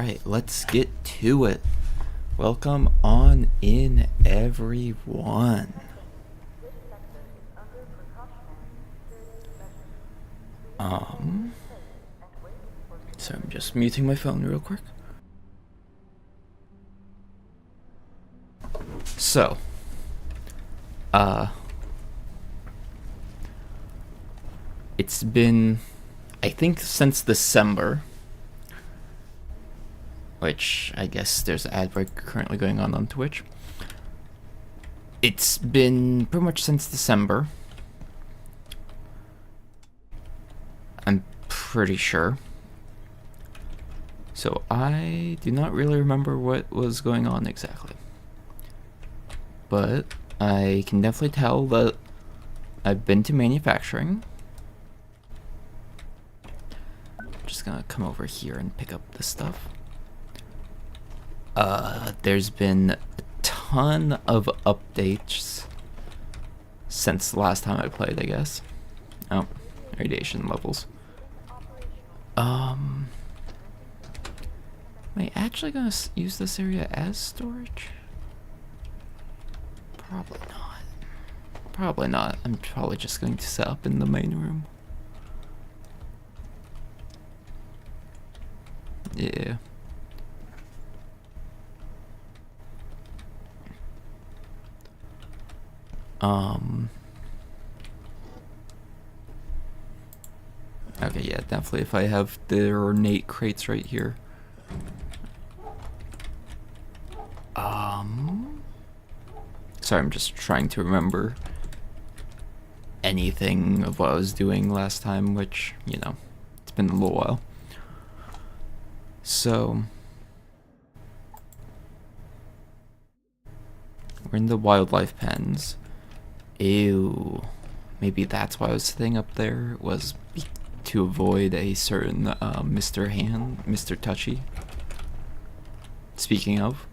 Alright, let's get to it. Welcome on in, everyone. So I'm just muting my phone real quick. So, it's been, I think, since December, which I guess there's an ad break currently going on Twitch. It's been pretty much since December. I'm pretty sure. So I do not really remember what was going on exactly. But I can definitely tell that I've been to manufacturing. Just gonna come over here and pick up this stuff. There's been a ton of updates since the last time I played, I guess. Oh, radiation levels. Am I actually gonna use this area as storage? Probably not. Probably not. I'm probably just going to set up in the main room. Yeah. Okay, yeah, definitely if I have the ornate crates right here. Sorry, I'm just trying to remember anything of what I was doing last time, which, you know, it's been a little while. So, we're in the wildlife pens. Ew. Maybe that's why I was sitting up there, was to avoid a certain Mr. Touchy. Speaking of.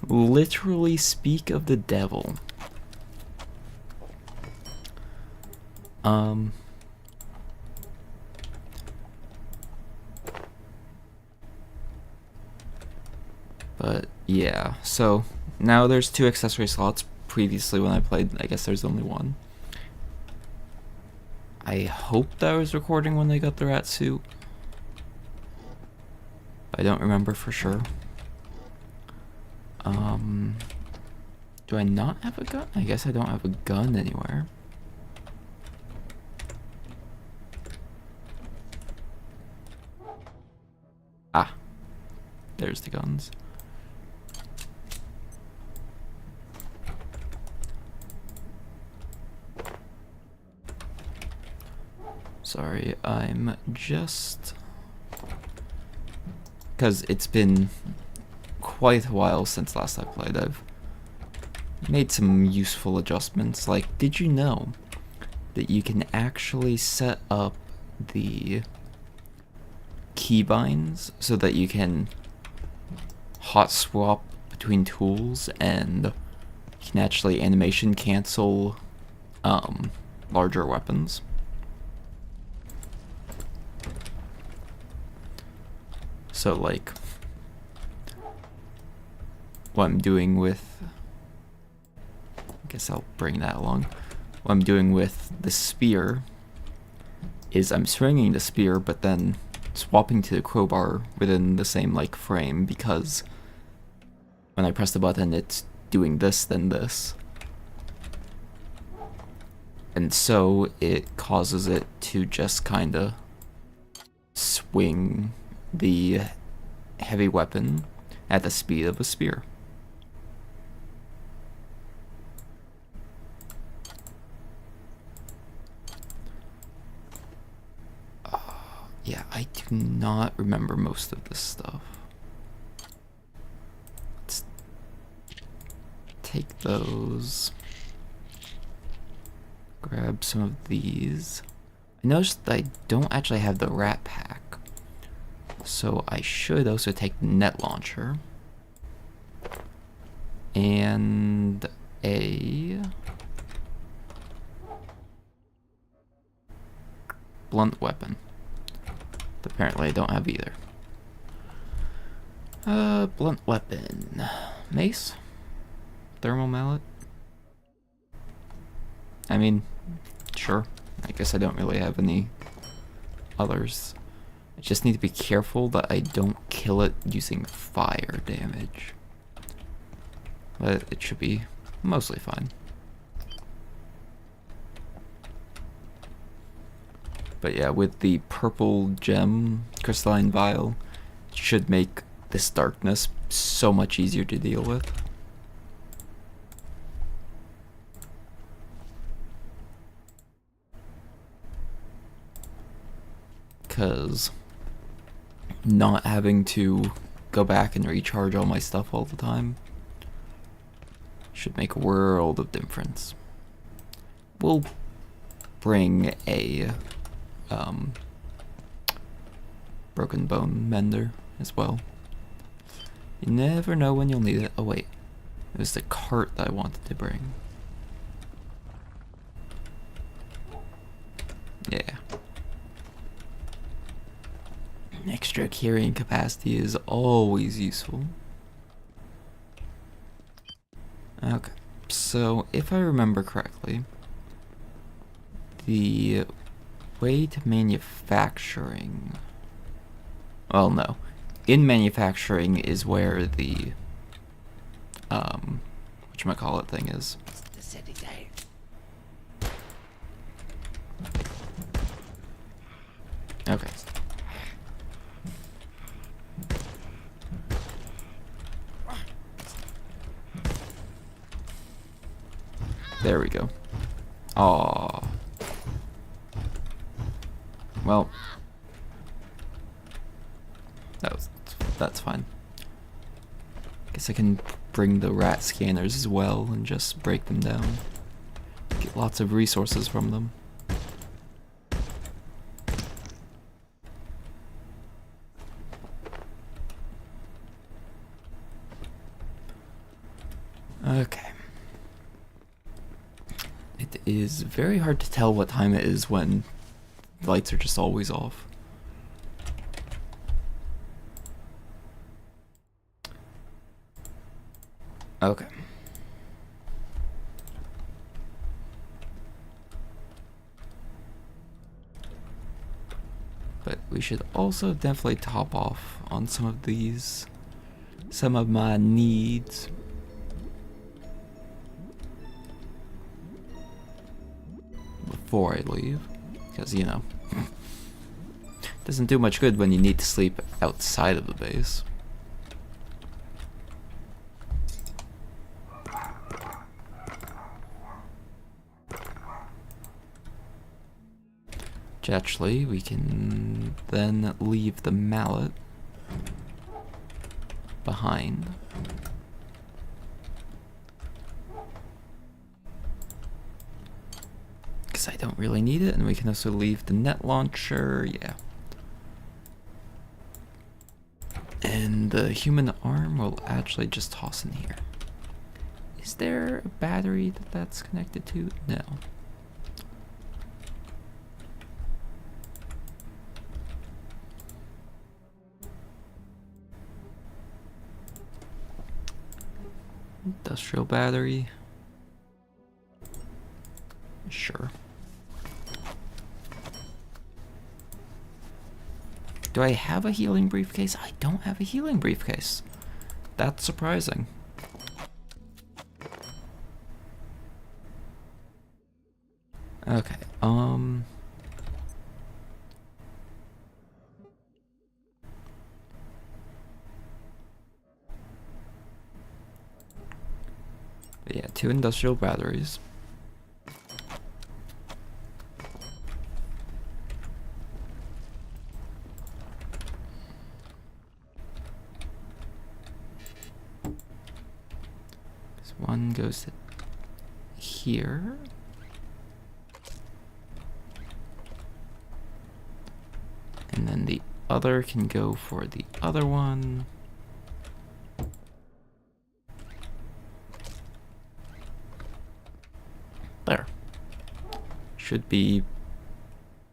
Literally speak of the devil. But yeah, so now there's 2 accessory slots. Previously when I played, I guess there's only 1. I hoped I was recording when they got the rat suit. I don't remember for sure. Do I not have a gun? I guess I don't have a gun anywhere. Ah, there's the guns. Sorry, I'm just... because it's been quite a while since last I played. I've made some useful adjustments. Like, did you know that you can actually set up the keybinds so that you can hot swap between tools and you can actually animation cancel larger weapons? So, like, what I'm doing with... I guess I'll bring that along. What I'm doing with the spear is I'm swinging the spear, but then swapping to the crowbar within the same, like, frame, because when I press the button, it's doing this, then this. And so it causes it to just kinda swing the heavy weapon at the speed of a spear. Yeah, I do not remember most of this stuff. Let's take those. Grab some of these. I noticed that I don't actually have the rat pack. So I should also take the net launcher. And a blunt weapon. Apparently I don't have either. Blunt weapon. Mace? Thermal mallet? I mean, sure. I guess I don't really have any others. I just need to be careful that I don't kill it using fire damage. But it should be mostly fine. But yeah, with the purple gem crystalline vial, it should make this darkness so much easier to deal with. Because not having to go back and recharge all my stuff all the time should make a world of difference. We'll bring a broken bone mender as well. You never know when you'll need it. Oh wait, it was the cart that I wanted to bring. Yeah. Extra carrying capacity is always useful. Okay, so if I remember correctly, the way to manufacturing... Well, no. In manufacturing is where the, whatchamacallit thing is. Okay. There we go. Aww. Well, that's fine. Guess I can bring the rat scanners as well and just break them down. Get lots of resources from them. Okay. It is very hard to tell what time it is when lights are just always off. Okay. But we should also definitely top off on some of these, some of my needs. Before I leave, because, you know, it doesn't do much good when you need to sleep outside of the base. Actually, we can then leave the mallet behind. Because I don't really need it, and we can also leave the net launcher, yeah. And the human arm will actually just toss in here. Is there a battery that's connected to? No. Industrial battery. Sure. Do I have a healing briefcase? I don't have a healing briefcase. That's surprising. Okay, yeah, 2 industrial batteries. This one goes to here. And then the other can go for the other one. There. Should be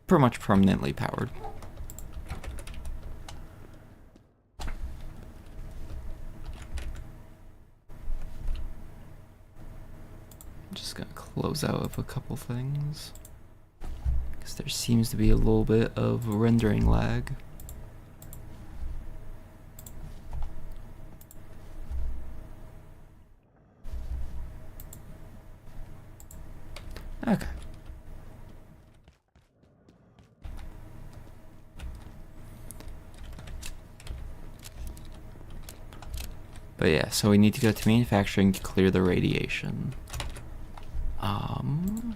pretty much permanently powered. I'm just gonna close out of a couple things, because there seems to be a little bit of rendering lag. Okay. But yeah, so we need to go to manufacturing to clear the radiation. I've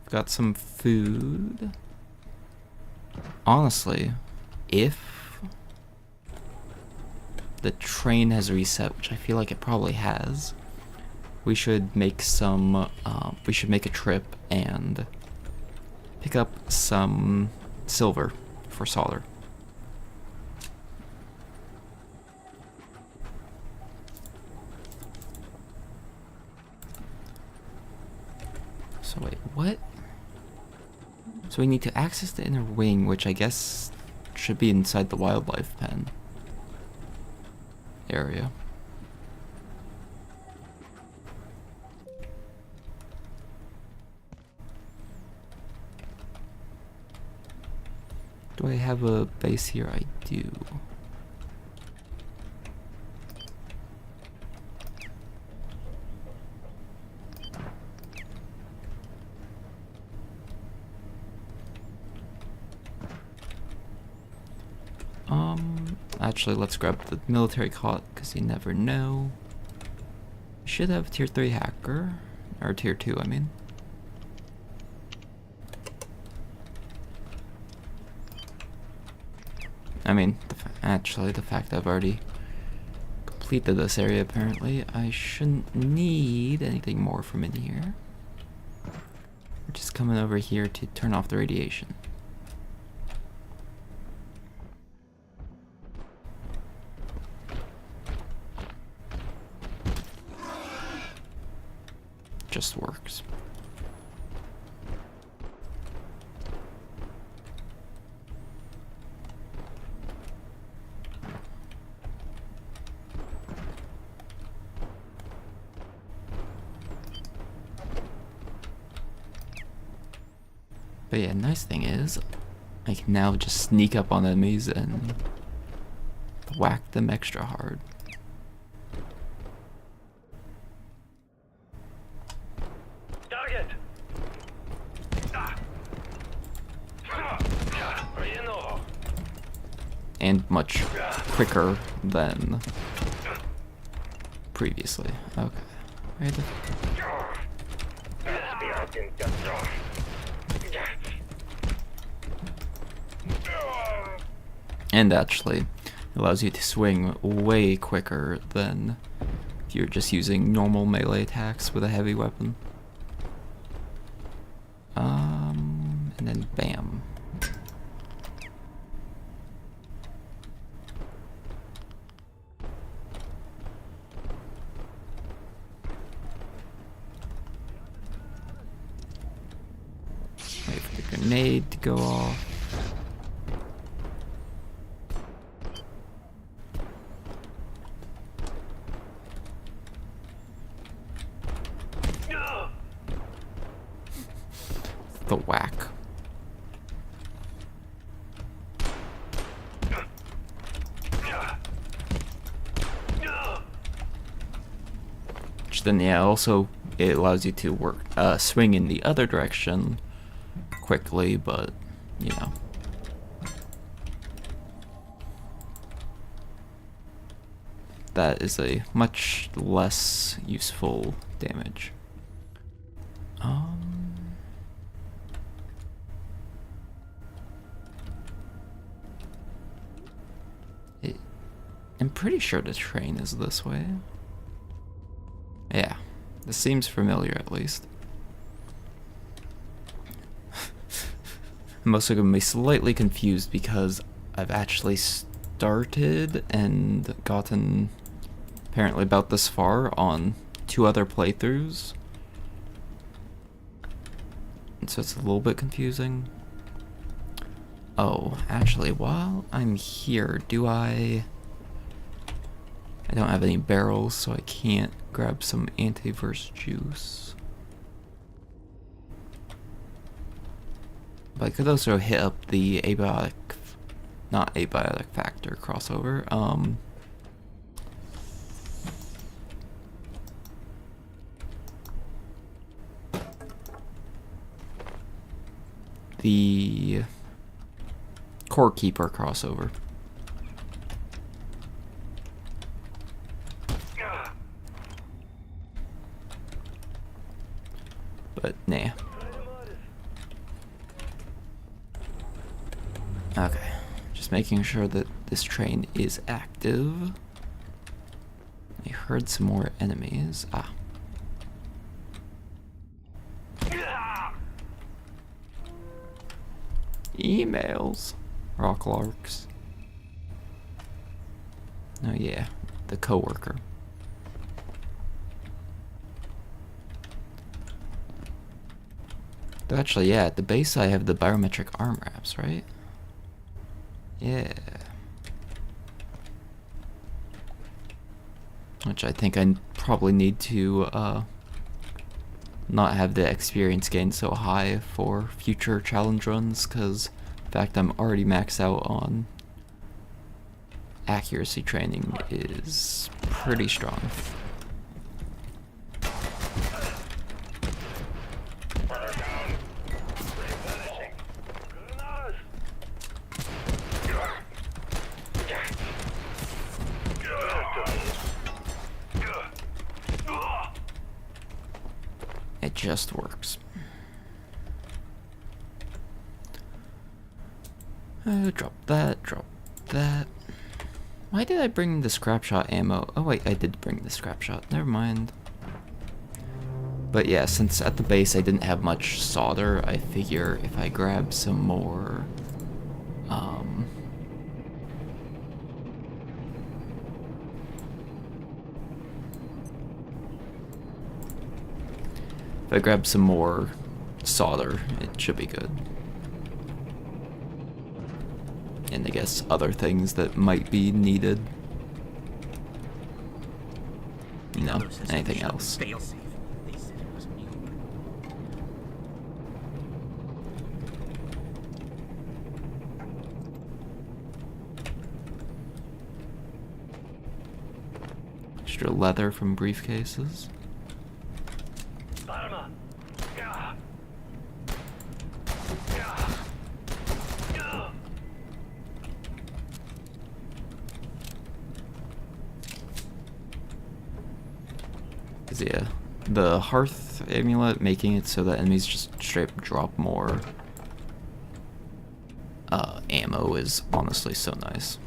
got some food. Honestly, if the train has reset, which I feel like it probably has, we should make some, we should make a trip and pick up some silver for solder. So wait, what? So we need to access the inner wing, which I guess should be inside the wildlife pen area. Do I have a base here? I do. Actually, let's grab the military cot, because you never know. We should have tier 3 hacker, or tier 2, I mean. Actually, the fact I've already completed this area, apparently, I shouldn't need anything more from in here. We're just coming over here to turn off the radiation. Just works. But yeah, nice thing is, I can now just sneak up on enemies and whack them extra hard. Target. And much quicker than previously. Okay. Right. And actually, it allows you to swing way quicker than if you're just using normal melee attacks with a heavy weapon. And then bam. Wait for the grenade to go off. The whack. Which then, yeah, also it allows you to work, swing in the other direction quickly, but you know. That is a much less useful damage. I'm pretty sure the train is this way. Yeah, this seems familiar at least. I'm also going to be slightly confused because I've actually started and gotten apparently about this far on 2 other playthroughs. And so it's a little bit confusing. Oh, actually, while I'm here, I don't have any barrels, so I can't grab some antivirus juice. But I could also hit up the not abiotic factor crossover. The Core Keeper crossover. But nah. Okay, just making sure that this train is active. I heard some more enemies. Ah. Emails. Rocklarks. Oh yeah, the coworker. Actually, yeah, at the base I have the biometric arm wraps, right? Yeah. Which I think I probably need to not have the experience gain so high for future challenge runs, because in fact I'm already maxed out on accuracy training is pretty strong. It just works. Drop that, drop that. Why did I bring the scrap shot ammo? Oh wait, I did bring the scrap shot, never mind. But yeah, since at the base I didn't have much solder, I figure if I grab some more, if I grab some more solder, it should be good. And I guess other things that might be needed. You know, anything else. Extra leather from briefcases. Yeah, the Hearth amulet, making it so that enemies just straight up drop more ammo is honestly so nice.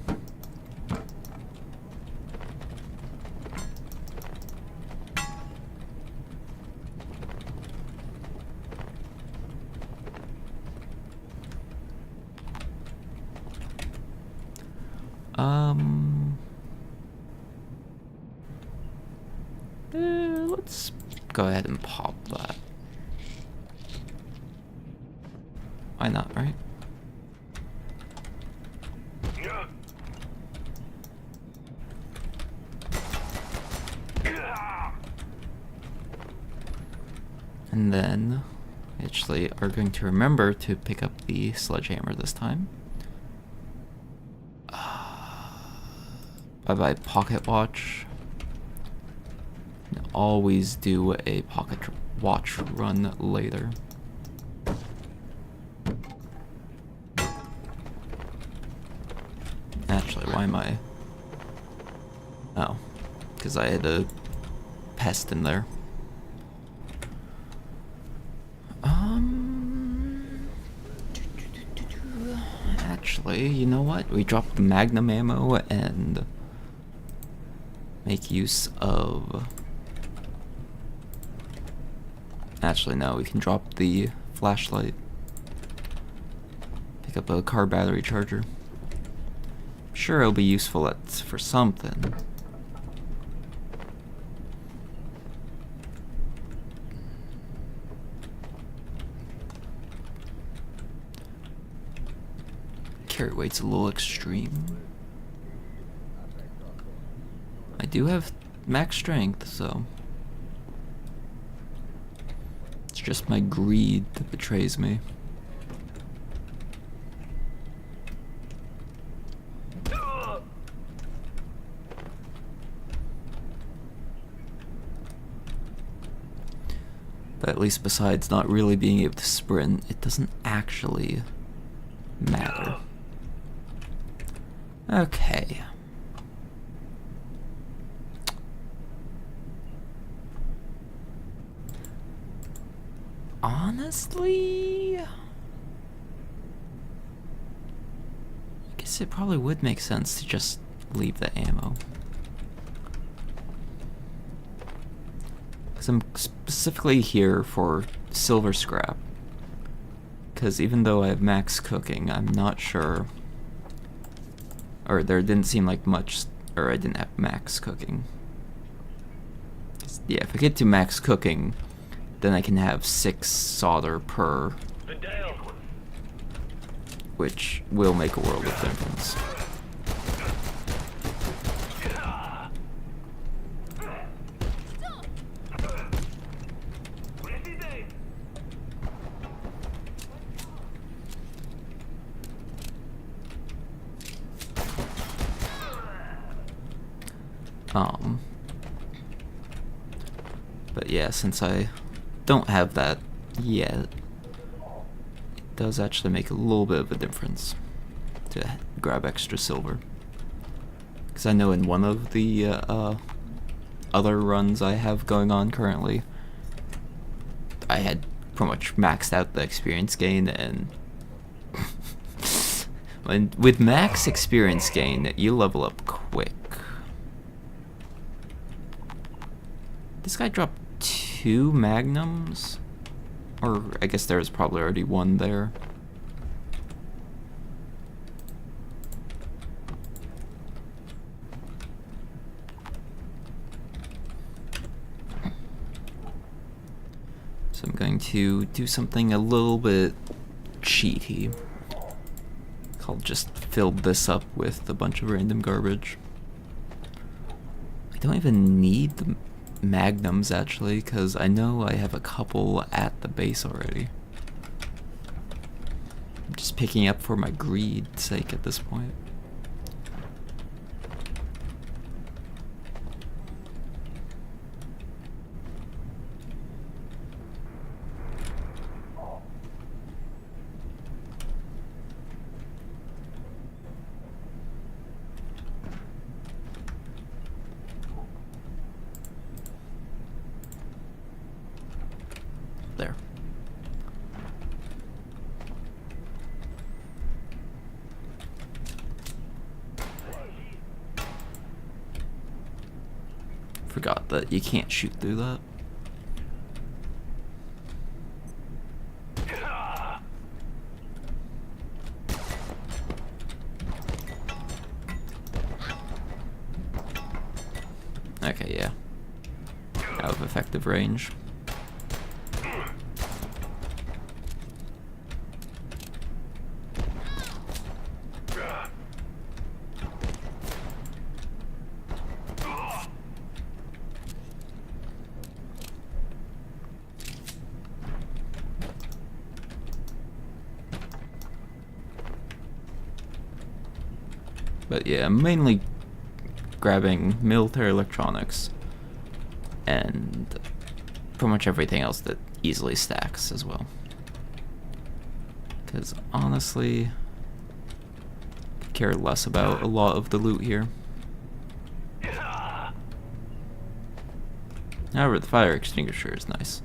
Let's go ahead and pop that. Why not, right? And then, we actually are going to remember to pick up the sledgehammer this time. Bye-bye pocket watch. Always do a pocket watch run later. Actually, why am I... Oh, because I had a pest in there. Actually, you know what? We dropped the magnum ammo and make use of... Actually, no, we can drop the flashlight. Pick up a car battery charger. Sure, it'll be useful for something. carry weight's a little extreme. I do have max strength, so it's just my greed that betrays me. But at least besides not really being able to sprint, it doesn't actually matter. Okay. Honestly, I guess it probably would make sense to just leave the ammo. Because I'm specifically here for silver scrap. Because even though I have max cooking, I'm not sure. Or there didn't seem like much, or I didn't have max cooking. Yeah, if I get to max cooking, then I can have 6 solder per, which will make a world of difference. But yeah, since I don't have that yet, it does actually make a little bit of a difference to grab extra silver. Because I know in one of the other runs I have going on currently, I had pretty much maxed out the experience gain, and with max experience gain, you level up quick. This guy dropped 2 magnums? Or I guess there was probably already one there. So I'm going to do something a little bit cheaty. I'll just fill this up with a bunch of random garbage. I don't even need the magnums actually, because I know I have a couple at the base already. I'm just picking up for my greed's sake at this point. There. Forgot that you can't shoot through that. Okay, yeah. Out of effective range. But yeah, I'm mainly grabbing military electronics and pretty much everything else that easily stacks as well. Because honestly, I care less about a lot of the loot here. However, the fire extinguisher is nice.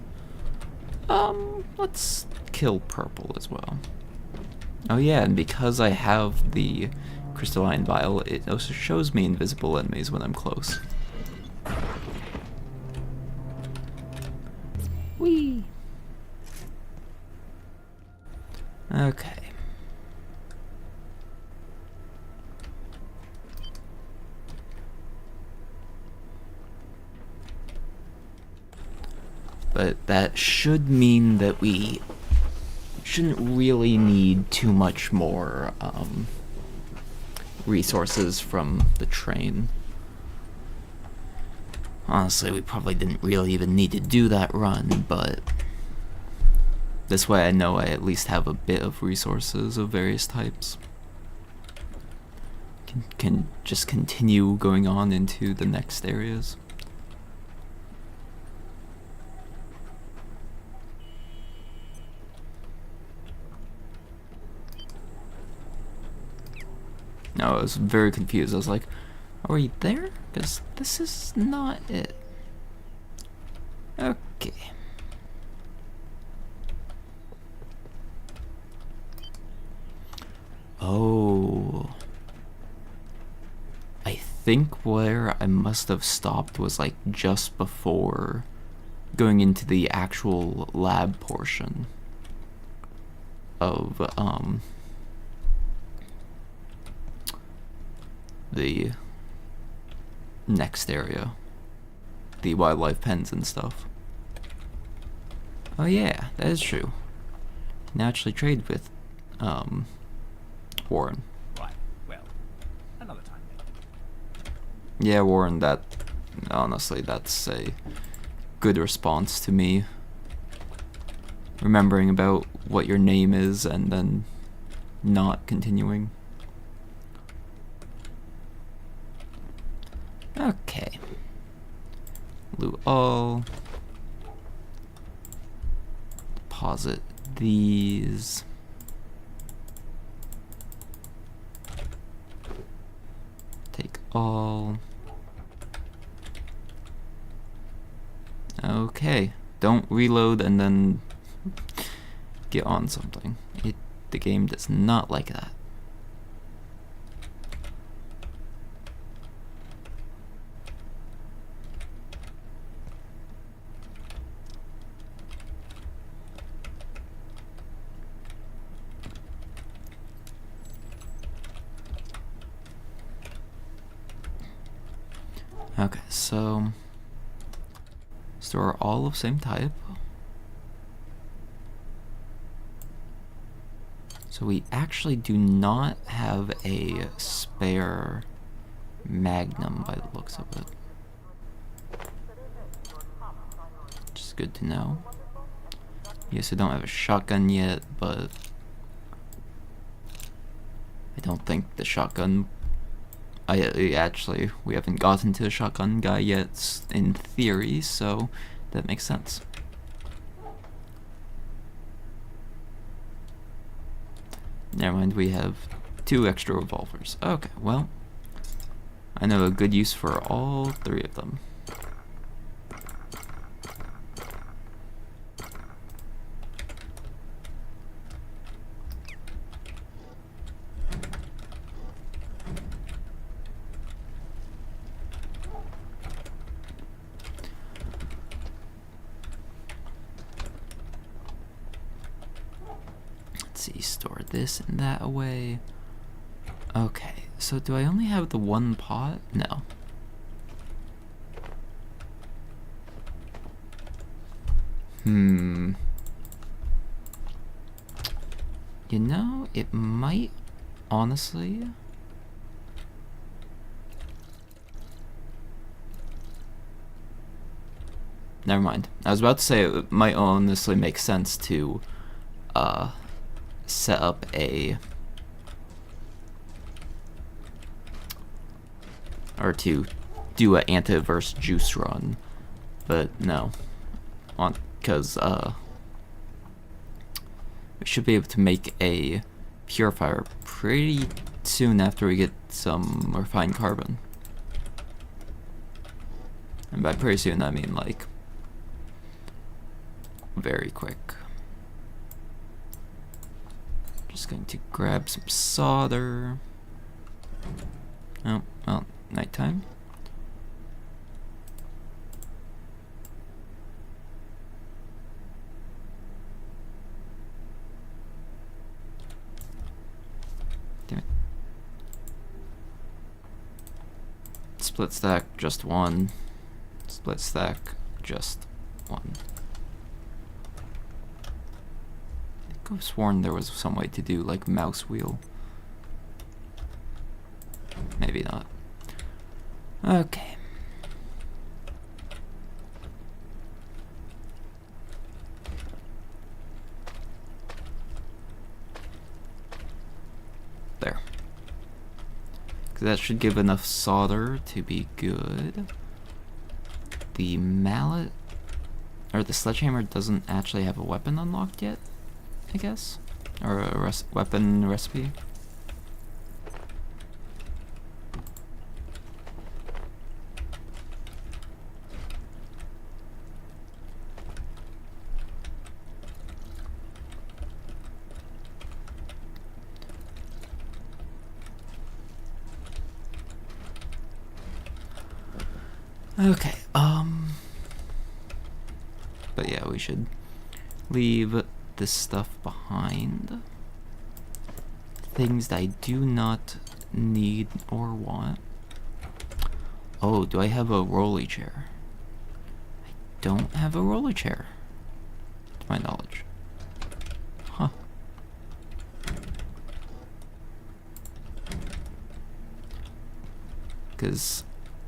Let's kill purple as well. Oh yeah, and because I have the crystalline vial, it also shows me invisible enemies when I'm close. Whee! Okay. But that should mean that we shouldn't really need too much more resources from the train. Honestly, we probably didn't really even need to do that run, but this way I know I at least have a bit of resources of various types. Can just continue going on into the next areas. No, I was very confused. I was like, are we there? Because this is not it. Okay. Oh. I think where I must have stopped was like just before going into the actual lab portion of the next area, the wildlife pens and stuff. Oh yeah, that is true. Can actually trade with Warren. Right, well, another time then. Yeah, Warren, that honestly, that's a good response to me remembering about what your name is and then not continuing. Okay. Loot all. Deposit these. Take all. Okay. Don't reload and then get on something. The game does not like that. Okay, so store all of same type. So we actually do not have a spare Magnum by the looks of it. Which is good to know. Yes, I don't have a shotgun yet, but I don't think the shotgun... we haven't gotten to the shotgun guy yet, in theory, so that makes sense. Never mind, we have 2 extra revolvers. Okay, well, I know a good use for all 3 of them. See, store this and that away. Okay, so do I only have the 1 pot? No. You know, it might, honestly... Never mind. I was about to say it might honestly make sense to, set up or to do an antiverse juice run, but no, because we should be able to make a purifier pretty soon after we get some refined carbon, and by pretty soon I mean like very quick. Just going to grab some solder. Oh, well, nighttime. Damn it. Split stack, just 1. Split stack, just 1. I could have sworn there was some way to do like mouse wheel. Maybe not. Okay. There. 'Cause that should give enough solder to be good. The mallet, or the sledgehammer, doesn't actually have a weapon unlocked yet, I guess? Or a weapon recipe? Okay, but yeah, we should leave this stuff behind. Things that I do not need or want. Oh, do I have a rolly chair? I don't have a rolly chair, to my knowledge. Huh. Because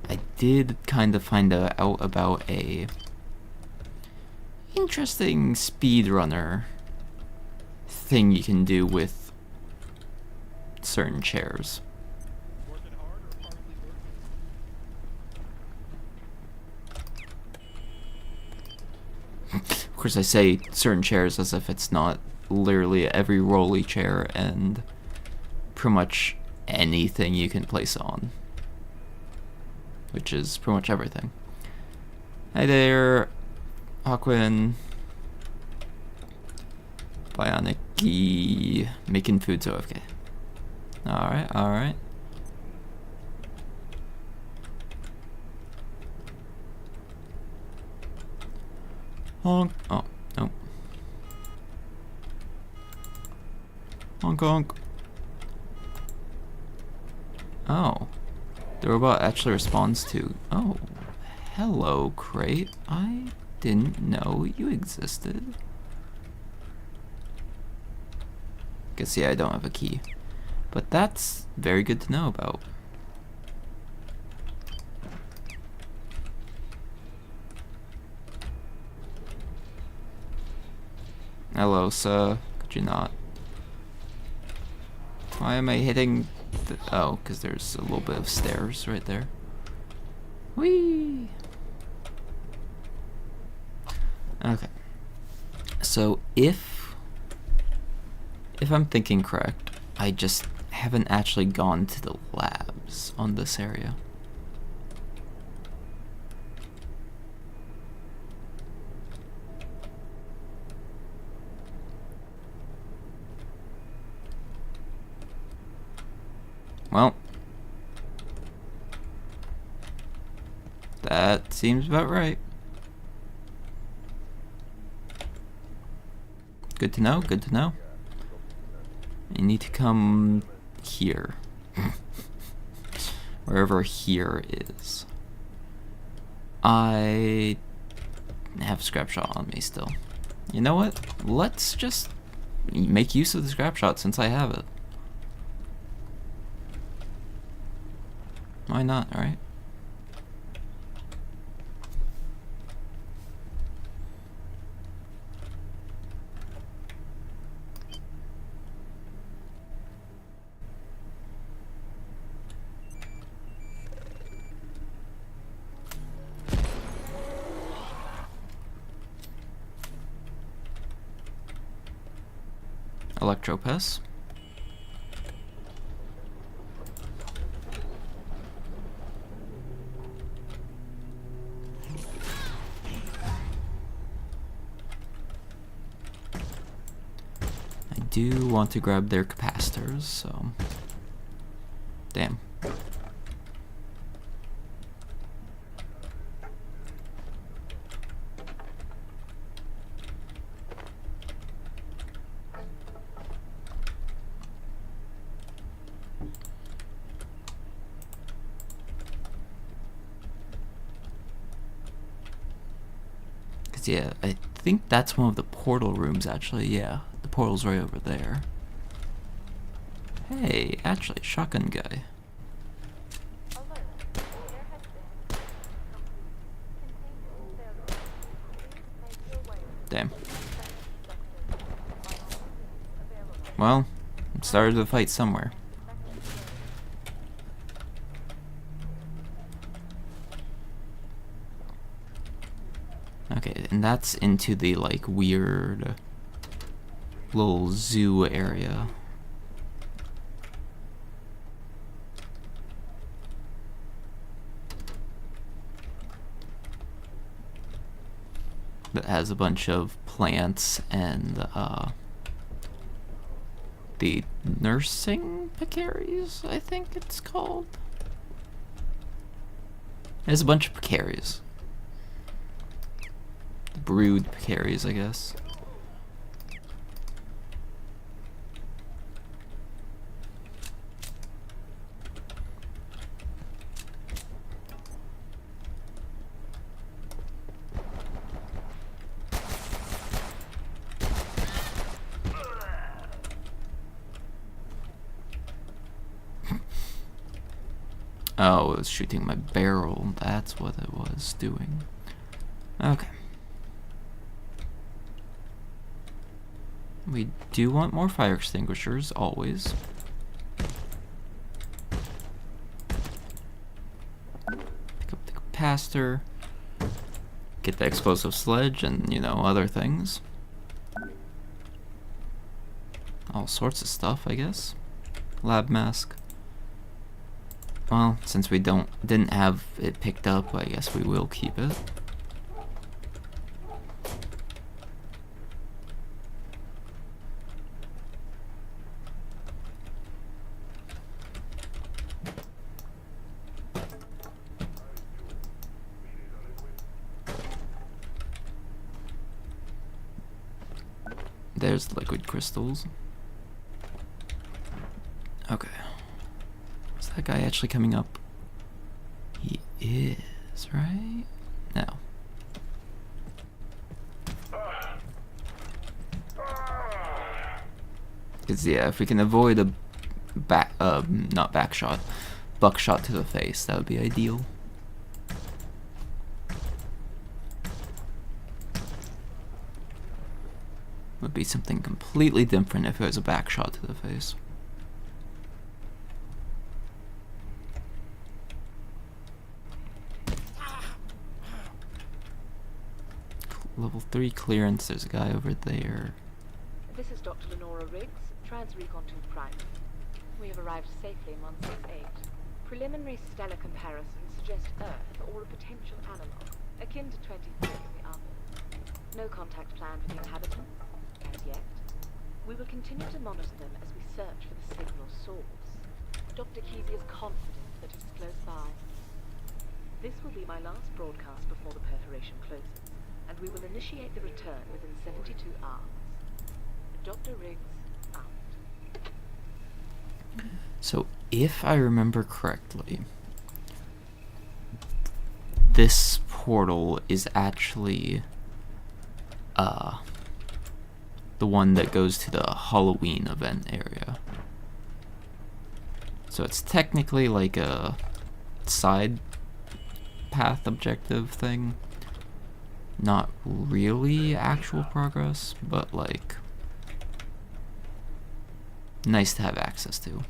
I did kind of find out about a interesting speedrunner thing you can do with certain chairs. Of course, I say certain chairs as if it's not literally every rolly chair and pretty much anything you can place on, which is pretty much everything. Hey there, Aquin. Bionic making food so okay. Alright, alright. Honk. Oh, no. Honk honk. Oh. The robot actually responds to... Oh. Hello, Crate. I didn't know you existed. Guess, yeah, I don't have a key. But that's very good to know about. Hello, sir. Could you not? Why am I hitting the... Oh, because there's a little bit of stairs right there. Whee! Okay. So if I'm thinking correct, I just haven't actually gone to the labs on this area. Well, that seems about right. Good to know, good to know. You need to come here. Wherever here is. I have scrap shot on me still. You know what? Let's just make use of the scrap shot since I have it. Why not, right? Electropus. I do want to grab their capacitors, so... Damn. Yeah, I think that's one of the portal rooms, actually. Yeah, the portal's right over there. Hey, actually, shotgun guy. Damn. Well, it started the fight somewhere. Okay, and that's into the, like, weird little zoo area. That has a bunch of plants and, the nursing pecaries, I think it's called. There's a bunch of pecaries. Brood pecaries, I guess. Oh, it was shooting my barrel. That's what it was doing. Okay. We do want more fire extinguishers, always. Pick up the capacitor. Get the explosive sledge and, you know, other things. All sorts of stuff, I guess. Lab mask. Well, since we didn't have it picked up, I guess we will keep it. There's liquid crystals. Okay. Is that guy actually coming up? He is, right? No. Cause yeah, if we can avoid a not back shot, buckshot to the face, that would be ideal. Would be something completely different if it was a back shot to the face. Level 3 clearance, there's a guy over there. This is Dr. Lenora Riggs, Transrecon 2 Prime. We have arrived safely in 168. Preliminary stellar comparisons suggest Earth or a potential analog, akin to 23 in the oven. No contact planned with the inhabitants, as yet. We will continue to monitor them as we search for the signal source. Dr. Kesey is confident that it is close by. This will be my last broadcast before the perforation closes, and we will initiate the return within 72 hours. Dr. Riggs, out. So, if I remember correctly, this portal is actually the one that goes to the Halloween event area. So it's technically like a side path objective thing. Not really actual progress, but like nice to have access to.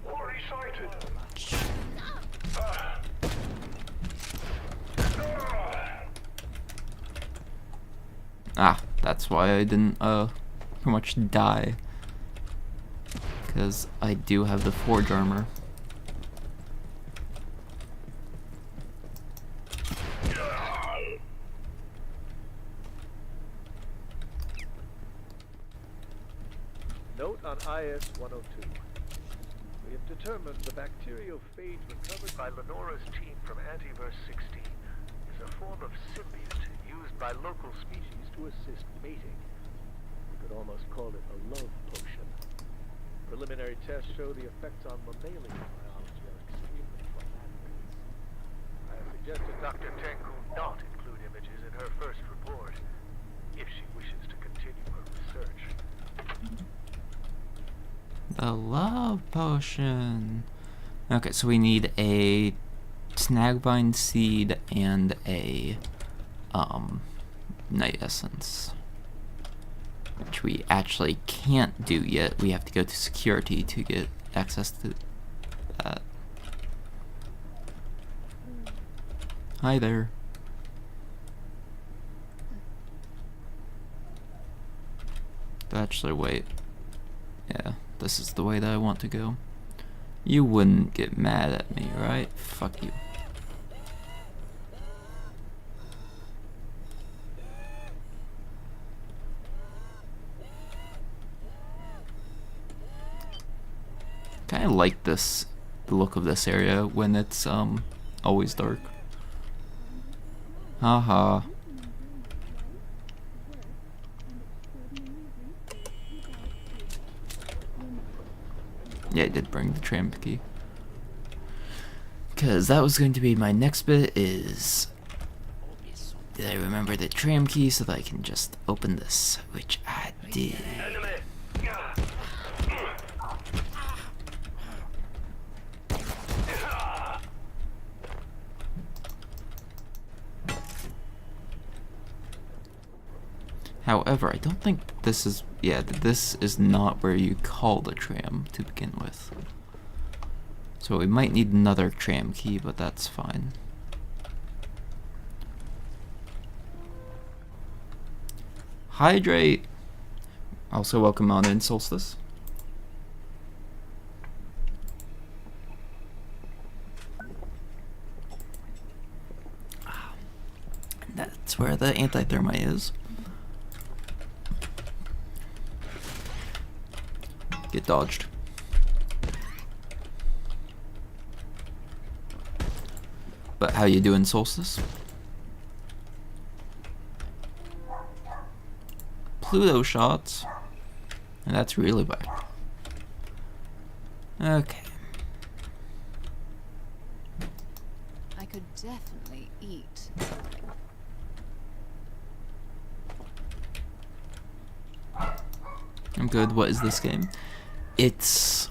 Already sighted. Ah, that's why I didn't pretty much die. Because I do have the forge armor. Note on IS-102. We have determined the bacteriophage recovered by Lenora's team from Antiverse 16 is a form of symbiote used by local species to assist mating. You could almost call it a love potion. Preliminary tests show the effects on mammalian biology are extremely problematic. I have suggested Dr. Tenku not include images in her first report, if she wishes to continue her research. The love potion. Okay, so we need a snagvine seed and a night essence, which we actually can't do yet. We have to go to security to get access to that. Hi there. Actually, wait. Yeah, this is the way that I want to go. You wouldn't get mad at me, right? Fuck you. Kinda like this, the look of this area when it's always dark. Haha. Yeah, I did bring the tram key. Because that was going to be my next bit is... Did I remember the tram key so that I can just open this? Which I did. However, I don't think this is... Yeah, this is not where you call the tram to begin with. So we might need another tram key, but that's fine. Hydrate! Also welcome on in, Solstice. That's where the anti-thermite is. Get dodged. But how you doing, Solstice? Pluto shots. And that's really bad. Okay. I could definitely eat. I'm good. What is this game? It's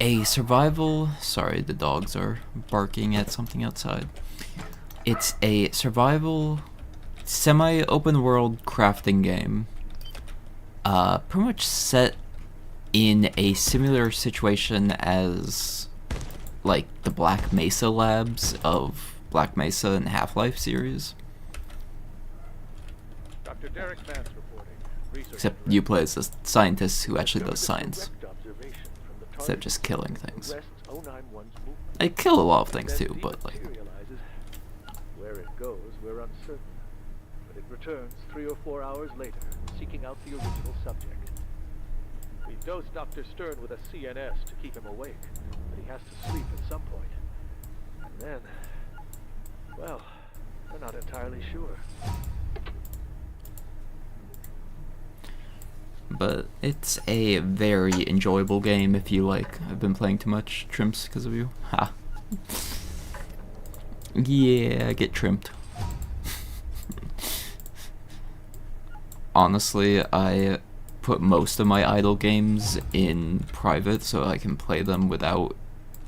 a survival... Sorry, the dogs are barking at something outside. It's a survival, semi-open world crafting game. Pretty much set in a similar situation as, like, the Black Mesa labs of Black Mesa and Half-Life series. Dr. Derek Vance reporting. Except you play as a scientist who actually does science, instead of just killing things. I kill a lot of things too, but like... Where it goes, we're uncertain. But it returns 3 or 4 hours later, seeking out the original subject. We dosed Dr. Stern with a CNS to keep him awake, but he has to sleep at some point. And then... well, we're not entirely sure. But it's a very enjoyable game if you like. I've been playing too much Trimps because of you. Ha. Yeah, get trimmed. Honestly, I put most of my idle games in private so I can play them without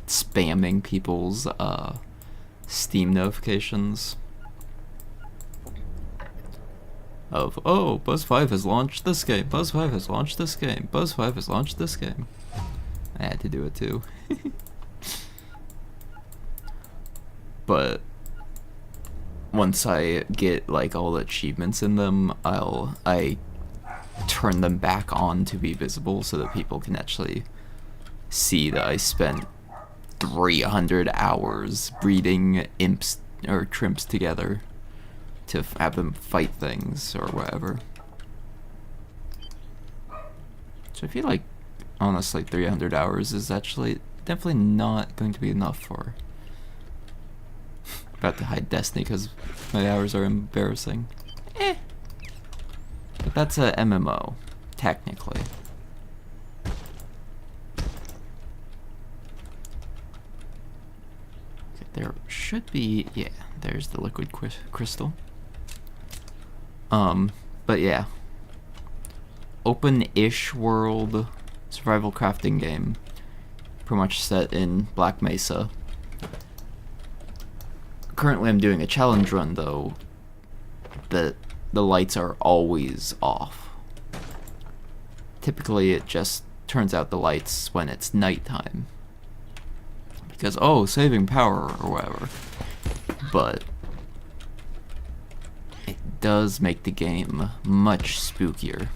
spamming people's Steam notifications of, oh, Buzz5 has launched this game, Buzz5 has launched this game, Buzz5 has launched this game. I had to do it too. But once I get like all the achievements in them, I turn them back on to be visible so that people can actually see that I spent 300 hours breeding imps or trimps together to have them fight things or whatever. So I feel like honestly 300 hours is actually definitely not going to be enough for... About to hide Destiny because my hours are embarrassing. But that's a MMO, technically. Okay, there should be, yeah, there's the liquid crystal. But yeah. Open-ish world survival crafting game. pretty much set in Black Mesa. Currently I'm doing a challenge run though, that the lights are always off. Typically it just turns out the lights when it's nighttime. Because, oh, saving power or whatever. But it does make the game much spookier.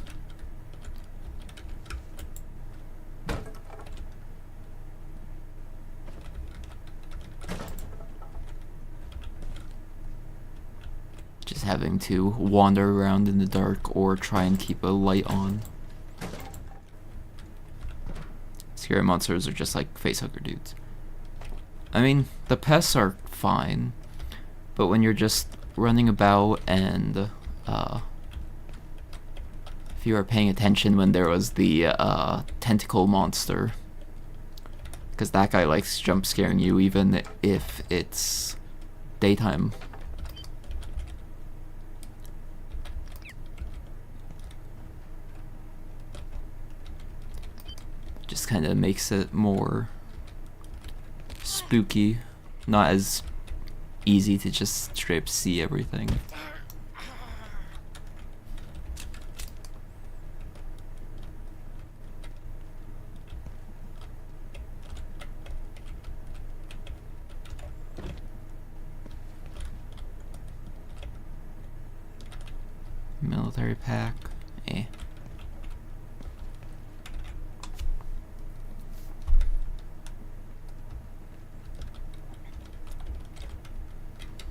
Just having to wander around in the dark or try and keep a light on. Scary monsters are just like facehugger dudes. I mean, the pests are fine, but when you're just running about and, if you were paying attention when there was the, tentacle monster, because that guy likes jump scaring you even if it's daytime. Just kind of makes it more spooky, not as easy to just straight up see everything. Military pack, eh.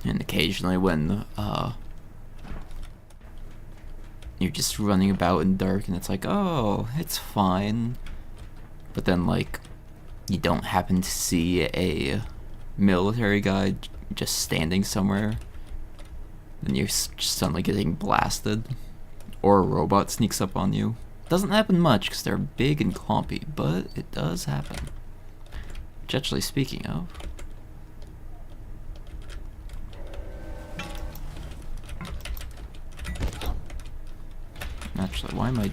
And occasionally when, you're just running about in the dark and it's like, oh, it's fine. But then, like, you don't happen to see a military guy just standing somewhere. Then you're just suddenly getting blasted. Or a robot sneaks up on you. Doesn't happen much because they're big and clumpy, but it does happen. Which, actually, speaking of... Actually, why am I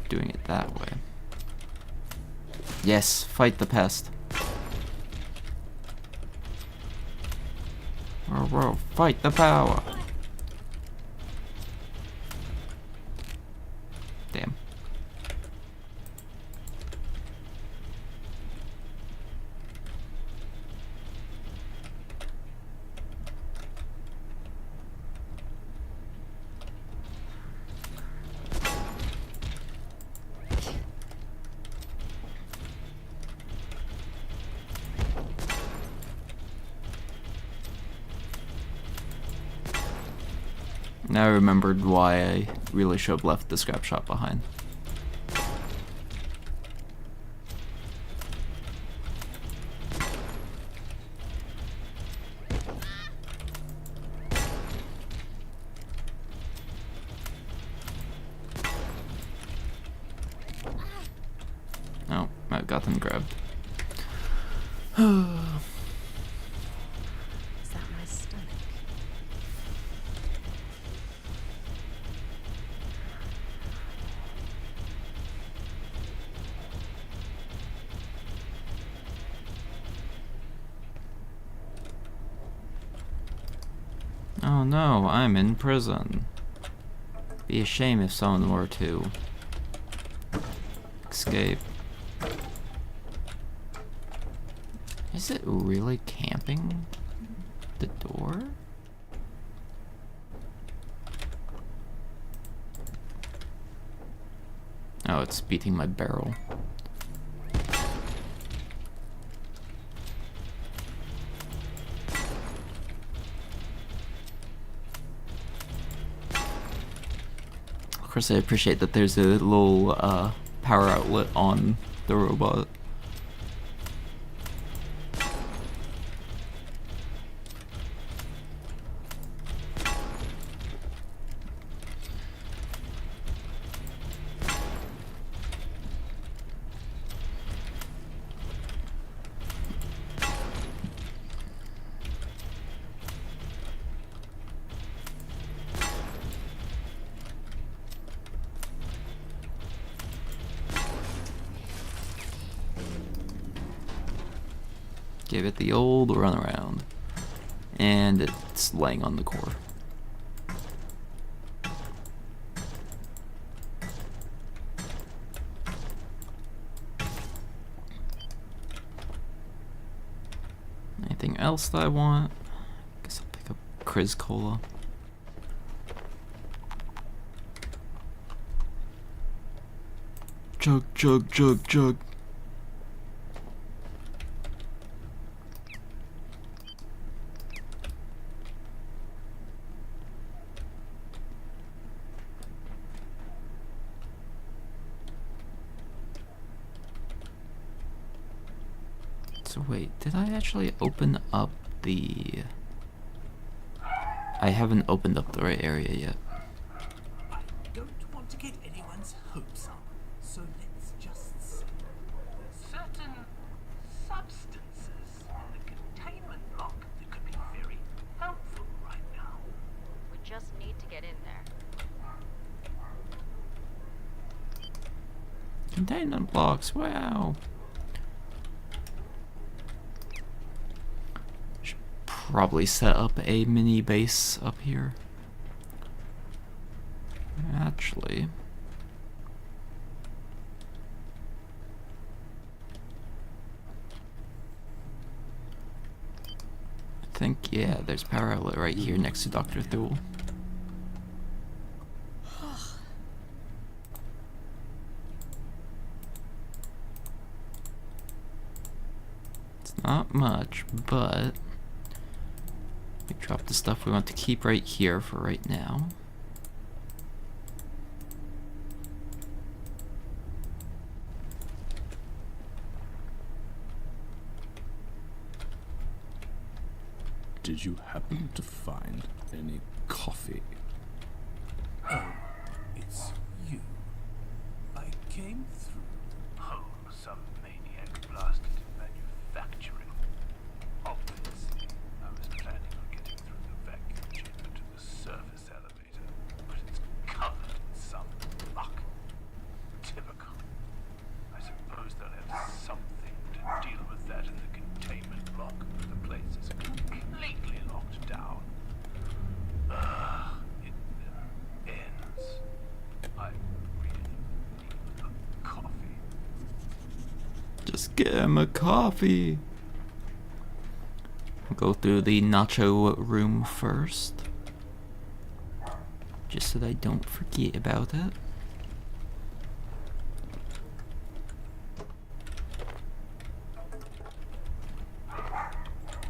doing it that way? Yes, fight the pest. Whoa, fight the power. Damn. Now I remembered why I really should have left the scrap shop behind. Oh, I got them grabbed. Is that my stomach? Oh no, I'm in prison. Be a shame if someone were to escape. Is it really camping the door? Oh, it's beating my barrel. Of course, I appreciate that there's a little power outlet on the robot. Give it the old runaround. And it's laying on the core. Anything else that I want? Guess I'll pick up Kriz Cola. Chug, chug, chug, chug. So wait, did I actually open up the... I haven't opened up the right area yet. I don't want to get anyone's hopes up, so let's just say certain substances in the containment block that could be very helpful right now. We just need to get in there. Containment blocks, wow. Should probably set up a mini base up here. Actually, I think, yeah, there's power outlet right here next to Dr. Thule. It's not much, but we drop the stuff we want to keep right here for right now. Did you happen to find any coffee? Oh, it's you. I came through. Oh, some maniac blasted in manufacturing. Obviously, I was planning on getting through the vacuum chamber to the surface elevator, but it's covered in some muck. Typical. I suppose they'll have something to deal with that in the containment block. The place is completely locked down. It never ends. I really need a coffee. Just get him a coffee. Go through the nacho room first, just so that I don't forget about it.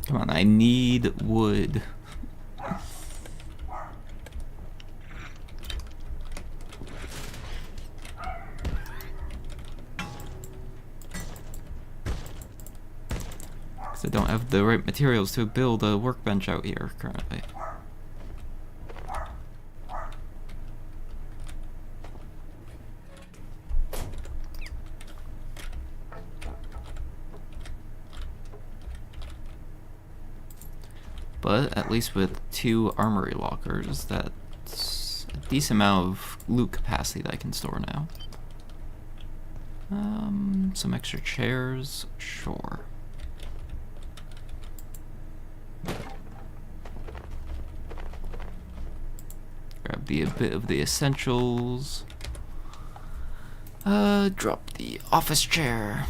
Come on, I need wood. Because I don't have the right materials to build a workbench out here currently. But at least with 2 armory lockers, that's a decent amount of loot capacity that I can store now. Some extra chairs, sure. Grab a bit of the essentials. Drop the office chair.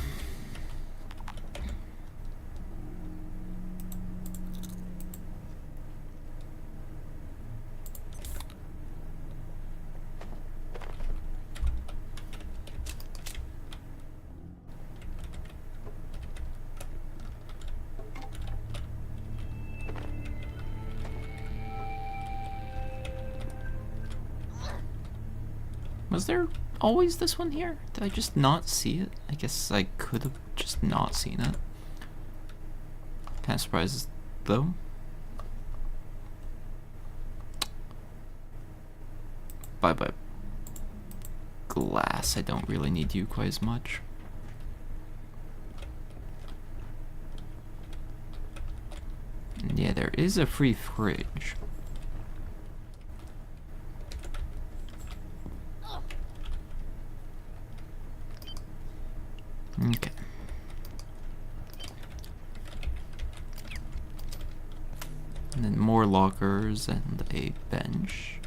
Was there always this one here? Did I just not see it? I guess I could have just not seen it. Kind of surprised though. Bye-bye. Glass, I don't really need you quite as much. And yeah, there is a free fridge. Okay. 4 lockers and a bench.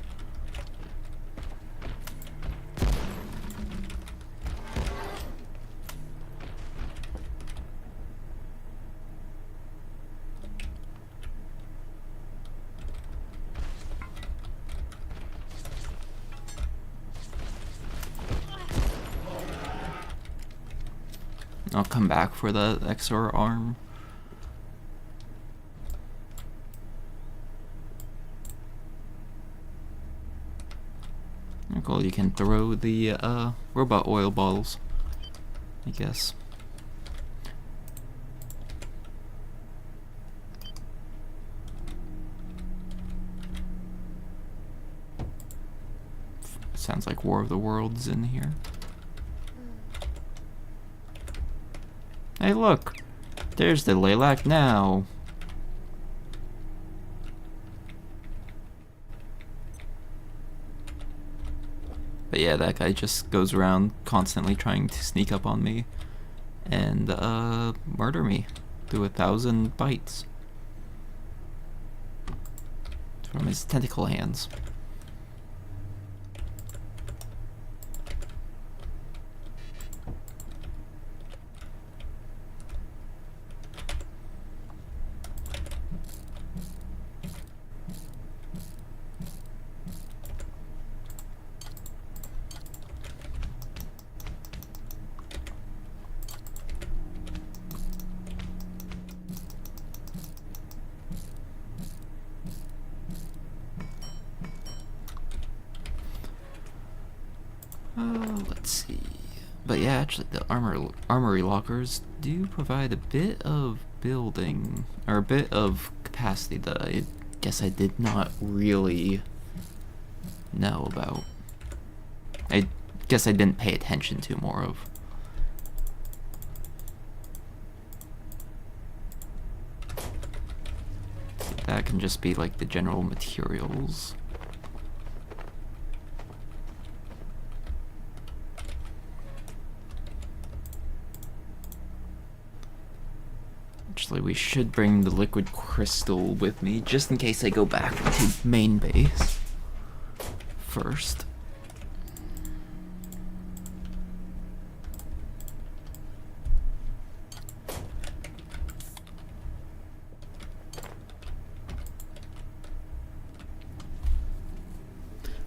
I'll come back for the XR arm. Cool, you can throw the robot oil bottles, I guess. Sounds like War of the Worlds in here. Hey look! There's the Lilac now! But yeah, that guy just goes around constantly trying to sneak up on me and murder me through 1,000 bites from his tentacle hands. Let's see. But yeah, actually, the armory lockers do provide a bit of building, or a bit of capacity that I guess I did not really know about. I guess I didn't pay attention to more of. That can just be like the general materials. Actually, we should bring the liquid crystal with me, just in case I go back to main base first.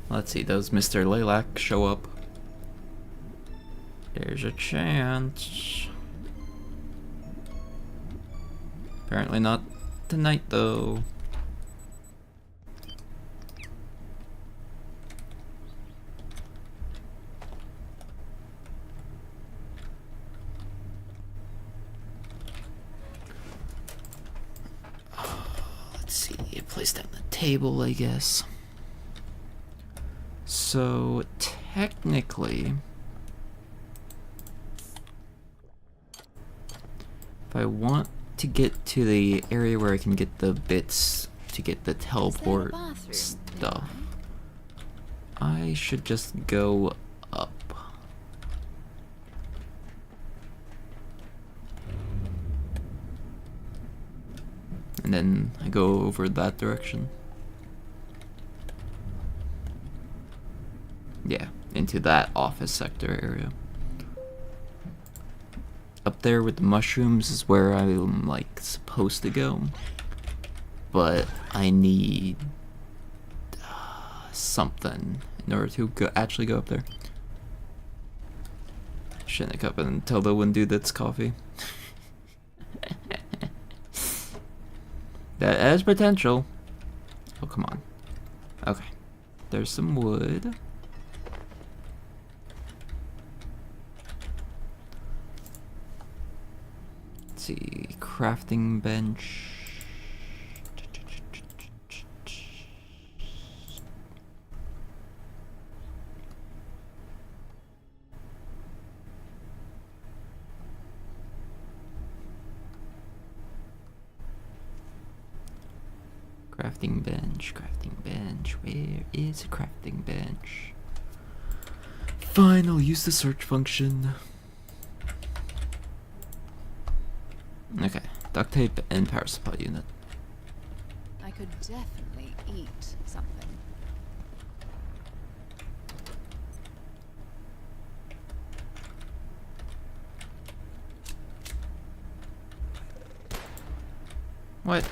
Let's see, does Mr. Lilac show up? There's a chance. Apparently not tonight, though. Let's see, place that on the table, I guess. So, technically, if I want to get to the area where I can get the bits to get the teleport stuff, I should just go up. And then I go over that direction. Yeah, into that office sector area. Up there with the mushrooms is where I'm like supposed to go, but I need something in order to actually go up there. Shouldn't have come and tell the one dude that's coffee. That has potential. Oh, come on. Okay, there's some wood. See, crafting bench. Crafting bench, crafting bench. Where is a crafting bench? Fine, I'll use the search function. Okay, duct tape and power supply unit. could definitely eat something. What?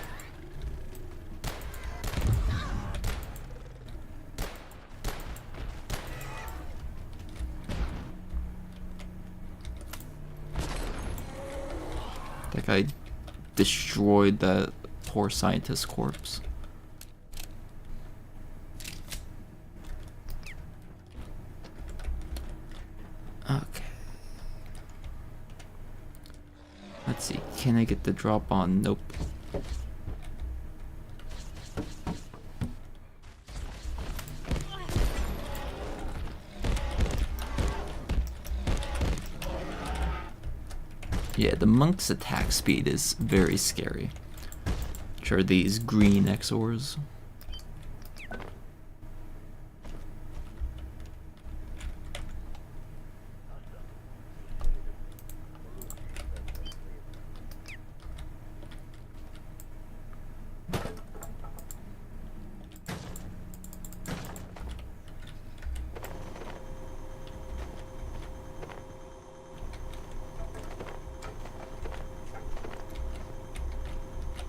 That guy destroyed that poor scientist corpse. Okay. Let's see, can I get the drop on? Nope. Yeah, the monk's attack speed is very scary. Which are these green Exors.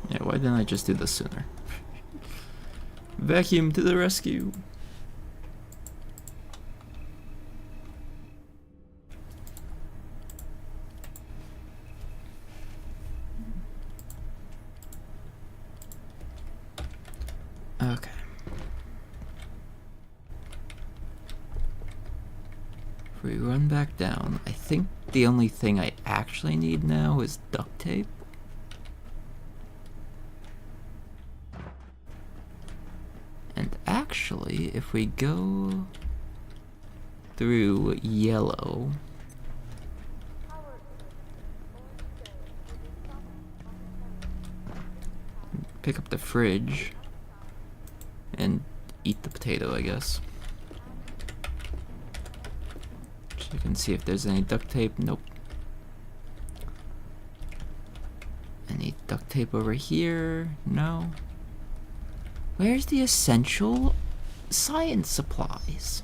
Yeah, why didn't I just do this sooner? Vacuum to the rescue! Okay. If we run back down, I think the only thing I actually need now is duct tape. And actually, if we go through yellow, pick up the fridge and eat the potato, I guess. So you can see if there's any duct tape. Nope. Any duct tape over here? No. Where's the essential science supplies?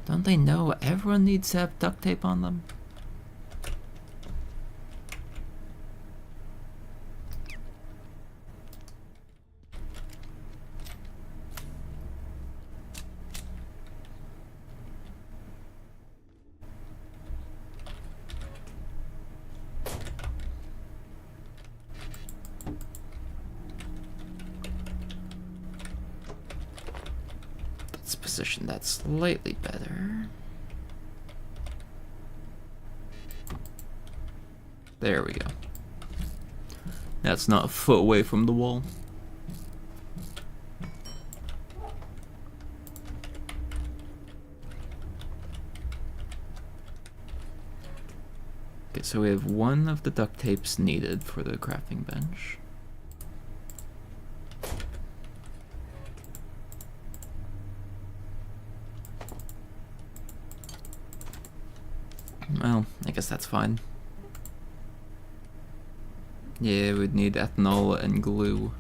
Don't they know everyone needs to have duct tape on them? Let's position that slightly better. There we go. That's not a foot away from the wall. Okay, so we have one of the duct tapes needed for the crafting bench. Well, I guess that's fine. Yeah, we'd need ethanol and glue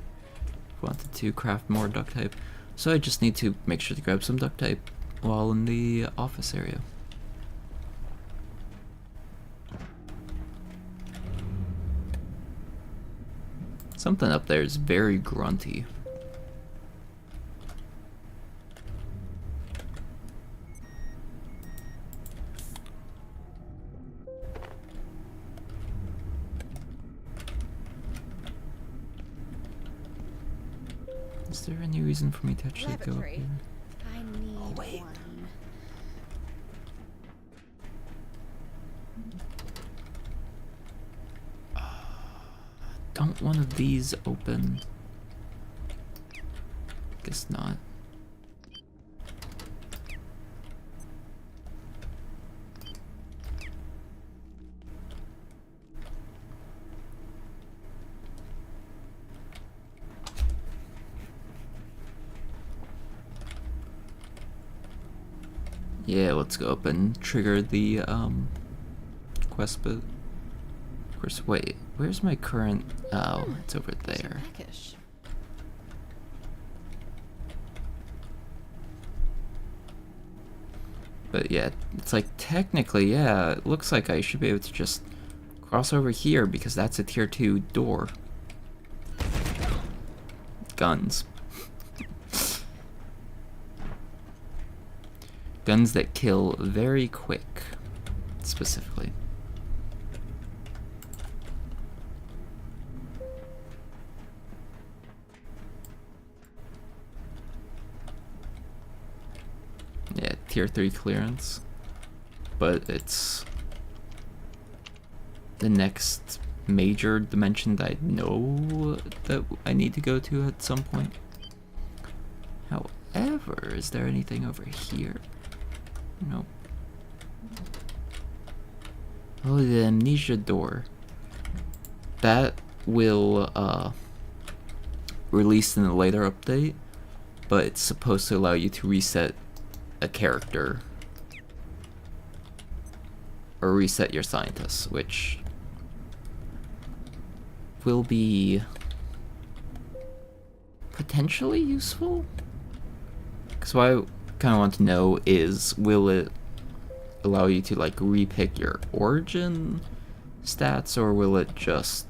if we wanted to craft more duct tape. So I just need to make sure to grab some duct tape while in the office area. Something up there is very grunty. Is there any reason for me to actually go up Laboratory. here? I need wait. one. Don't one of these open? Guess not. Yeah, let's go up and trigger the quest bit. Of course, wait, where's my current... Oh, it's over there. Peckish. But yeah, it's like technically, yeah, it looks like I should be able to just cross over here because that's a tier 2 door. Guns. Guns that kill very quick, specifically. Yeah, tier 3 clearance, but it's the next major dimension that I know that I need to go to at some point. However, is there anything over here? Nope. Oh, the amnesia door. That will release in a later update, but it's supposed to allow you to reset a character or reset your scientists, which will be potentially useful. Because what I kind of want to know is, will it allow you to like repick your origin stats, or will it just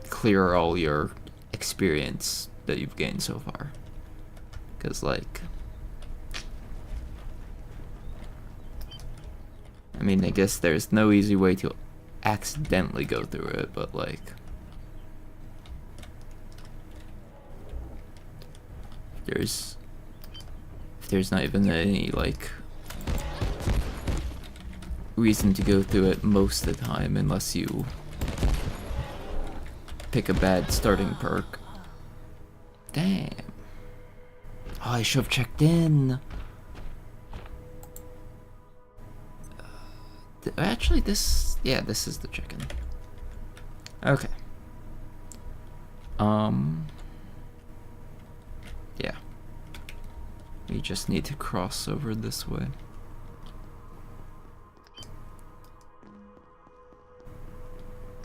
clear all your experience that you've gained so far? Because like, I mean, I guess there's no easy way to accidentally go through it, but like, if there's not even any like reason to go through it most of the time unless you pick a bad starting perk. Damn. Oh, I should have checked in. Actually, this is the chicken. Okay. Yeah. We just need to cross over this way.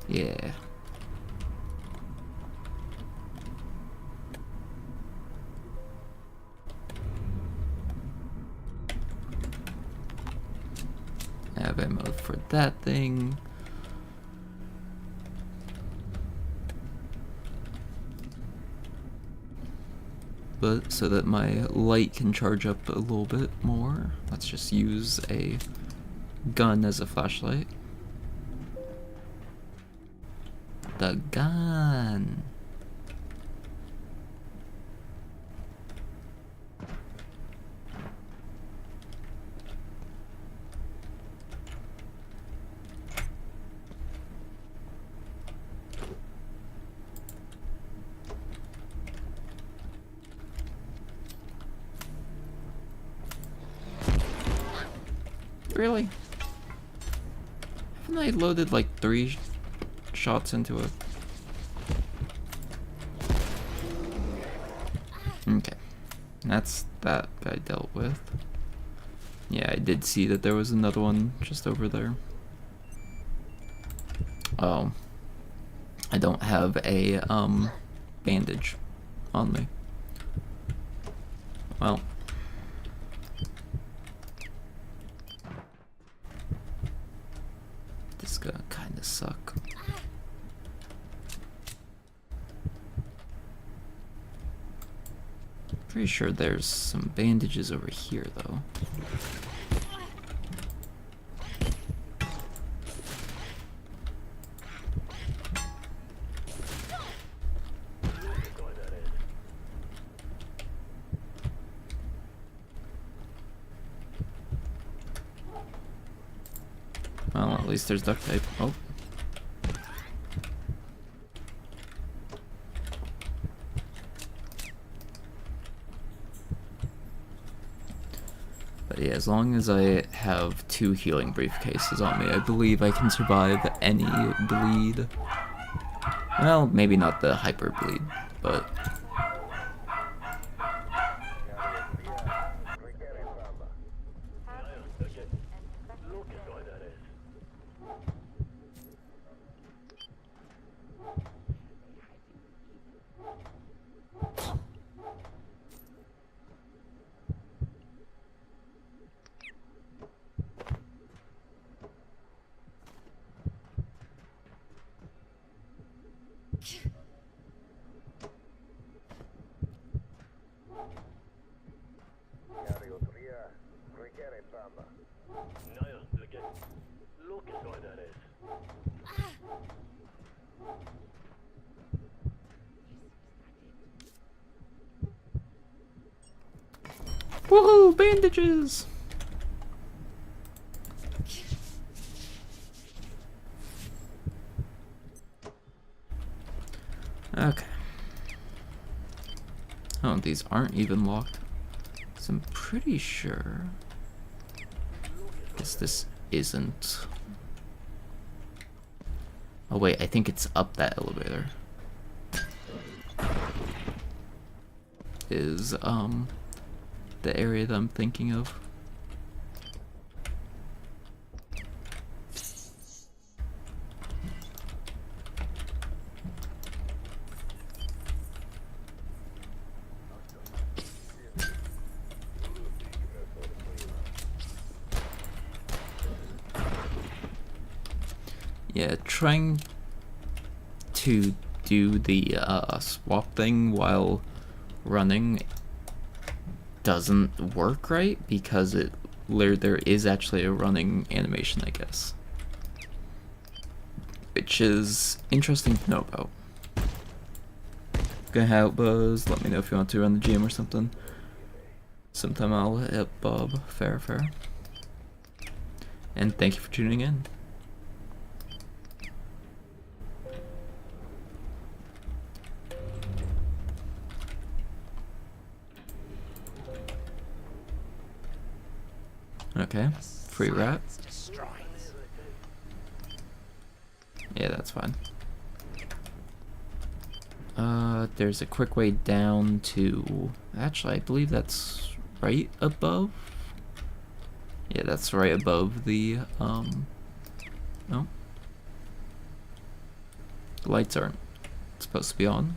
Yeah. I have ammo for that thing. But so that my light can charge up a little bit more, let's just use a gun as a flashlight. The gun. Really? Haven't I loaded like 3 shots into it? Okay. That's that guy dealt with. Yeah, I did see that there was another one just over there. Oh. I don't have a bandage on me. Well. This is gonna kinda suck. Pretty sure there's some bandages over here though. Well, at least there's duct tape. Oh. But yeah, as long as I have 2 healing briefcases on me, I believe I can survive any bleed. Well, maybe not the hyper bleed, but... Woohoo! Bandages! Okay. Oh, these aren't even locked. So I'm pretty sure. Guess this isn't. Oh wait, I think it's up that elevator. Is the area that I'm thinking of. Yeah, trying to do the swap thing while running doesn't work right because there is actually a running animation, I guess, which is interesting to know about. Gonna have Buzz. Let me know if you want to run the gym or something. Sometime I'll hit Bob. Fair. And thank you for tuning in. Okay, free rat. Yeah, that's fine. There's a quick way down to... Actually, I believe that's right above. Yeah, that's right above the, no. The lights aren't supposed to be on.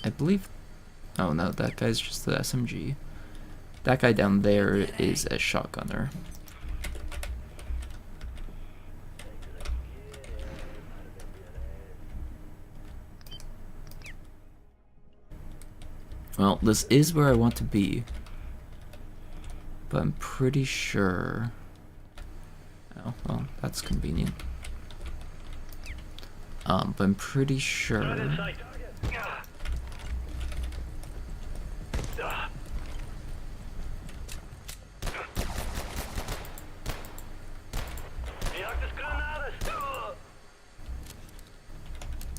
I believe... Oh no, that guy's just the SMG. That guy down there is a shotgunner. Well, this is where I want to be. But I'm pretty sure... Oh, well, that's convenient. But I'm pretty sure...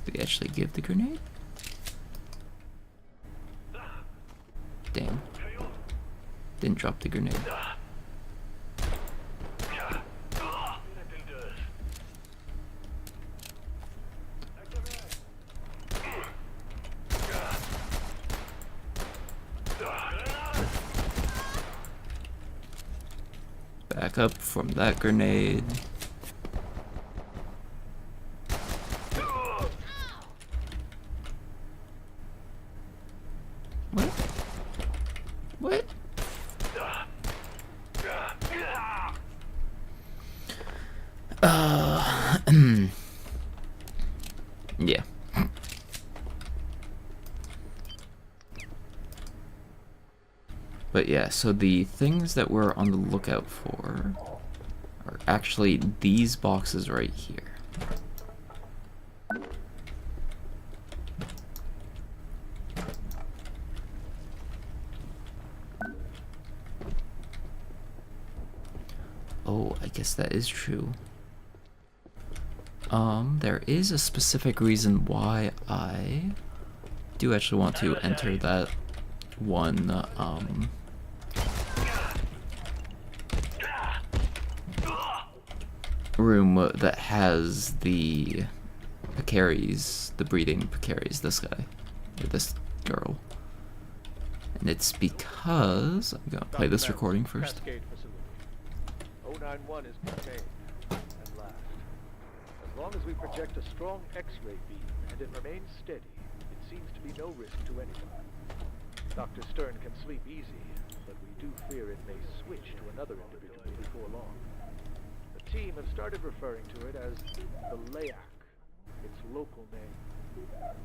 Did he actually give the grenade? Damn. Didn't drop the grenade. Back up from that grenade. What? What? Yeah. But yeah, so the things that we're on the lookout for are actually these boxes right here. Oh, I guess that is true. There is a specific reason why I do actually want to enter that one, room that has the Picaries, the breeding Picaries, this guy, or this girl. And it's because, I'm gonna play this recording first. Cascade facility. 091 is contained. At last. As long as we project a strong X-ray beam and it remains steady, it seems to be no risk to anyone. Dr. Stern can sleep easy, but we do fear it may switch to another individual before long. The team have started referring to it as the Layak, its local name.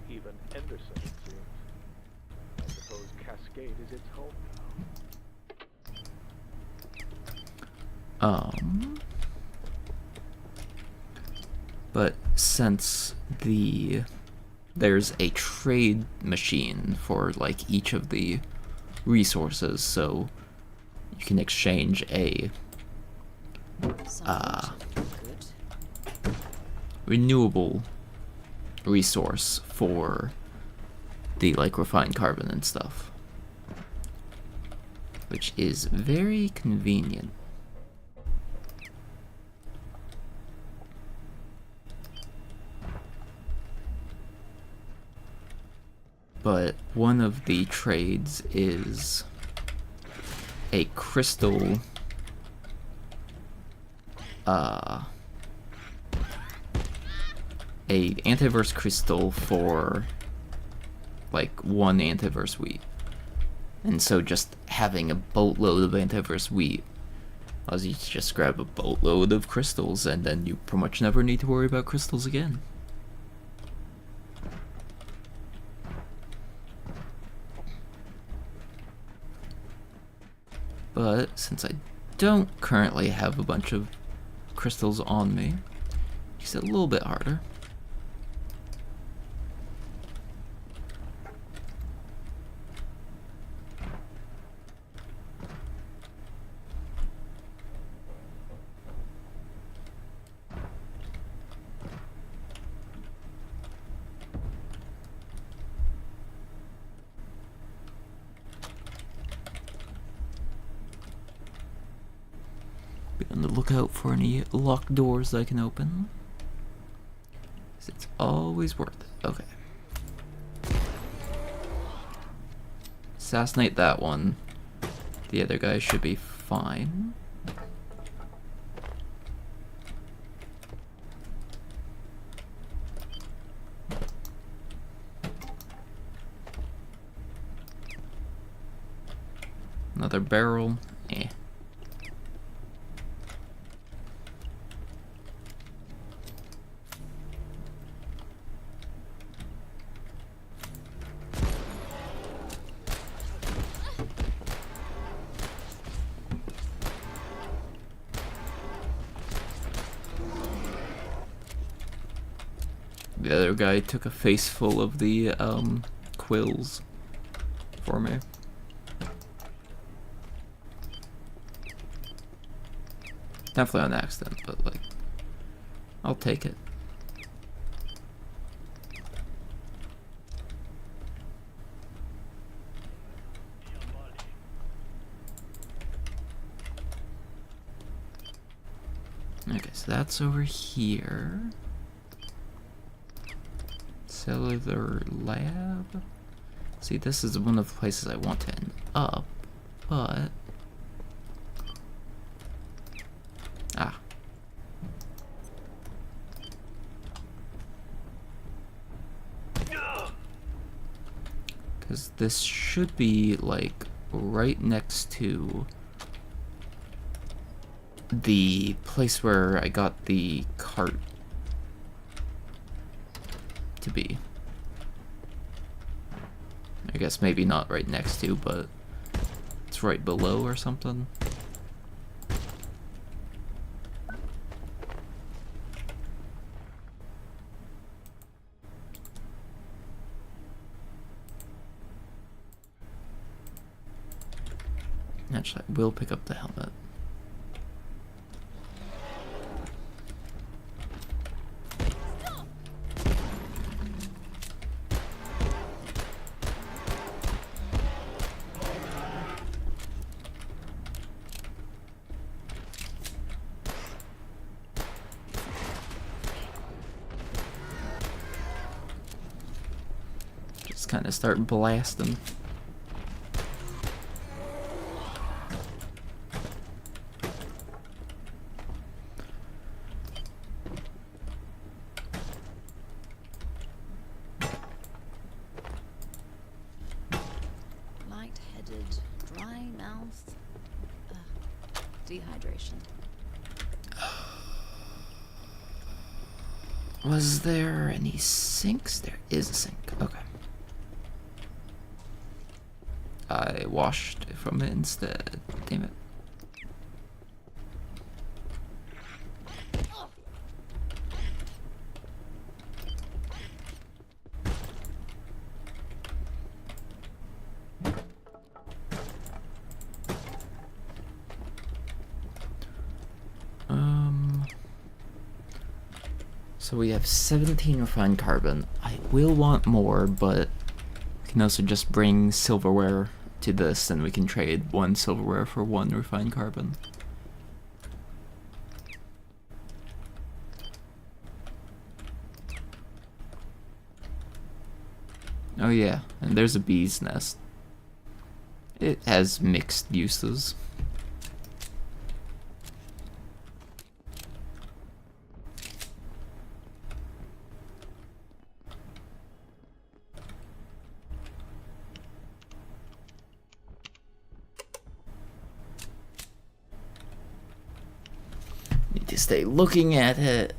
Even Henderson, it seems. I suppose Cascade is its home now. But since the there's a trade machine for like each of the resources, so you can exchange a Sounds good. renewable resource for the like refined carbon and stuff, which is very convenient. But one of the trades is a crystal a antiverse crystal for like 1 antiverse wheat. And so just having a boatload of antiverse wheat allows you to just grab a boatload of crystals, and then you pretty much never need to worry about crystals again. But since I don't currently have a bunch of crystals on me, it's a little bit harder. Be on the lookout for any locked doors I can open, 'cause it's always worth it. Okay. Assassinate that one. The other guy should be fine. Another barrel. Eh. The other guy took a face full of the quills for me. Definitely on accident, but like, I'll take it. Okay, so that's over here. Cellular lab. See, this is one of the places I want to end up, but because this should be like right next to the place where I got the cart to be. I guess maybe not right next to, but it's right below or something. Actually, I will pick up the helmet. Just kind of start blasting. Light-headed, dry mouth, dehydration. Was there any sinks? There is a sink. Okay. I washed from it instead. Damn it. So we have 17 refined carbon. I will want more, but we can also just bring silverware to this, and we can trade 1 silverware for 1 refined carbon. Oh yeah, and there's a bee's nest. It has mixed uses. Need to stay looking at it.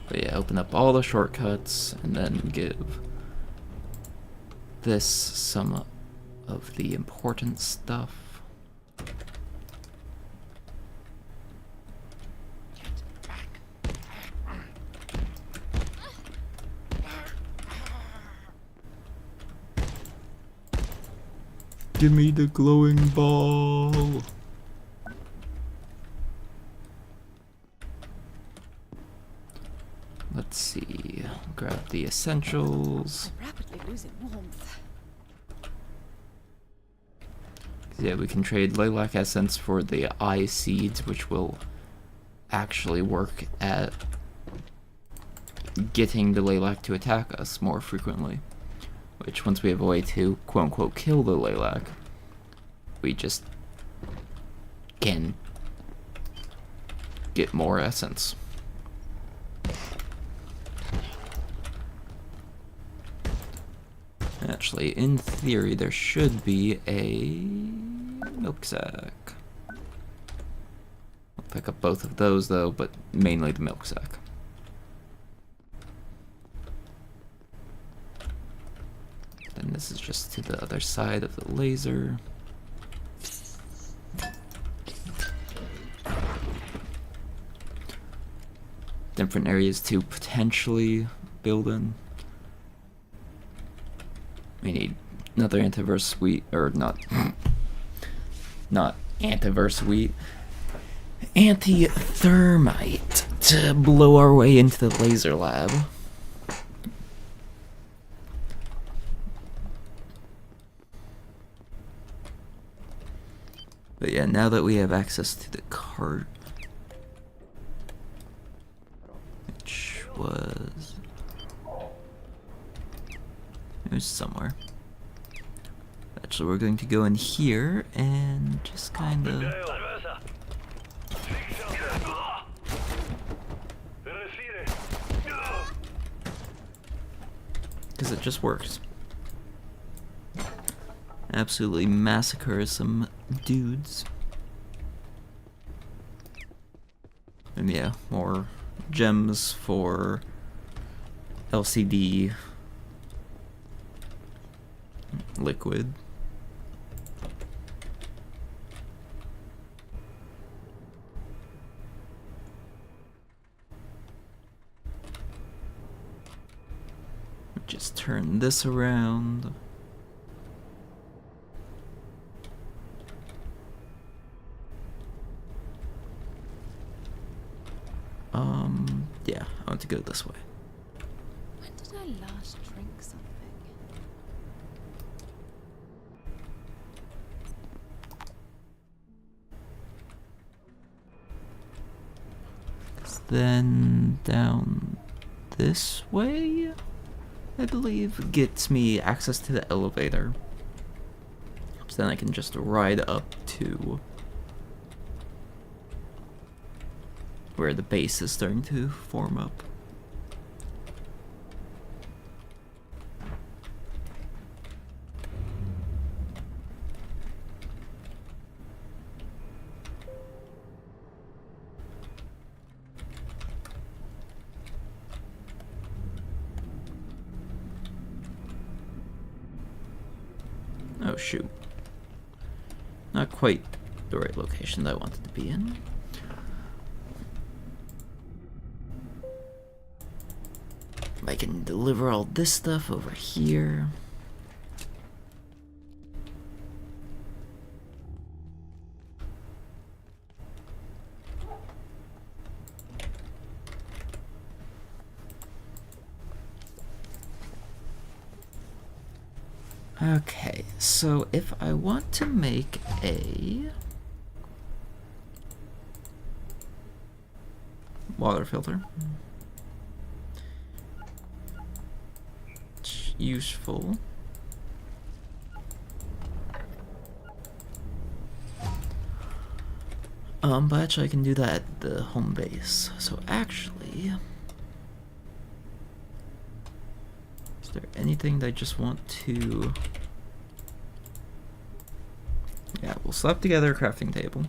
But yeah, open up all the shortcuts and then give this some of the important stuff. Give me the glowing ball. Let's see. Grab the essentials. Rapidly losing warmth. Yeah, we can trade lilac essence for the eye seeds, which will actually work at getting the lilac to attack us more frequently. Which, once we have a way to quote-unquote kill the lilac, we just can get more essence. Actually, in theory, there should be a milk sack. I'll pick up both of those though, but mainly the milk sack. Then this is just to the other side of the laser. Different areas to potentially build in. We need another antiverse suite, or not antiverse suite, anti-thermite to blow our way into the laser lab. But yeah, now that we have access to the cart, which was... it was somewhere. Actually, we're going to go in here and just kind of... because it just works. Absolutely massacre some dudes. And yeah, more gems for LCD liquid. Just turn this around. Yeah, I want to go this way. When did I last drink something? Then down this way, I believe, gets me access to the elevator. So then I can just ride up to where the base is starting to form up. Oh shoot. Not quite the right location that I wanted to be in. But I can deliver all this stuff over here. Okay, so if I want to make a water filter, it's useful. But actually I can do that at the home base. So actually, is there anything that I just want to... Yeah, we'll slap together a crafting table.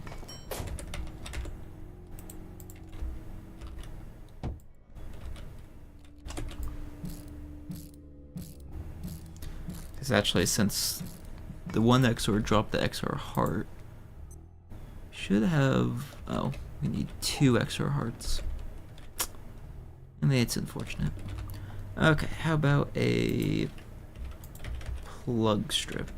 Because actually, since the one XOR dropped the XOR heart, should have... Oh, we need 2 XOR hearts. I mean, it's unfortunate. Okay, how about a plug strip?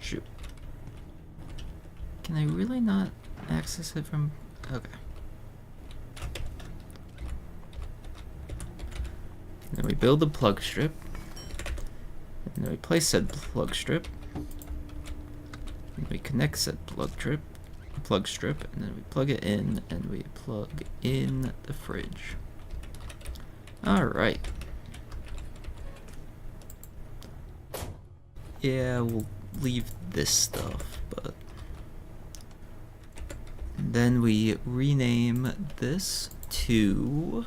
Shoot. Can I really not access it from... Okay. Then we build the plug strip. And then we place said plug strip. And we connect said plug strip, and then we plug it in, and we plug in the fridge. Alright. Yeah, we'll leave this stuff, but then we rename this to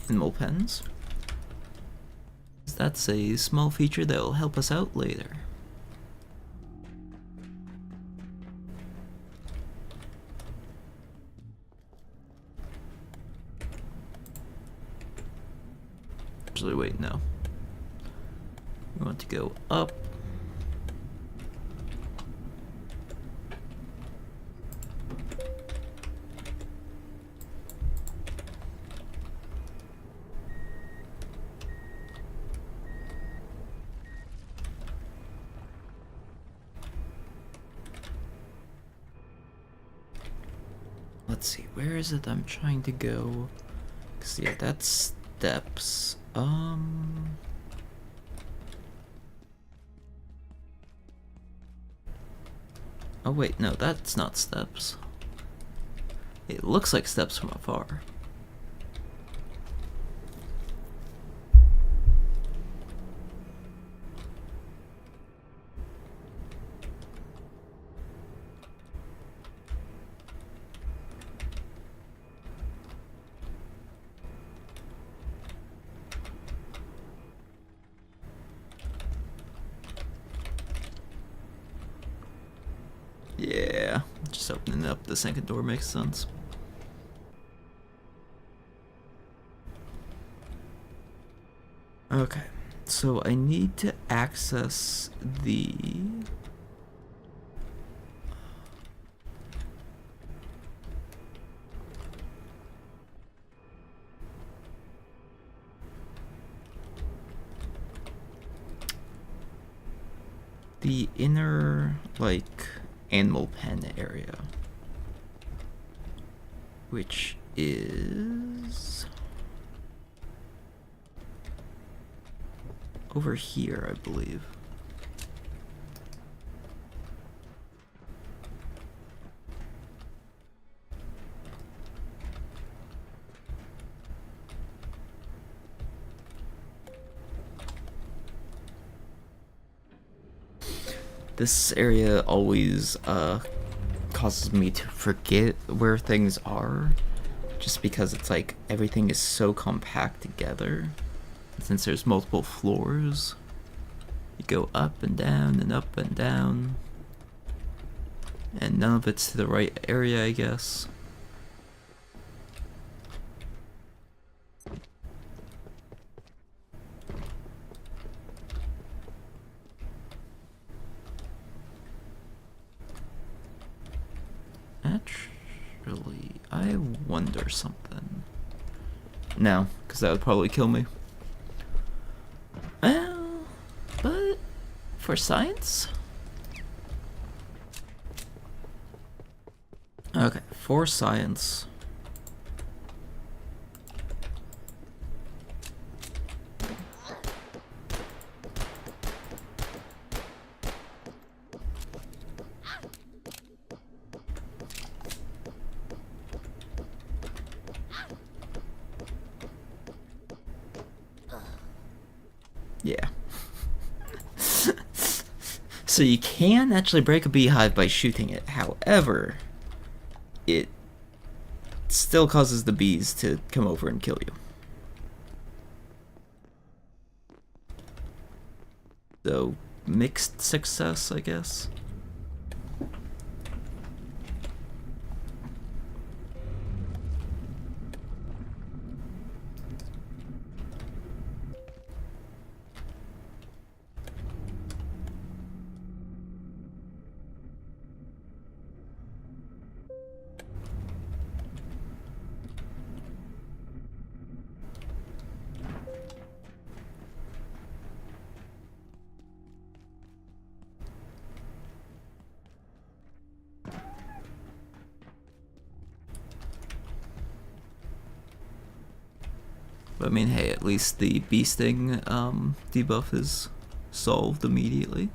Animal Pens. That's a small feature that will help us out later. Actually, wait, no. We want to go up. Let's see, where is it I'm trying to go? 'Cause yeah, that's steps. Oh wait, no, that's not steps. It looks like steps from afar. Yeah, just opening up the second door makes sense. Okay, so I need to access the... the inner, like, animal pen area, which is over here, I believe. This area always causes me to forget where things are, just because it's like everything is so compact together, since there's multiple floors. You go up and down and up and down. And none of it's to the right area, I guess. Actually, I wonder something. No, because that would probably kill me. Well, but for science? Okay, for science. Yeah. So you can actually break a beehive by shooting it. However, it still causes the bees to come over and kill you. So, mixed success, I guess. But I mean, hey, at least the bee sting debuff is solved immediately.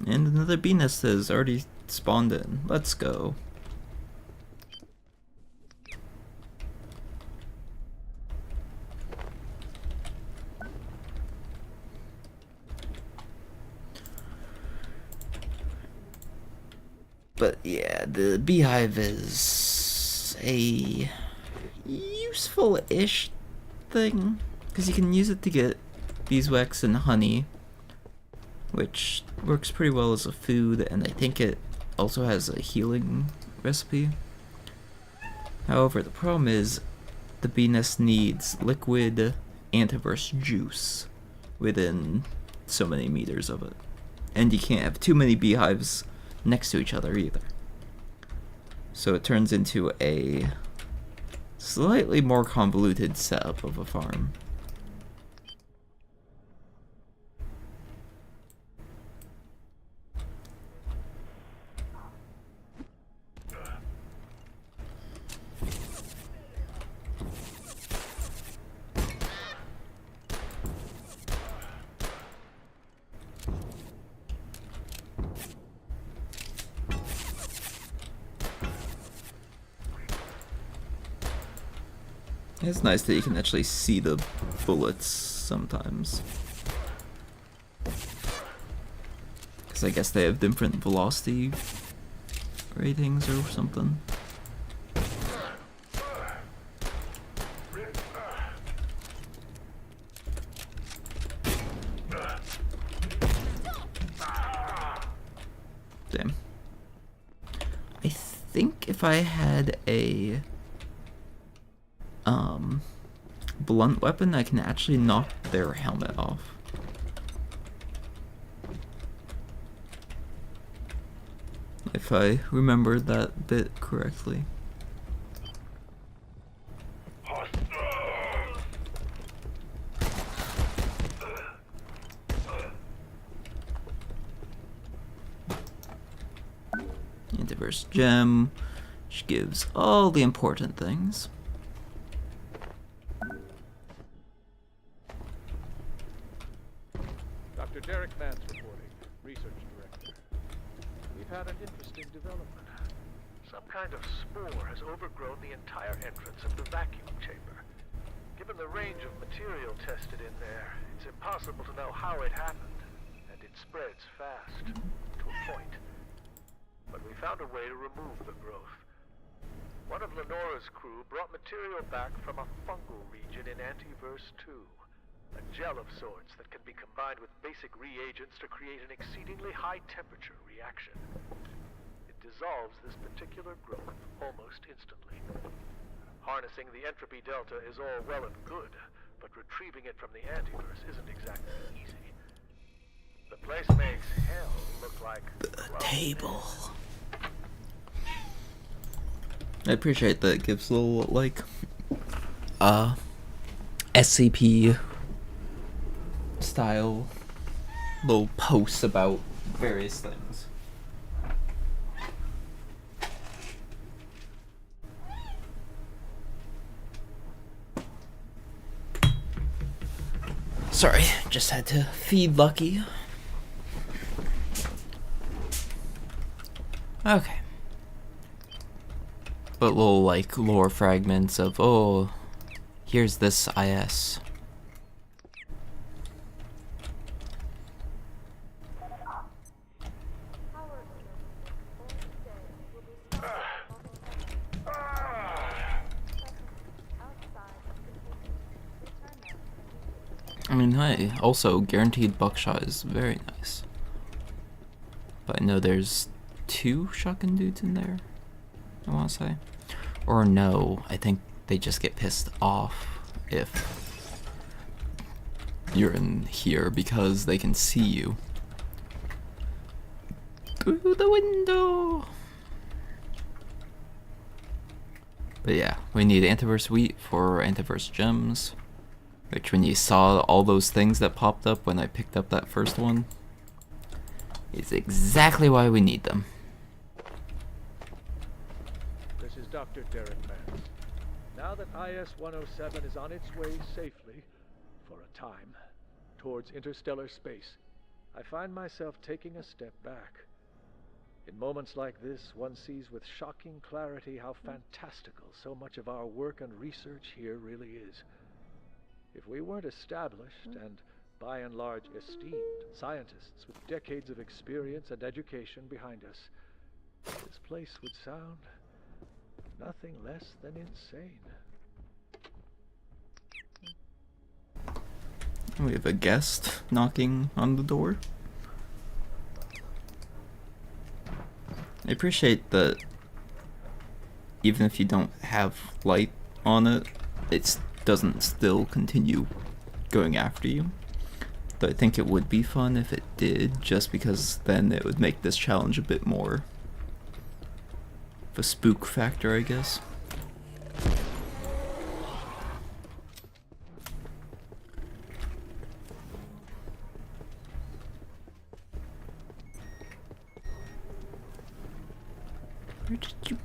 And another bee nest has already spawned in. Let's go. But yeah, the beehive is a useful-ish thing, because you can use it to get beeswax and honey, which works pretty well as a food, and I think it also has a healing recipe. However, the problem is the bee nest needs liquid antivirus juice within so many meters of it, and you can't have too many beehives next to each other either. So it turns into a slightly more convoluted setup of a farm. It's nice that you can actually see the bullets sometimes. Because I guess they have different velocity ratings or something. Damn. I think if I had a blunt weapon, I can actually knock their helmet off. If I remember that bit correctly. Antivirus gem, which gives all the important things. Dr. Derek Vance reporting, research director. We've had an interesting development. Some kind of spore has overgrown the entire entrance of the vacuum chamber. Given the range of material tested in there, it's impossible to know how it happened, and it spreads fast, to a point. But we found a way to remove the growth. One of Lenora's crew brought material back from a fungal region in Antiverse 2. A gel of sorts that can be combined with basic reagents to create an exceedingly high temperature reaction. It dissolves this particular growth almost instantly. Harnessing the entropy delta is all well and good, but retrieving it from the Antiverse isn't exactly easy. The place makes hell look like the table. I appreciate that. It gives a little, like, SCP style little posts about various things. Sorry, just had to feed Lucky. Okay. But little, like, lore fragments of, oh, here's this IS. I mean, hey, also, guaranteed buckshot is very nice. But I know there's 2 shotgun dudes in there, I want to say. Or no, I think they just get pissed off if you're in here because they can see you through the window. But yeah, we need Antiverse wheat for Antiverse gems. Which, when you saw all those things that popped up when I picked up that first one, is exactly why we need them. This is Dr. Derek Vance. Now that IS-107 is on its way safely, for a time, towards interstellar space, I find myself taking a step back. In moments like this, one sees with shocking clarity how fantastical so much of our work and research here really is. If we weren't established and, by and large, esteemed scientists with decades of experience and education behind us, this place would sound nothing less than insane. We have a guest knocking on the door. I appreciate that even if you don't have light on it, it doesn't still continue going after you. But I think it would be fun if it did, just because then it would make this challenge a bit more of a spook factor, I guess. Where did you...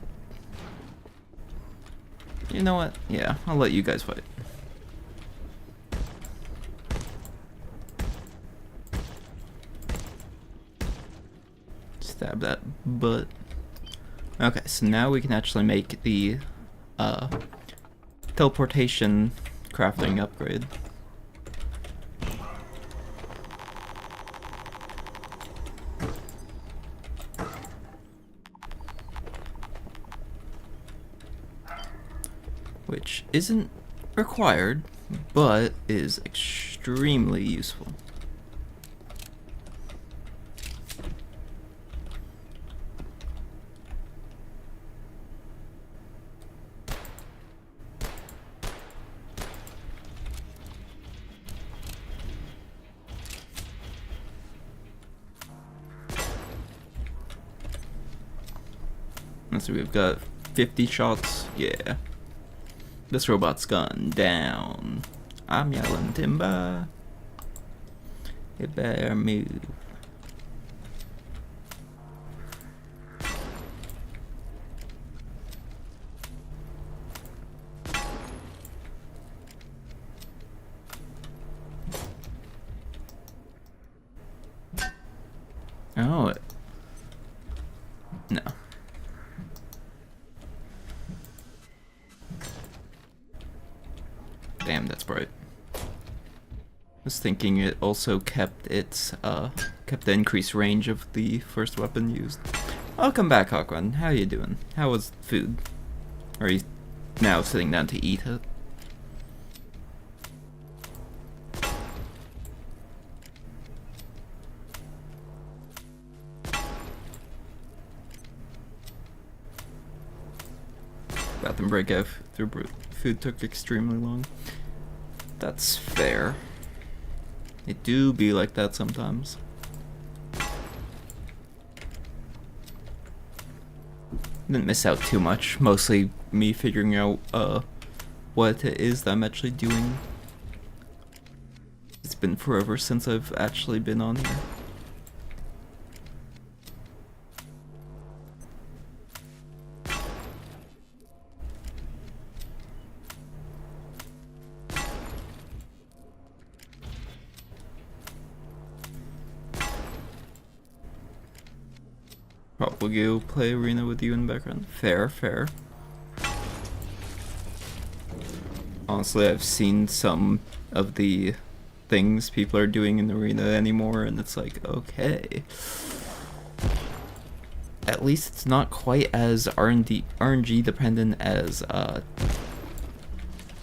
You know what? Yeah, I'll let you guys fight. Stab that butt. Okay, so now we can actually make the teleportation crafting upgrade. Which isn't required, but is extremely useful. And so we've got 50 shots, yeah. This robot's gone down. I'm yelling timber. You better move. Oh. No. Damn, that's bright. I was thinking it also kept its kept the increased range of the first weapon used. Welcome back, Hawkman. How you doing? How was food? Or are you now sitting down to eat it? Bathroom break after food took extremely long. That's fair. It do be like that sometimes. Didn't miss out too much. Mostly me figuring out what it is that I'm actually doing. It's been forever since I've actually been on here. Probably go play arena with you in the background. Fair, fair. Honestly, I've seen some of the things people are doing in arena anymore, and it's like, okay. At least it's not quite as RNG dependent as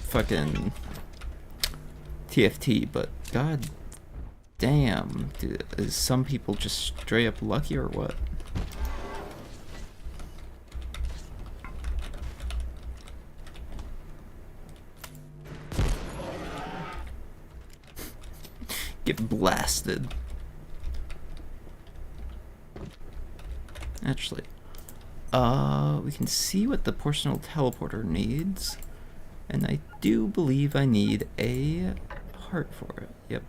fucking TFT, but god damn, is some people just straight up lucky or what? Get blasted. Actually, we can see what the personal teleporter needs, and I do believe I need a heart for it. Yep.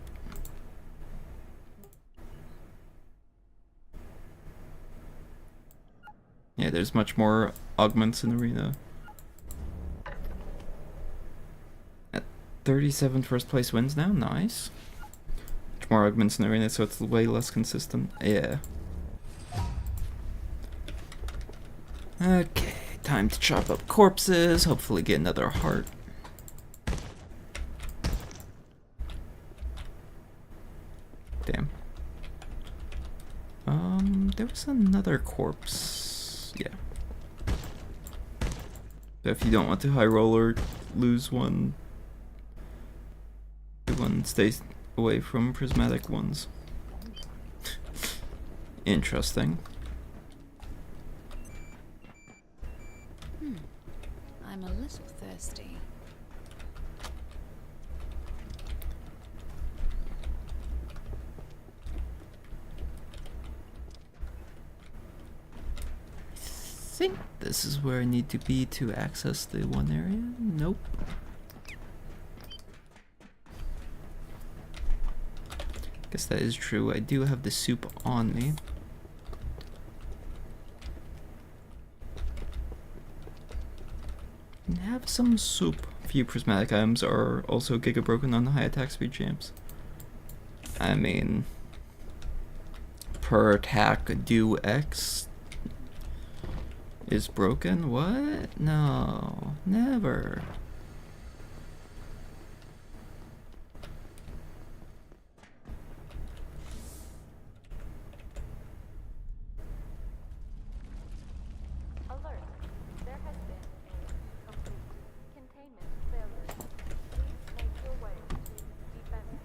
Yeah, there's much more augments in arena. At 37 first place wins now, nice. More augments in the arena, so it's way less consistent. Yeah. Okay, time to chop up corpses, hopefully get another heart. Damn. There was another corpse. Yeah. So if you don't want to high roll or lose one, the one stays away from prismatic ones. Interesting. I'm a little thirsty. I think this is where I need to be to access the one area. Nope. Guess that is true. I do have the soup on me. And have some soup. A few prismatic items are also giga broken on the high attack speed champs. I mean, per attack do X is broken? What? No, never.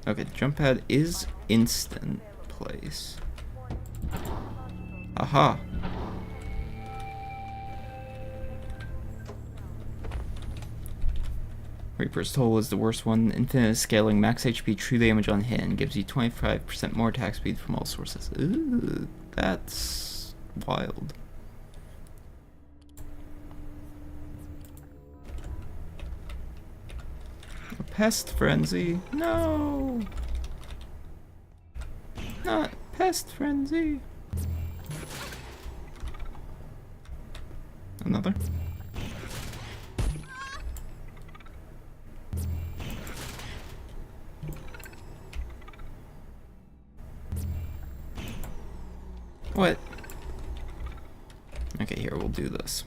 Okay, the jump pad is instant place. Aha! Reaper's Toll is the worst one. Infinite scaling, max HP, true damage on hit, and gives you 25% more attack speed from all sources. Ooh, that's wild. A pest frenzy? No! Not pest frenzy! Another? What? Okay, here, we'll do this.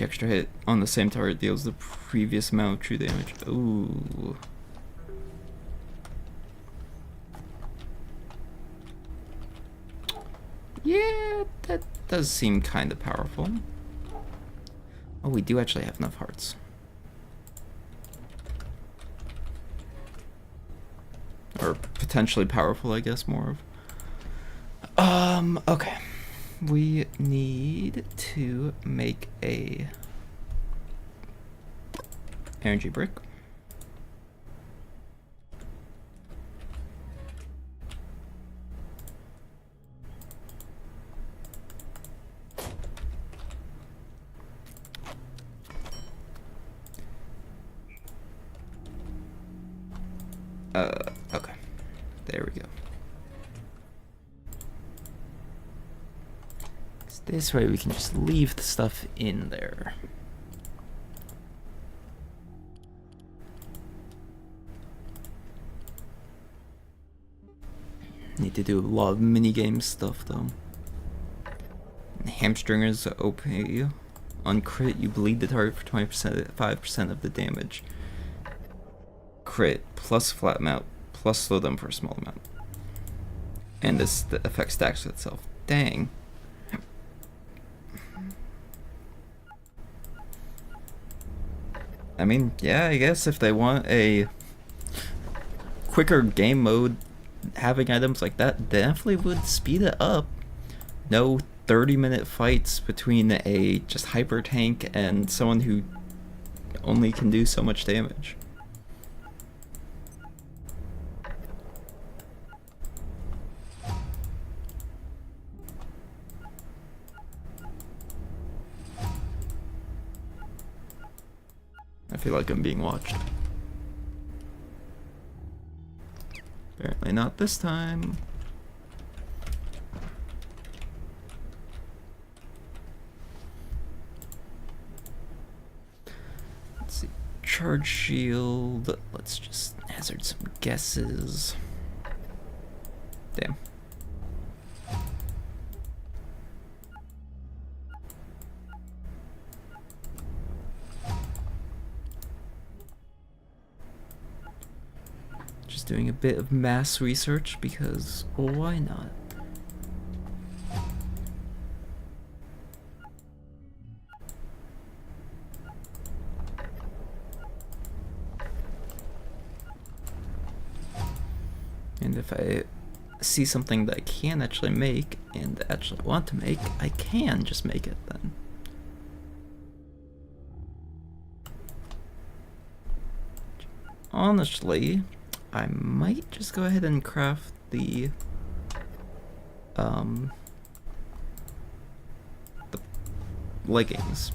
Each extra hit on the same target deals the previous amount of true damage. Ooh. Yeah, that does seem kind of powerful. Oh, we do actually have enough hearts. Or potentially powerful, I guess, more of. Okay. We need to make a energy brick. Okay. There we go. This way we can just leave the stuff in there. Need to do a lot of minigame stuff though. Hamstringers OP. On crit, you bleed the target for 5% of the damage. Crit plus flat mount plus slow them for a small amount. And this the effect stacks with itself. Dang. I mean, yeah, I guess if they want a quicker game mode, having items like that definitely would speed it up. No 30-minute fights between a just hyper tank and someone who only can do so much damage. I feel like I'm being watched. Apparently not this time. Let's see. Charge shield. Let's just hazard some guesses. Damn. Doing a bit of mass research because, well, why not? And if I see something that I can actually make and actually want to make, I can just make it then. Honestly, I might just go ahead and craft the leggings.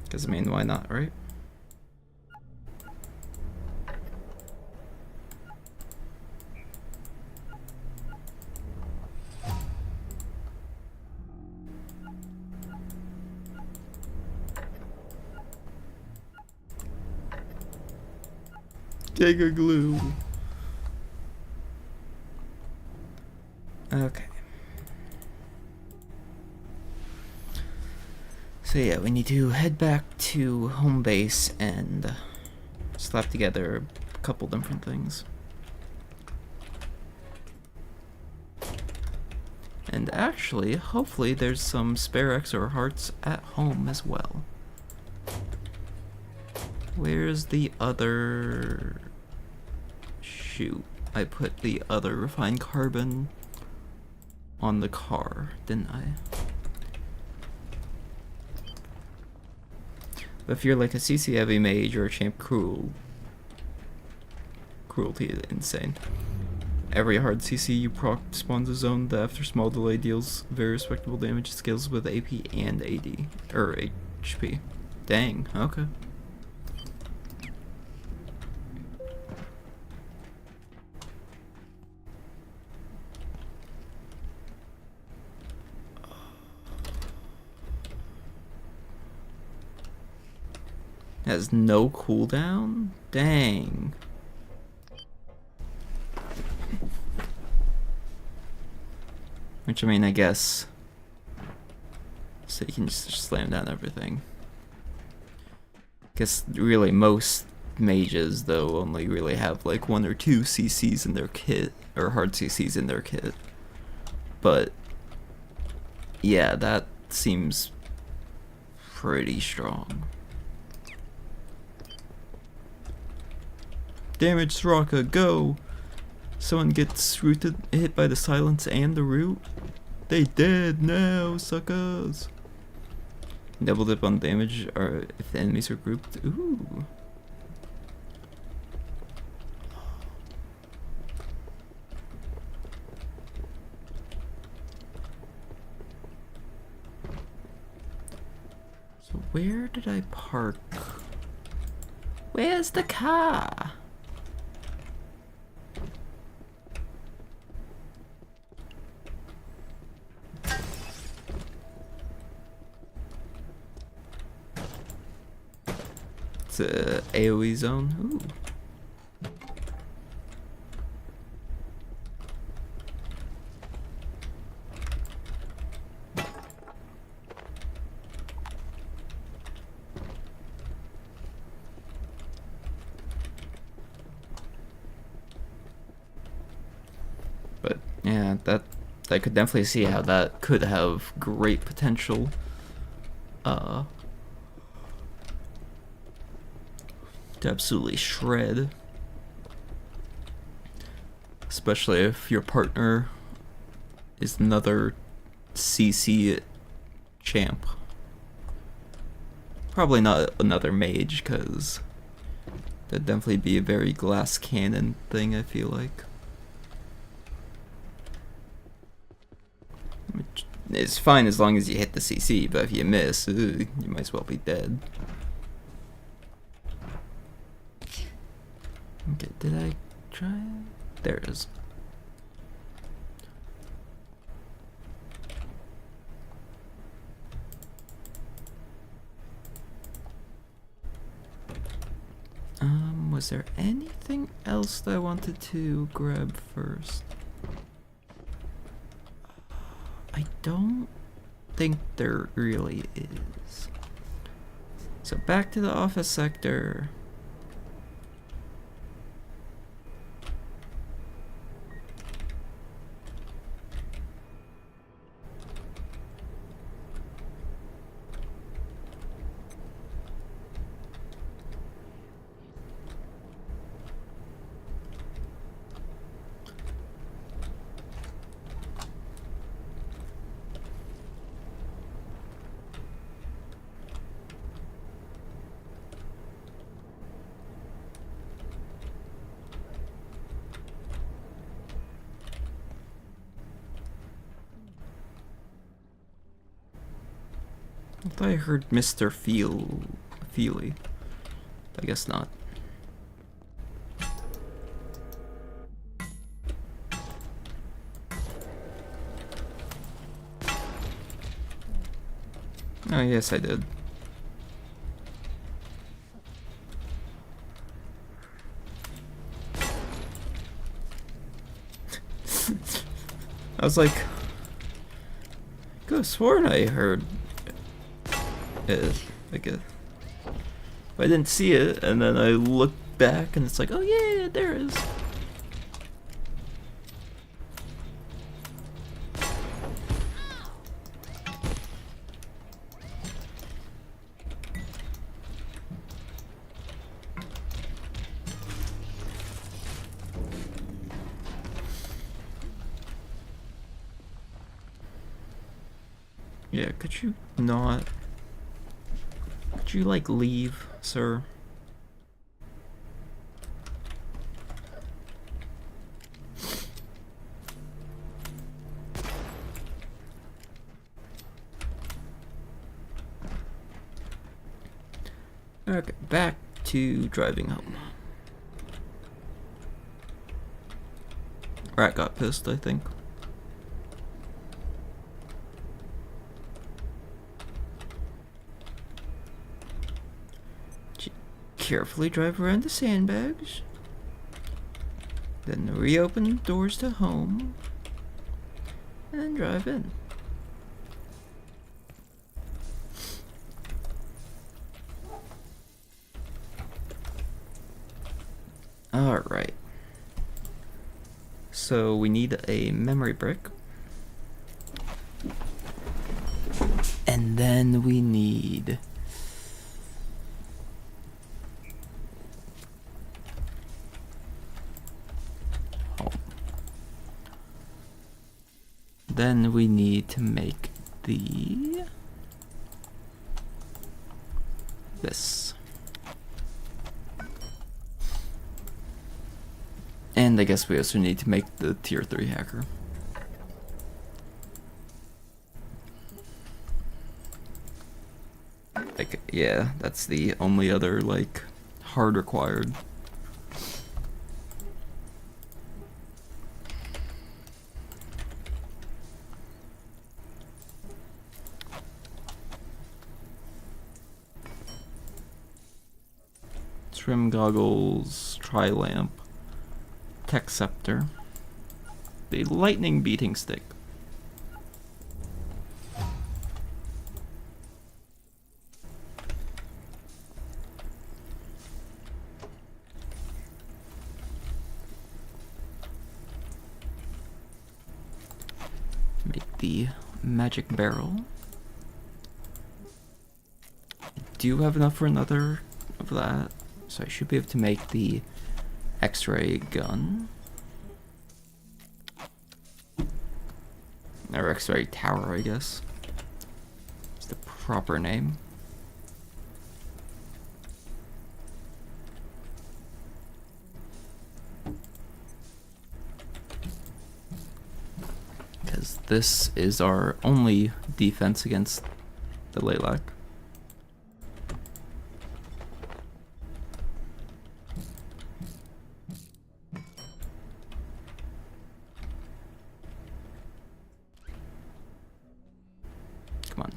Because, I mean, why not, right? Giga glue. Okay. So yeah, we need to head back to home base and slap together a couple different things. And actually, hopefully there's some spare XR hearts at home as well. Where's the other... Shoot, I put the other refined carbon on the car, didn't I? But if you're like a CC heavy mage or a champ cruelty is insane. Every hard CC you proc spawns a zone that after small delay deals very respectable damage skills with AP and AD, or HP. Dang, okay. Has no cooldown? Dang. Which, I mean, I guess... So you can just slam down everything. Guess really most mages, though, only really have like 1 or 2 CCs in their kit, or hard CCs in their kit. But yeah, that seems pretty strong. Damage Soraka, go! Someone gets hit by the silence and the root. They dead now, suckers! Double dip on damage or if the enemies are grouped. Ooh. So where did I park? Where's the car? It's a AoE zone. Ooh. But yeah, that I could definitely see how that could have great potential. To absolutely shred. Especially if your partner is another CC champ. Probably not another mage, because that'd definitely be a very glass cannon thing, I feel like. Which is fine as long as you hit the CC, but if you miss, you might as well be dead. Okay, did I try it? There it is. Was there anything else that I wanted to grab first? I don't think there really is. So back to the office sector. I thought I heard Mr. Feely. I guess not. Oh, yes, I did. I was like, I could have sworn I heard it, I guess. But I didn't see it, and then I looked back, and it's like, oh yeah, there it is. Yeah, could you not? Could you, like, leave, sir? Okay, back to driving home. Rat got pissed, I think. Carefully drive around the sandbags. Then reopen doors to home. and drive in. Alright. So we need a memory brick. And then we need... Then we need to make this. And I guess we also need to make the tier 3 hacker. Like, yeah, that's the only other, like, hard required. Trim goggles, tri-lamp, tech scepter, the lightning beating stick. Make the magic barrel. I do have enough for another of that. So I should be able to make the X-ray gun. Or X-ray tower, I guess. It's the proper name. Because this is our only defense against the Lilac.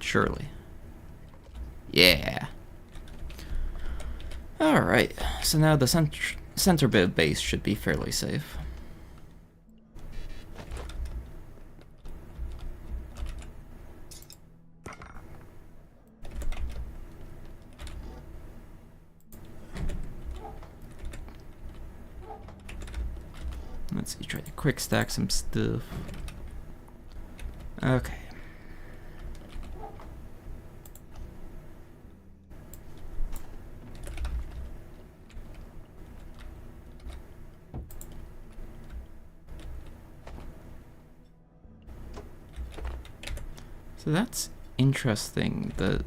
Surely. Yeah. Alright, so now the center bit of base should be fairly safe. Let's see, try to quick stack some stuff. Okay. So that's interesting that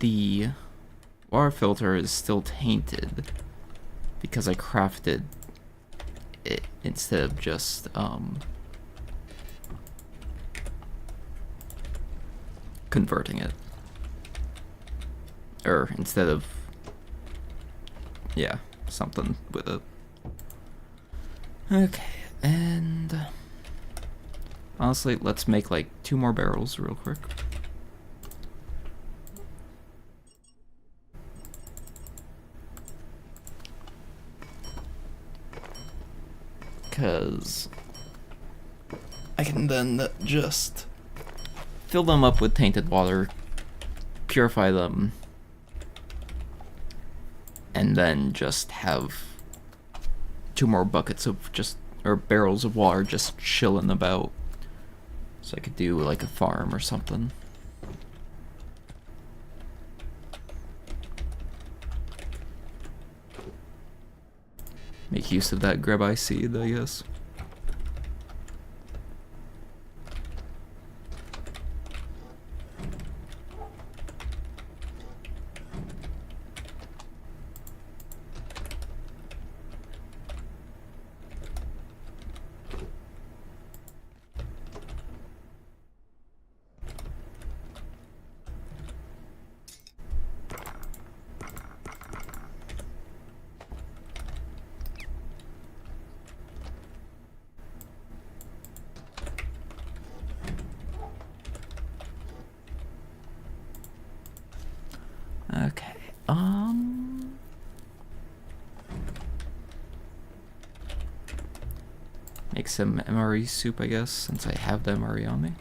the water filter is still tainted because I crafted it instead of just converting it, or instead of, yeah, something with it. Okay, and honestly, let's make like 2 more barrels real quick. Because I can then just fill them up with tainted water, purify them, and then just have 2 more buckets of or barrels of water just chilling about. So I could do like a farm or something. Make use of that grab eye seed, I guess. some MRE soup, I guess, since I have the MRE on me.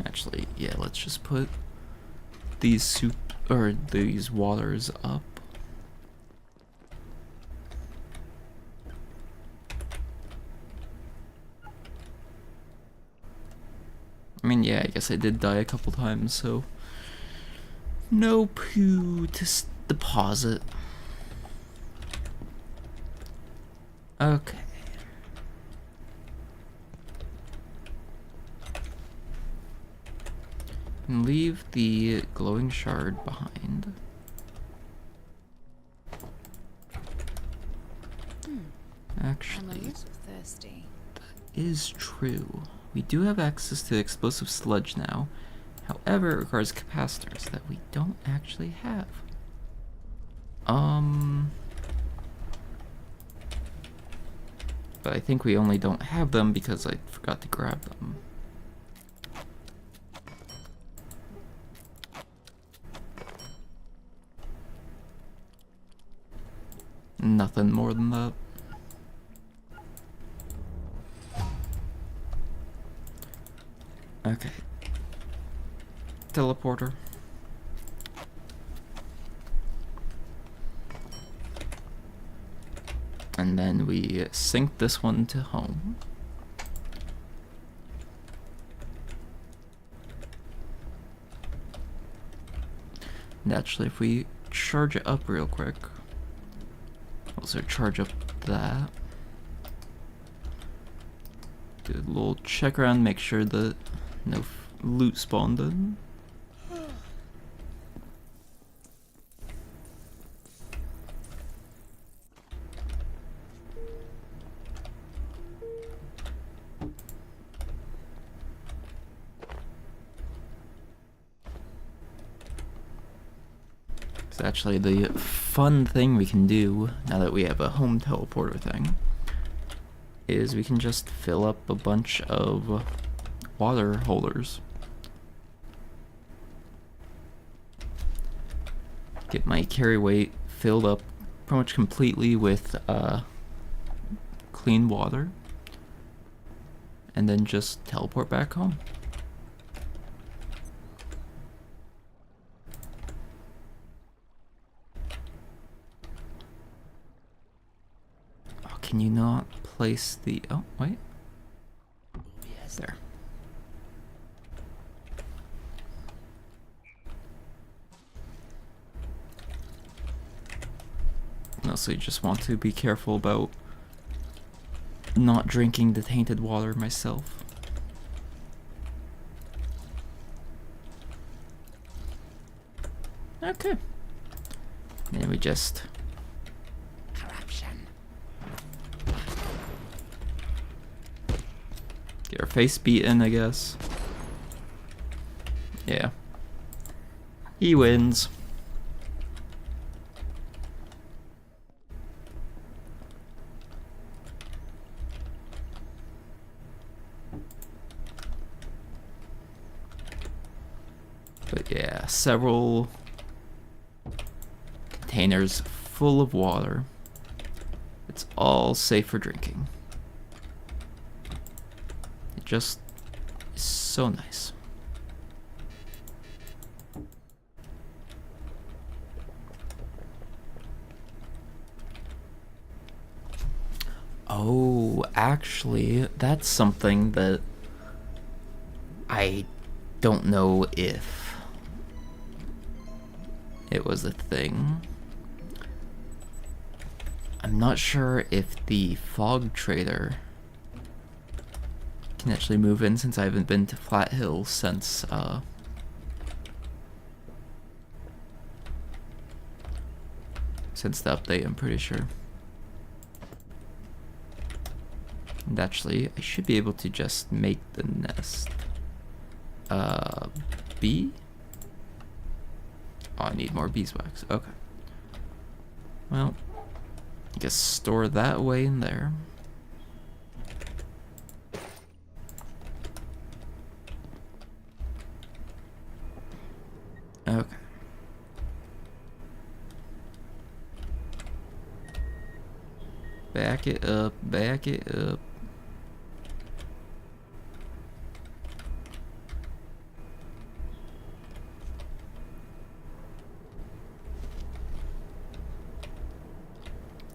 Actually, yeah, let's just put these soup or these waters up. I mean, yeah, I guess I did die a couple times, so no poo to deposit. Okay. And leave the glowing shard behind. I'm a Actually, little thirsty. is true. We do have access to explosive sludge now. However, it requires capacitors that we don't actually have. But I think we only don't have them because I forgot to grab them. Nothing more than that. Okay. Teleporter. And then we sync this one to home. And actually, if we charge it up real quick, also charge up that. Do a little check around, make sure that no loot spawned in. It's actually the fun thing we can do now that we have a home teleporter thing is we can just fill up a bunch of water holders. Get my carry weight filled up pretty much completely with clean water, and then just teleport back home. Oh, can you not place the... Oh, wait. Yes, there. Also, you just want to be careful about not drinking the tainted water myself. Okay. Then we just... Corruption. Get our face beaten, I guess. Yeah. He wins. But yeah, several containers full of water. It's all safe for drinking. It just is so nice. Oh, actually, that's something that I don't know if it was a thing. I'm not sure if the fog trader can actually move in since I haven't been to Flat Hill since the update, I'm pretty sure. And actually, I should be able to just make the nest. Bee? Oh, I need more beeswax. Okay. Well, I guess store that way in there. Okay. Back it up, back it up.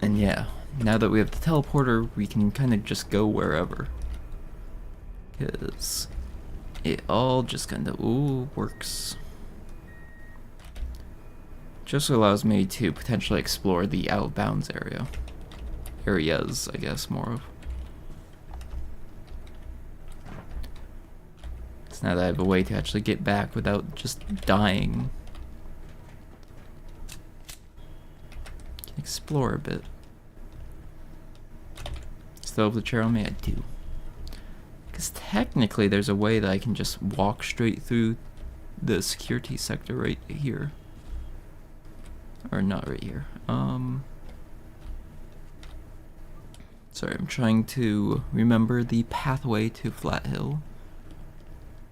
And yeah, now that we have the teleporter, we can kind of just go wherever. Because it all just kind of, works. Just allows me to potentially explore the out of bounds area. Areas, I guess, more of. So now that I have a way to actually get back without just dying. Can explore a bit. Still have the chair on me? I do. Because technically there's a way that I can just walk straight through the security sector right here. Or not right here. Sorry, I'm trying to remember the pathway to Flat Hill,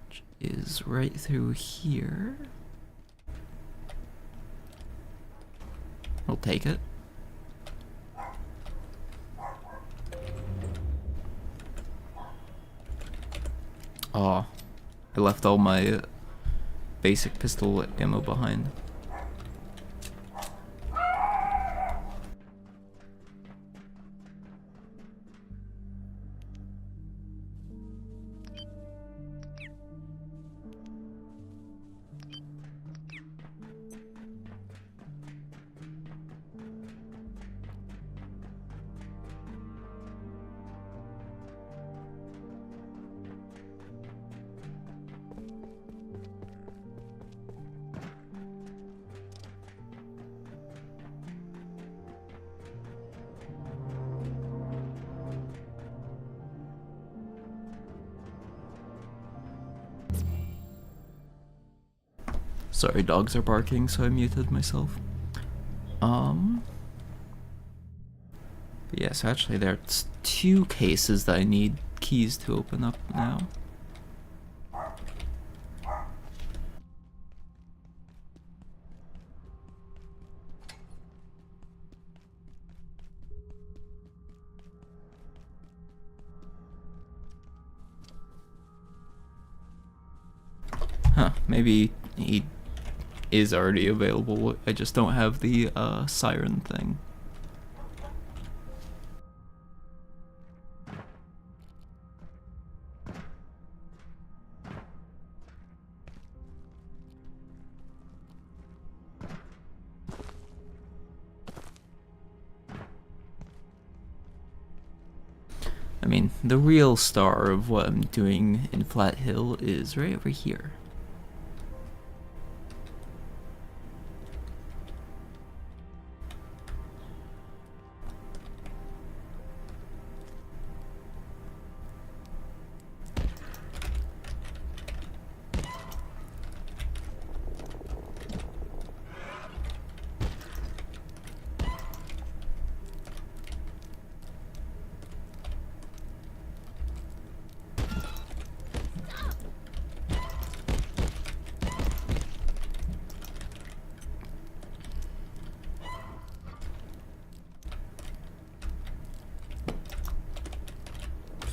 which is right through here. We'll take it. Oh, I left all my basic pistol ammo behind. Sorry, dogs are barking, so I muted myself. Yeah, so actually there's 2 cases that I need keys to open up now. Huh, maybe he is already available. I just don't have the siren thing. I mean, the real star of what I'm doing in Flat Hill is right over here.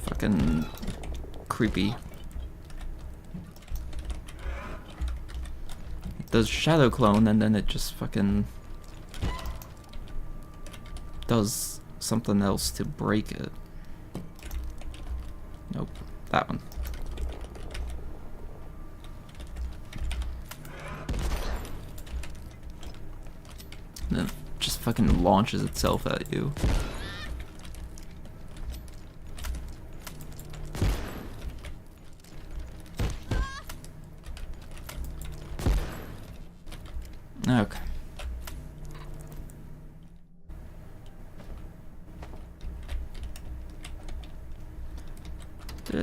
Fucking creepy. It does shadow clone and then it just fucking does something else to break it. Nope, that one. And then it just fucking launches itself at you. Okay.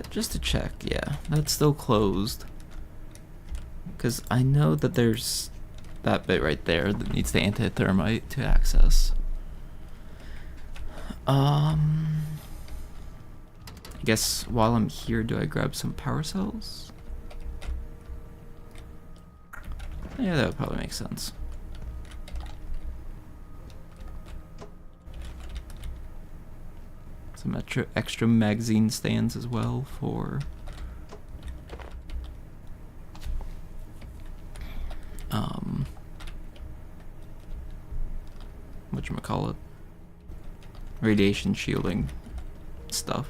Just to check, yeah, that's still closed. Because I know that there's that bit right there that needs the anti-thermite to access. I guess while I'm here, do I grab some power cells? Yeah, that would probably make sense. Some extra magazine stands as well for whatchamacallit, radiation shielding stuff.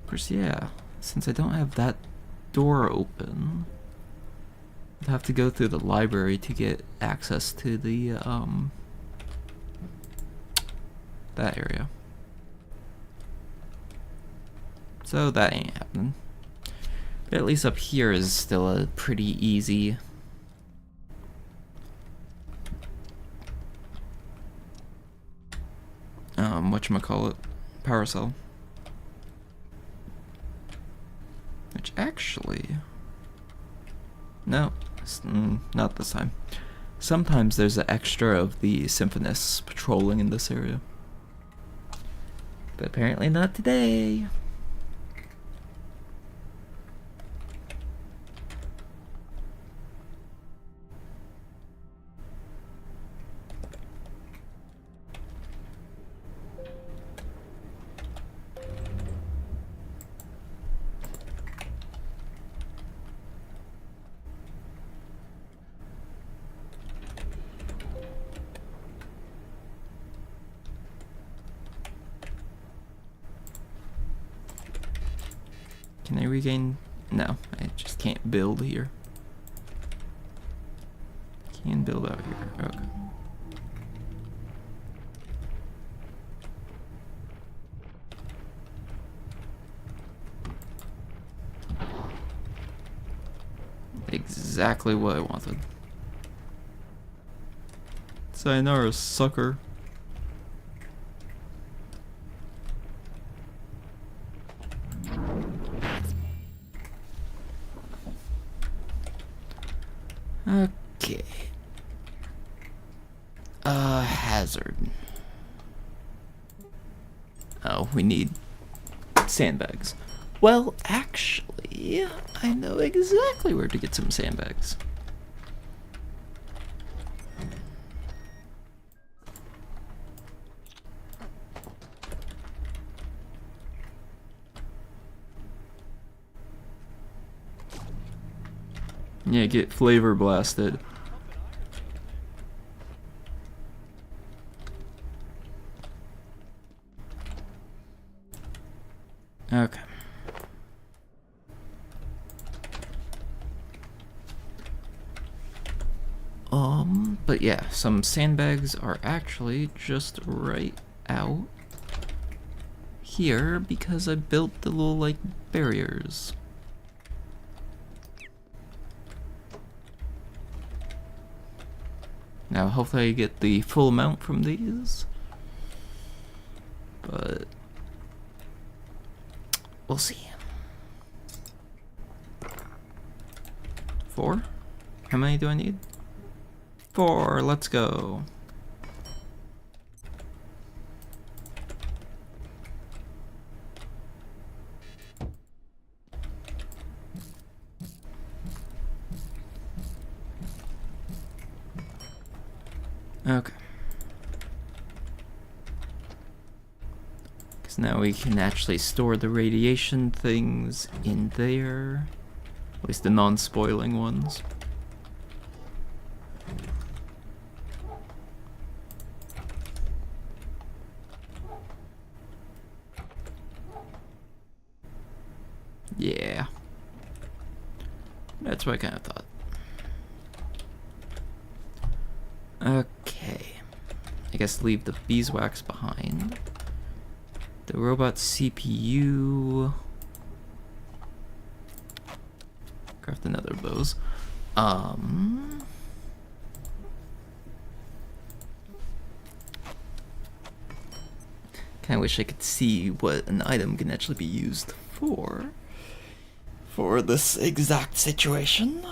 Of course, yeah, since I don't have that door open, I'd have to go through the library to get access to the, that area. So that ain't happening. But at least up here is still a pretty easy whatchamacallit, power cell. Which actually, no, not this time. Sometimes there's an extra of the Symphonists patrolling in this area. But apparently not today. Can I regain? No, I just can't build here. Can build out here. Okay. Exactly what I wanted. Sayonara, sucker. Okay. Hazard. Oh, we need sandbags. Well, actually, I know exactly where to get some sandbags. Yeah, get flavor blasted. Okay. But yeah, some sandbags are actually just right out here because I built the little, like, barriers. Now, hopefully I get the full amount from these, but we'll see. 4? How many do I need? 4, let's go. Okay. Because now we can actually store the radiation things in there. At least the non-spoiling ones. Yeah. That's what I kind of thought. Okay. I guess leave the beeswax behind. The robot CPU. Craft another of those. Kinda wish I could see what an item can actually be used for this exact situation.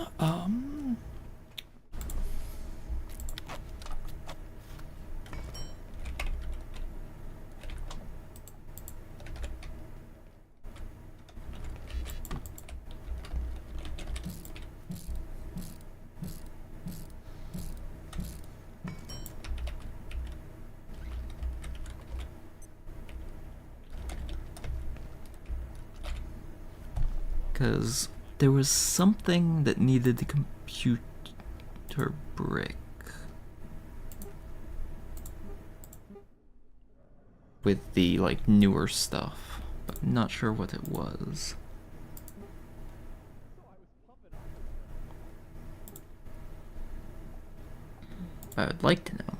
Because there was something that needed the computer brick with the like newer stuff, but I'm not sure what it was. I would like to know.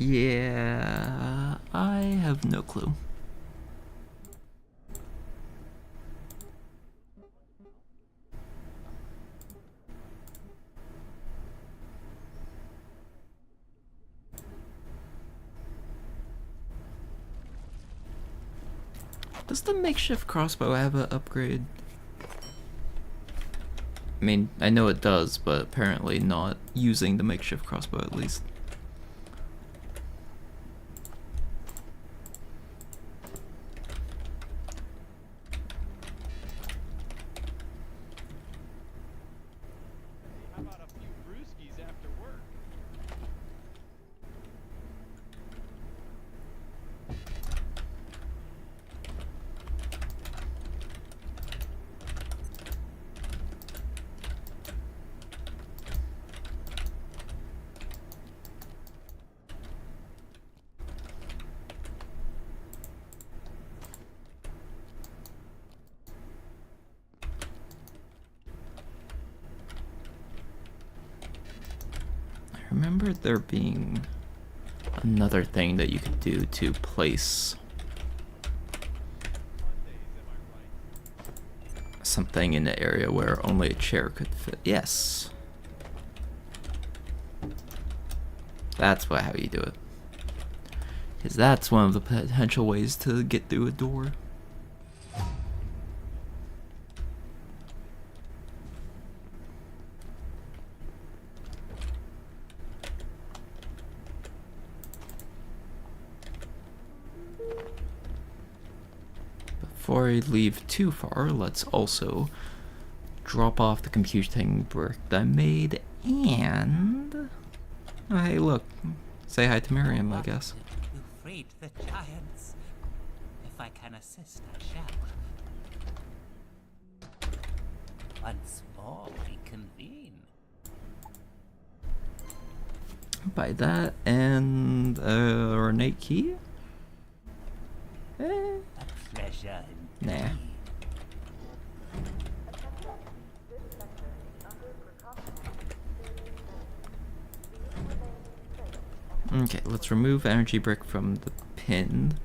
Yeah, I have no clue. Does the makeshift crossbow have an upgrade? I mean, I know it does, but apparently not using the makeshift crossbow at least. I remember there being another thing that you could do to place something in the area where only a chair could fit. Yes. That's how you do it. Because that's one of the potential ways to get through a door. Before I leave too far, let's also drop off the computing brick that I made, and oh, hey, look, say hi to Miriam, I guess. You freed the giants. If I can assist, I shall. Once more, reconvene. Buy that and ornate key. A pleasure indeed. Nah. Okay, let's remove energy brick from the pin,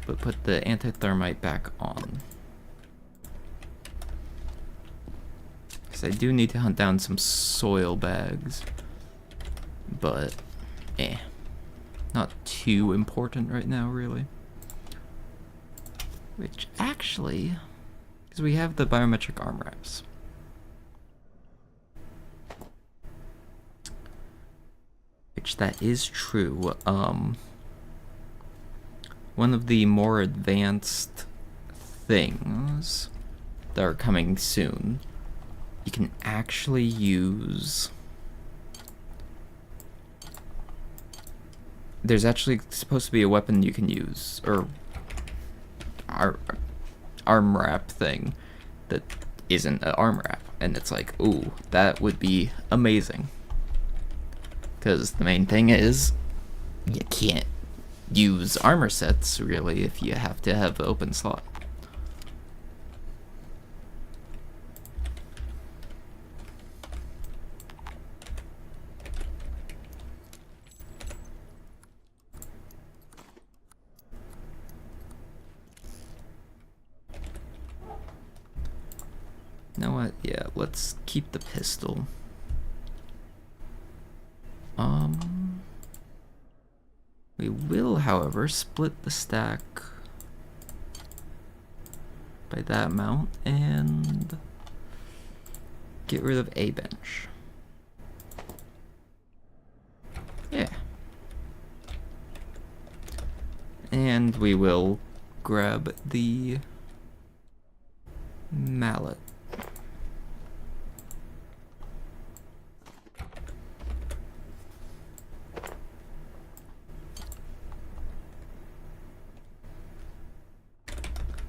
but put the anti-thermite back on. Because I do need to hunt down some soil bags, but not too important right now, really. Which actually, because we have the biometric arm wraps. Which that is true. One of the more advanced things that are coming soon, you can actually use. There's actually supposed to be a weapon you can use, or arm wrap thing that isn't an arm wrap, and it's like, ooh, that would be amazing. Because the main thing is, you can't use armor sets, really, if you have to have an open slot. know what? Yeah, let's keep the pistol. We will, however, split the stack by that amount and get rid of a bench. Yeah. And we will grab the mallet.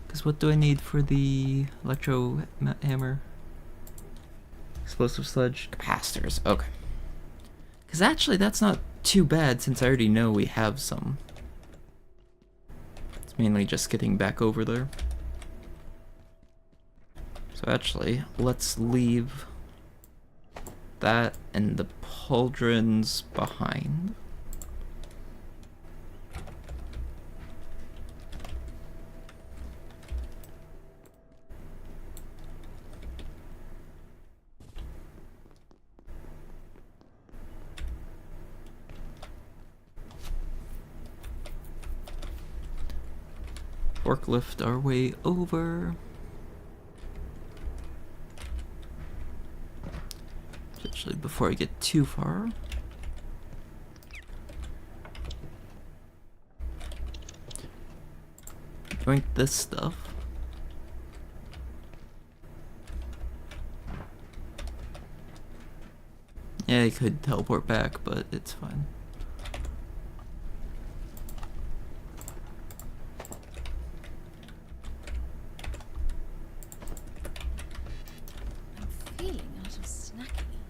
Because what do I need for the electro hammer? Explosive sledge, capacitors, okay. Because actually that's not too bad since I already know we have some. It's mainly just getting back over there. So actually, let's leave that and the pauldrons behind. Forklift our way over. Actually, before I get too far, drink this stuff. Yeah, I could teleport back, but it's fine. Feeling out of snacking.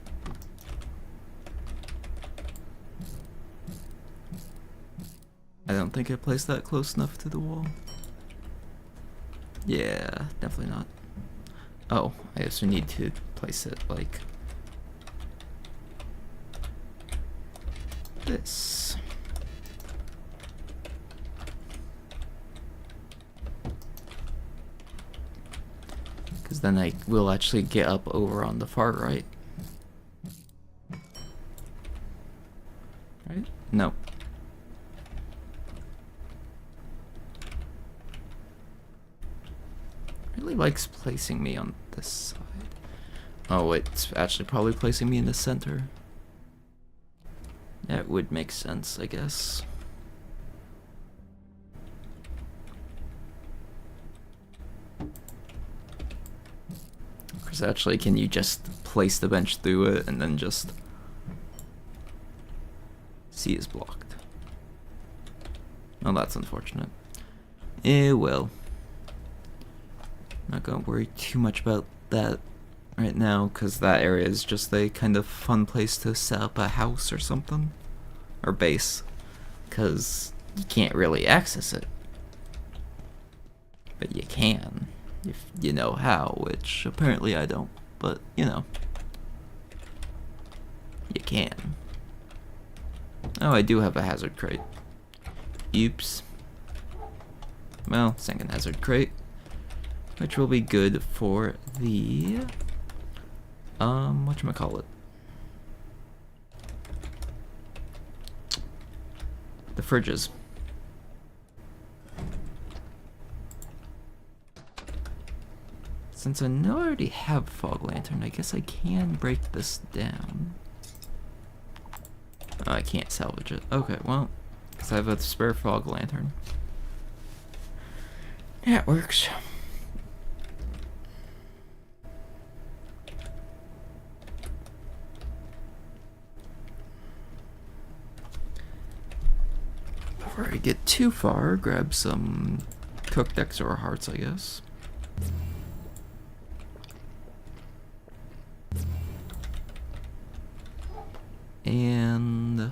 I don't think I placed that close enough to the wall. Yeah, definitely not. Oh, I also need to place it like this. Because then I will actually get up over on the far right. Right? No. Really likes placing me on this side. Oh, it's actually probably placing me in the center. That would make sense, I guess. Because actually, can you just place the bench through it and then just... C is blocked. Oh, that's unfortunate. Well. Not gonna worry too much about that right now, because that area is just a kind of fun place to set up a house or something. Or base. Because you can't really access it. But you can. If you know how, which apparently I don't. But, you know. You can. Oh, I do have a hazard crate. Oops. Well, second hazard crate. Which will be good for the... whatchamacallit? The fridges. Since I know I already have fog lantern, I guess I can break this down. Oh, I can't salvage it. Okay, well, because I have a spare fog lantern. Yeah, it works. Before I get too far, grab some cooked XR hearts, I guess. And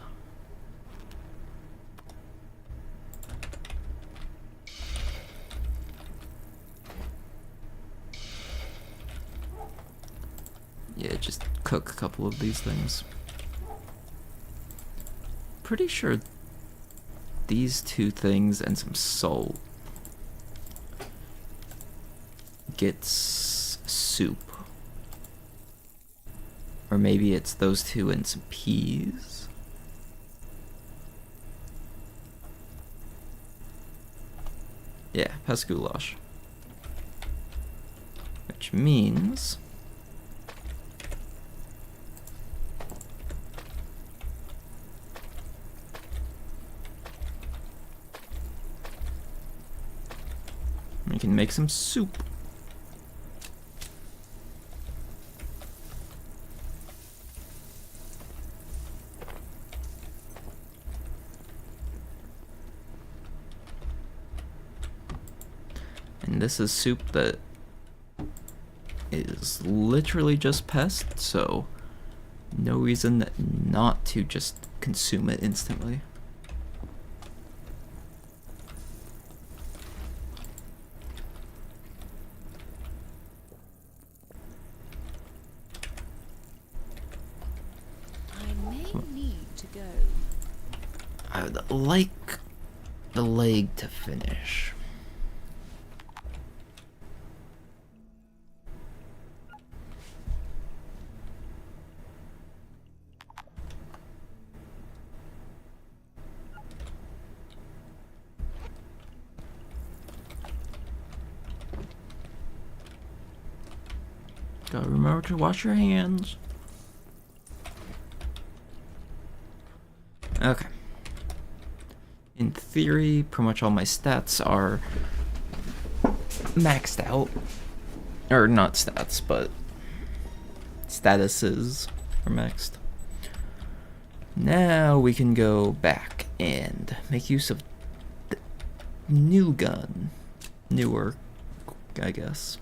yeah, just cook a couple of these things. Pretty sure these two things and some salt gets soup Or maybe it's those two and some peas. Yeah, past goulash. Which means... we can make some soup. And this is soup that is literally just pest, so no reason not to just consume it instantly. I may need to go. I would like the leg to finish. Gotta remember to wash your hands. Okay. In theory, pretty much all my stats are maxed out. Or not stats, but statuses are maxed. Now we can go back and make use of the new gun. Newer, I guess.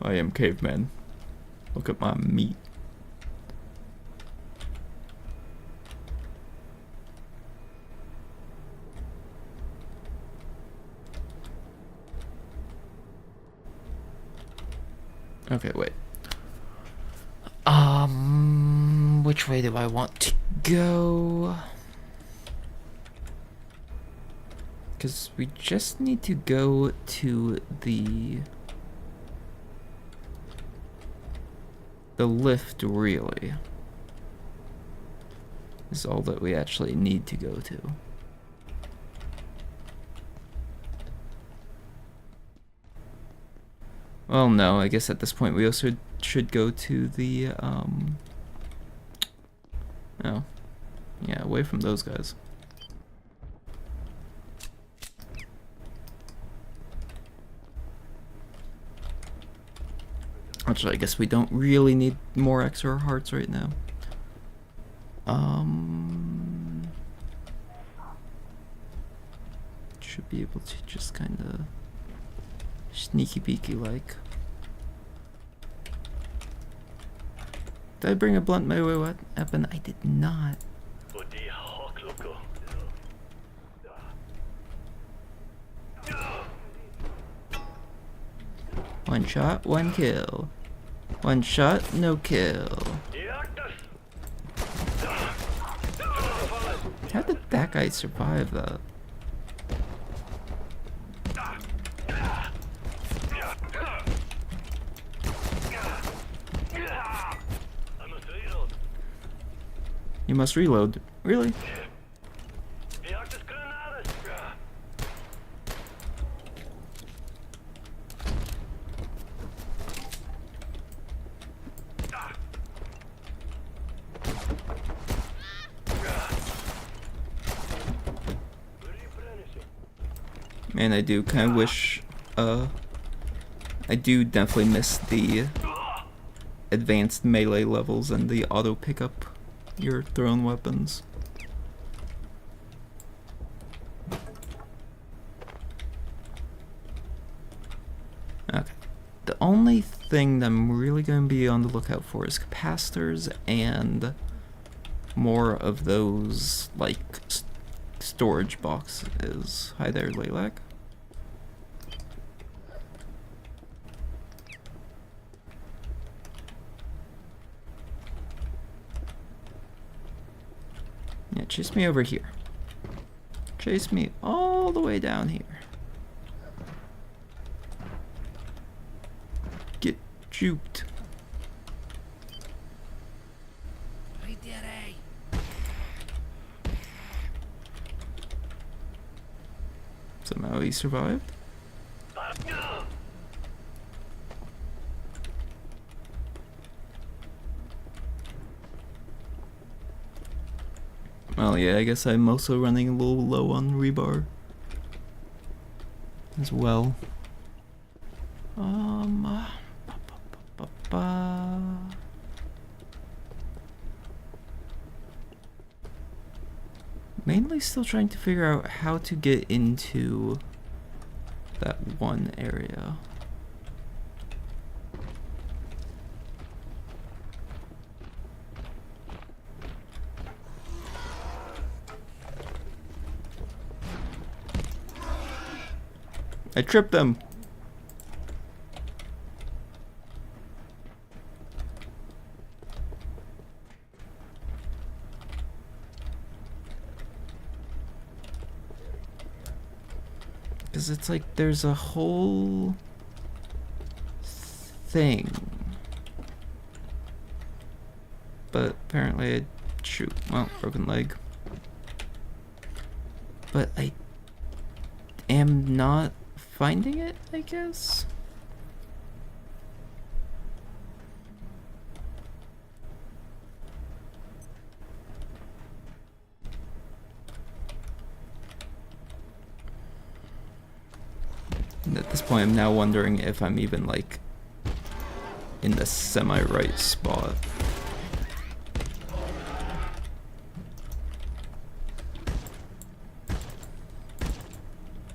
I am caveman. Look at my meat. Okay, wait. Which way do I want to go? Because we just need to go to the lift, really. Is all that we actually need to go to. Well, no, I guess at this point we also should go to the, oh. Yeah, away from those guys. Actually, I guess we don't really need more extra hearts right now. Should be able to just kind of sneaky peeky like. Did I bring a blunt melee weapon? I did not. One shot, one kill. One shot, no kill. How did that guy survive that? You must reload. Really? Man, I do kind of wish, I do definitely miss the advanced melee levels and the auto pickup your thrown weapons. Okay. The only thing that I'm really going to be on the lookout for is capacitors and more of those, like, storage boxes. Hi there, Lilac. Yeah, chase me over here. Chase me all the way down here. Shoot. Somehow he survived. Well, yeah, I guess I'm also running a little low on rebar as well. Mainly still trying to figure out how to get into that one area. I tripped them. Because it's like there's a whole thing. But apparently I shoot. Well, broken leg. But I am not finding it, I guess. And at this point, I'm now wondering if I'm even like in the semi-right spot.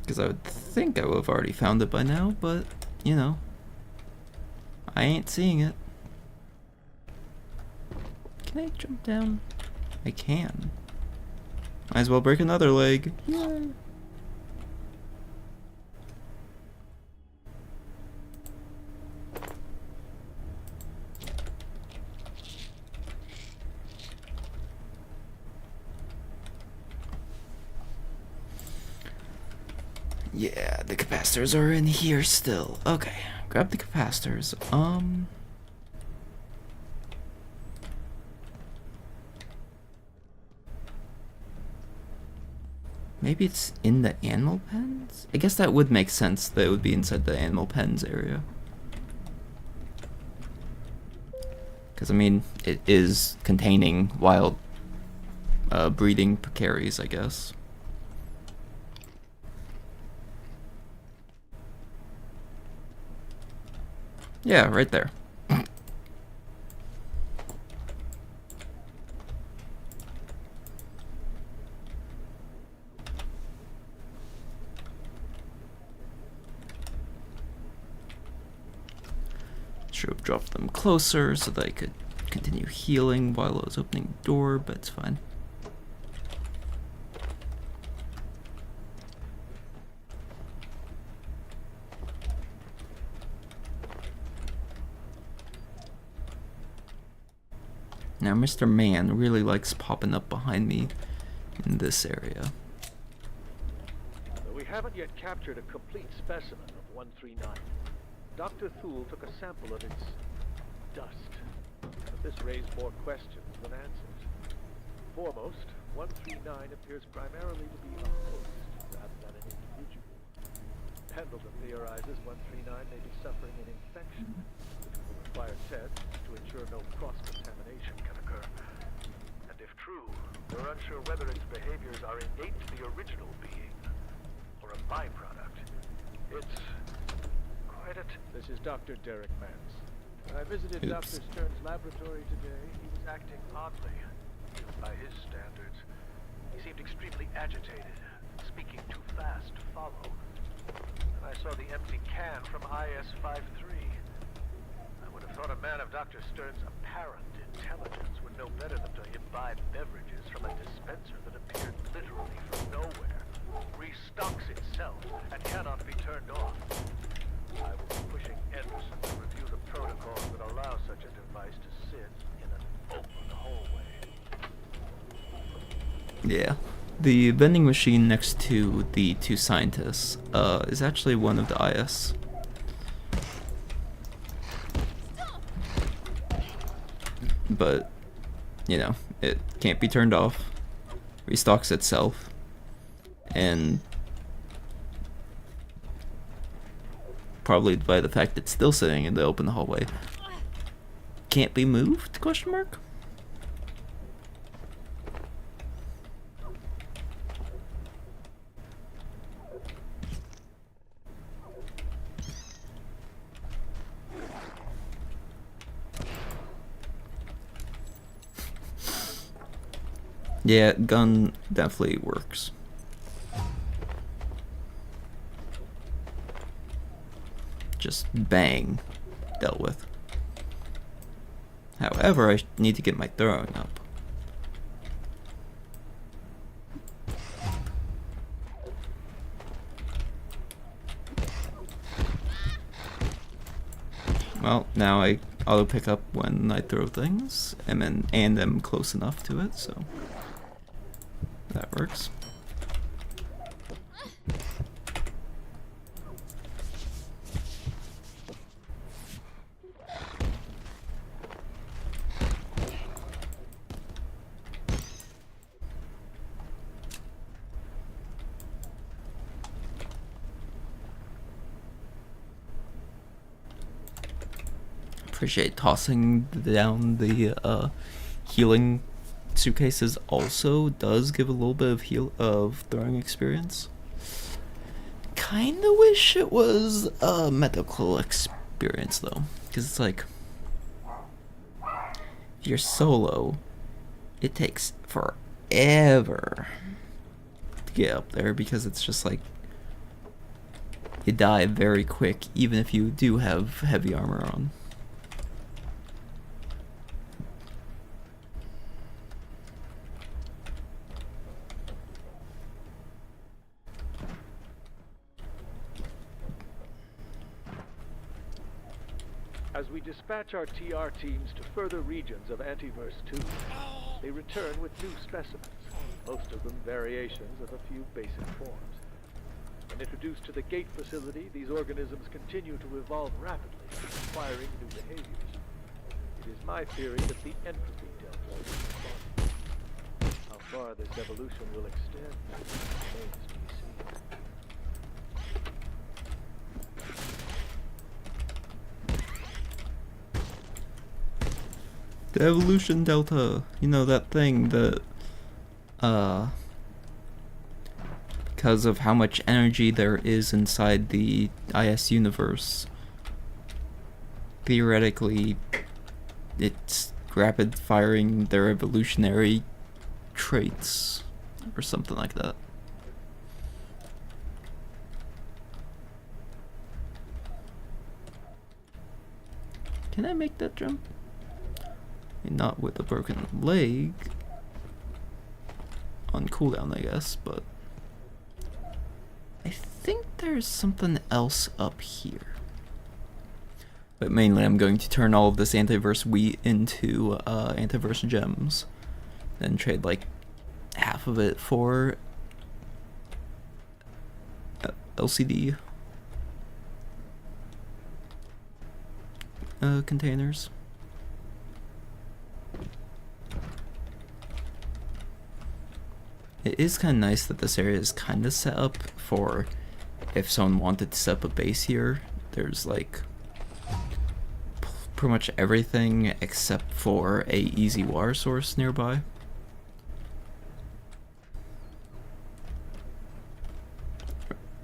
Because I would think I would have already found it by now, but, you know, I ain't seeing it. Can I jump down? I can. Might as well break another leg. Yay. Yeah, the capacitors are in here still. Okay, grab the capacitors. Maybe it's in the animal pens? I guess that would make sense that it would be inside the animal pens area. Because, I mean, it is containing wild breeding pecaries, I guess. Yeah, right there. Should have dropped them closer so that I could continue healing while I was opening the door, but it's fine. Now, Mr. Man really likes popping up behind me in this area. We haven't yet captured a complete specimen of 139. Dr. Thule took a sample of its dust, but this raised more questions than answers. Foremost, 139 appears primarily to be a host rather than an individual. Pendleton theorizes 139 may be suffering an infection, which will require tests to ensure no cross-contamination can occur. And if true, we're unsure whether its behaviors are innate to the original being, or a byproduct. It's quite a... This is Dr. Derek Mance. When I visited Dr. Stern's laboratory today, he was acting oddly, even by his standards. He seemed extremely agitated, speaking too fast to follow. And I saw the empty can from IS-53. I would have thought a man of Dr. Stern's apparent intelligence would know better than to imbibe beverages from a dispenser that appeared literally from nowhere, restocks itself, and cannot be turned off. I will be pushing Edison to review the protocols that allow such a device to sit in an open hallway. Yeah. The vending machine next to the two scientists is actually one of the IS. Stop! but you know, it can't be turned off. Restocks itself, and probably by the fact it's still sitting in the open hallway, can't be moved? Question mark. Yeah, gun definitely works. Just bang, dealt with. However, I need to get my throwing up. Well, now I auto pick up when I throw things, and I'm close enough to it, so that works. Appreciate tossing down the healing suitcases. Also does give a little bit of throwing experience. Kinda wish it was a medical experience though, because it's like if you're solo, it takes forever to get up there because it's just like you die very quick, even if you do have heavy armor on. As we dispatch our TR teams to further regions of Antiverse 2, they return with new specimens, most of them variations of a few basic forms. When introduced to the gate facility, these organisms continue to evolve rapidly, acquiring new behaviors. It is my theory that the entropy delta is responsible. How far this evolution will extend remains to be seen. The evolution delta, you know, that thing that, because of how much energy there is inside the IS universe, theoretically, it's rapid firing their evolutionary traits, or something like that. Can I make that jump? Not with a broken leg. On cooldown, I guess, but I think there's something else up here. But mainly I'm going to turn all of this antiverse wheat into antiverse gems. Then trade like half of it for LCD containers. It is kind of nice that this area is kind of set up for if someone wanted to set up a base here. There's like pretty much everything except for a easy water source nearby.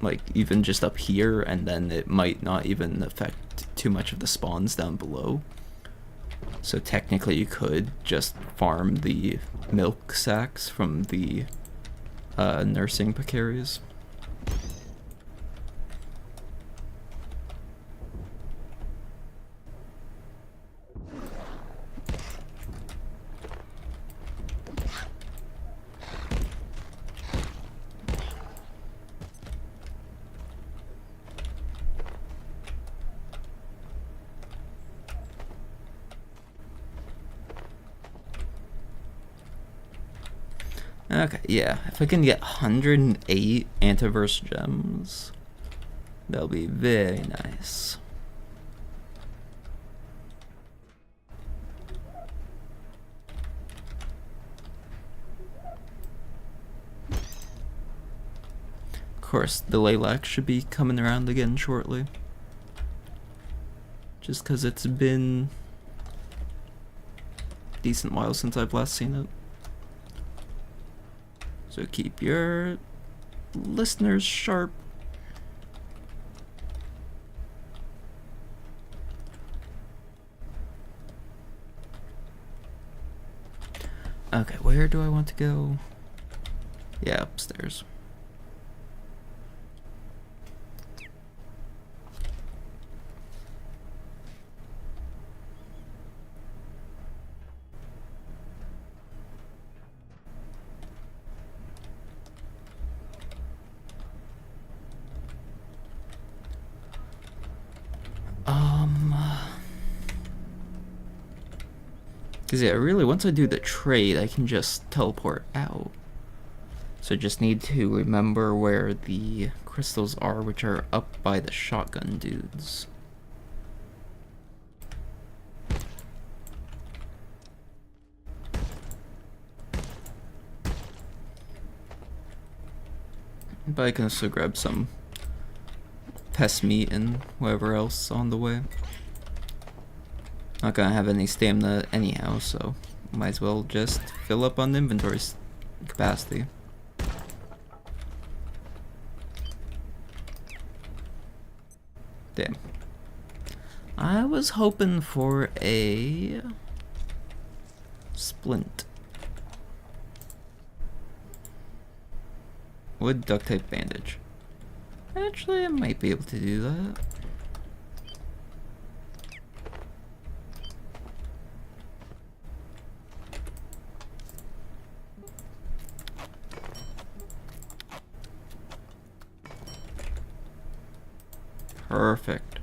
Like even just up here, and then it might not even affect too much of the spawns down below. So technically you could just farm the milk sacks from the nursing Pecaries. Okay, yeah, if I can get 108 antiverse gems, that'll be very nice. course, the Lilac should be coming around again shortly. Just because it's been a decent while since I've last seen it. So keep your listeners sharp. Okay, where do I want to go? Yeah, upstairs. Because yeah, really, once I do the trade, I can just teleport out. So I just need to remember where the crystals are, which are up by the shotgun dudes. But I can also grab some pest meat and whatever else on the way. Not gonna have any stamina anyhow, so might as well just fill up on the inventory capacity. Damn. I was hoping for a splint. Wood, duct tape, bandage. Actually, I might be able to do that. Perfect.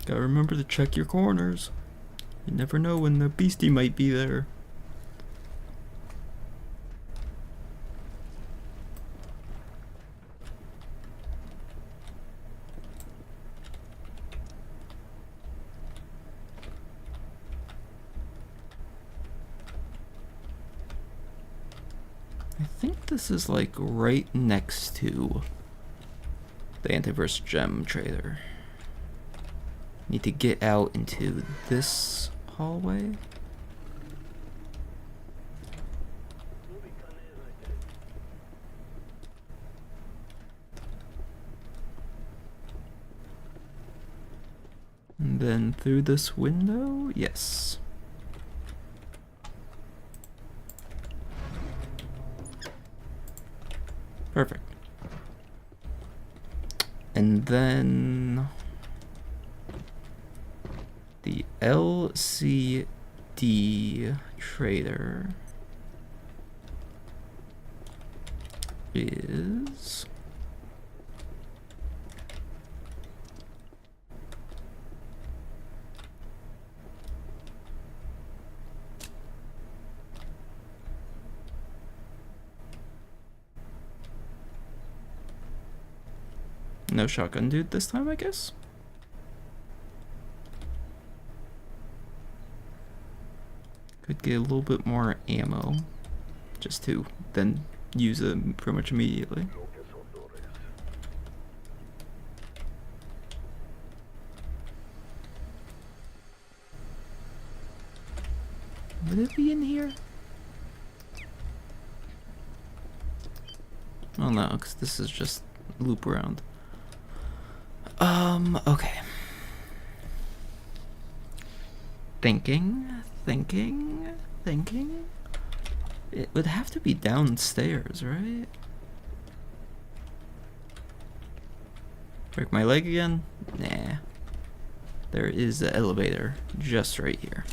Gotta remember to check your corners. You never know when the beastie might be there. I think this is like right next to the Antiverse Gem Trader. Need to get out into this hallway. And then through this window? Yes. Perfect. And then the LCD trader is no shotgun dude this time, I guess. Could get a little bit more ammo, just to then use it pretty much immediately. Would it be in here? Oh no, because this is just loop around. Okay. Thinking. It would have to be downstairs, right? Break my leg again? Nah. There is the elevator just right here.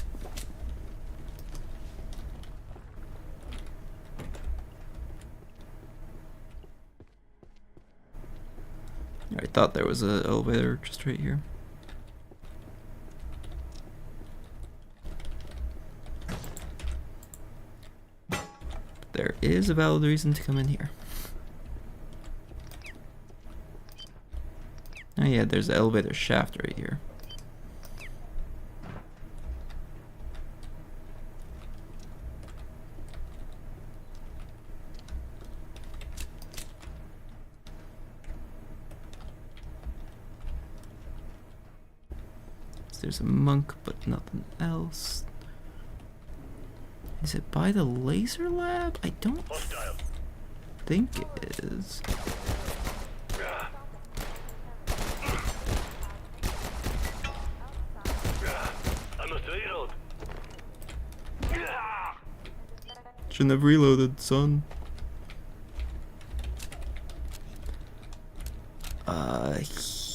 I thought there was an elevator just right here. there is a valid reason to come in here. Oh yeah, there's an elevator shaft right here. There's a monk, but nothing else. Is it by the laser lab? I don't think it is. I must reload. Shouldn't have reloaded, son.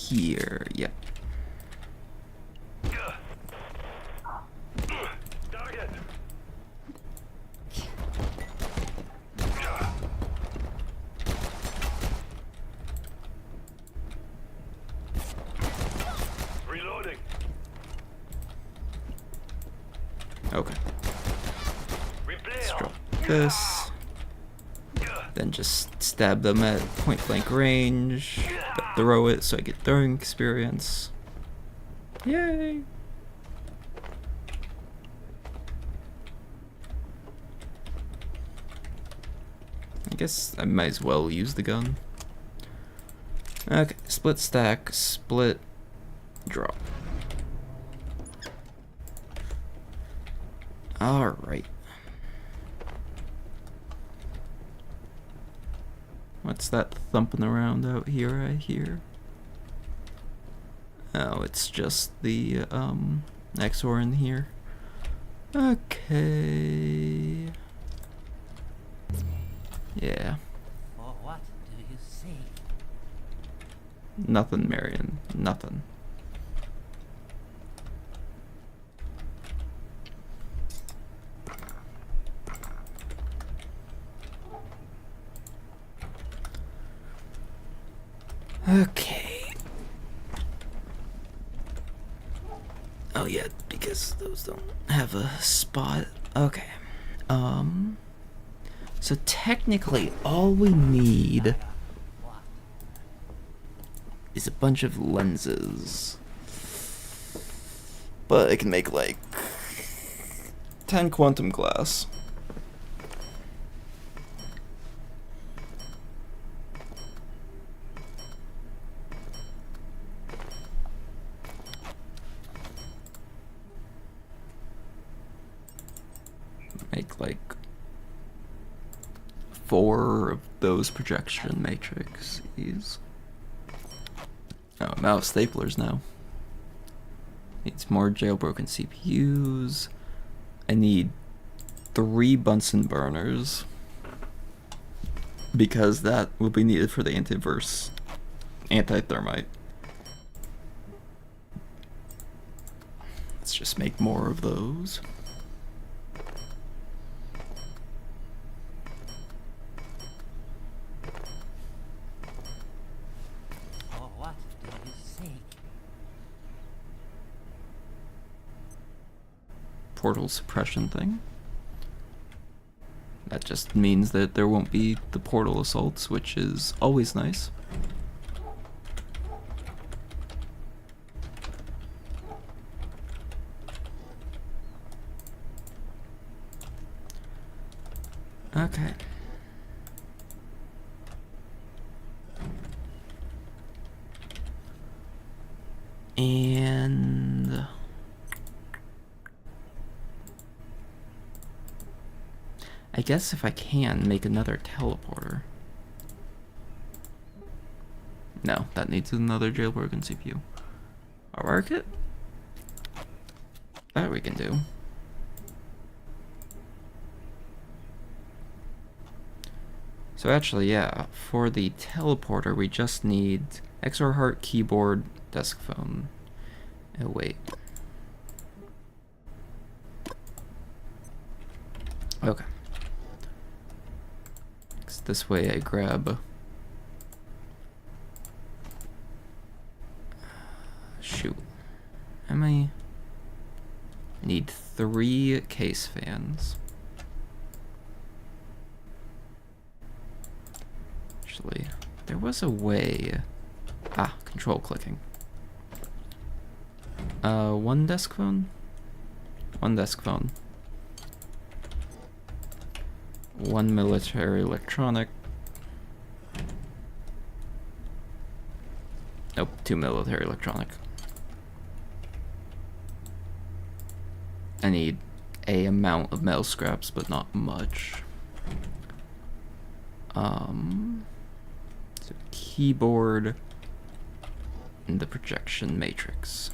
Here, yep. Target. Reloading. Okay. Replay. Let's drop this. Then just stab them at point blank range. But throw it so I get throwing experience. Yay! I guess I might as well use the gun. Okay, split stack, split, drop. Alright. What's that thumping around out here I hear? Oh, it's just the, Exor in here. Okay. Yeah. For what do you see? Nothing, Marion. Nothing. Okay. Oh yeah, because those don't have a spot. Okay. So technically all we need is a bunch of lenses. But I can make like 10 quantum glass. Make like 4 of those projection matrices. Oh, I'm out of staplers now. Needs more jailbroken CPUs. I need 3 Bunsen burners. Because that will be needed for the antiverse anti-thermite. Let's just make more of those. For what do you seek? Portal suppression thing. That just means that there won't be the portal assaults, which is always nice. Okay. And I guess if I can make another teleporter. No, that needs another jailbroken CPU. A rocket? That we can do. So actually, yeah, for the teleporter we just need XR Heart, keyboard, desk phone. Oh wait. Okay. So this way I grab... Shoot. I need 3 case fans. Actually, there was a way. Ah, control clicking. One desk phone? One desk phone. One military electronic. Nope, 2 military electronic. I need a amount of metal scraps, but not much. So keyboard and the projection matrix.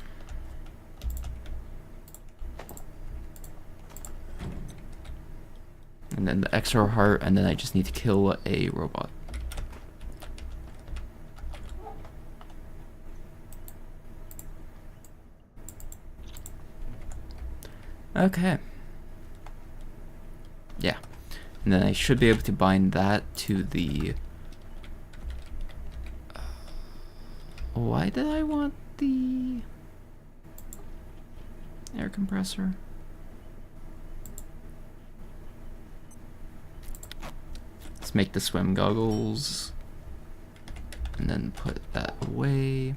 And then the extra heart, and then I just need to kill a robot. Okay. Yeah. And then I should be able to bind that to the... why did I want the air compressor? Let's make the swim goggles. And then put that away.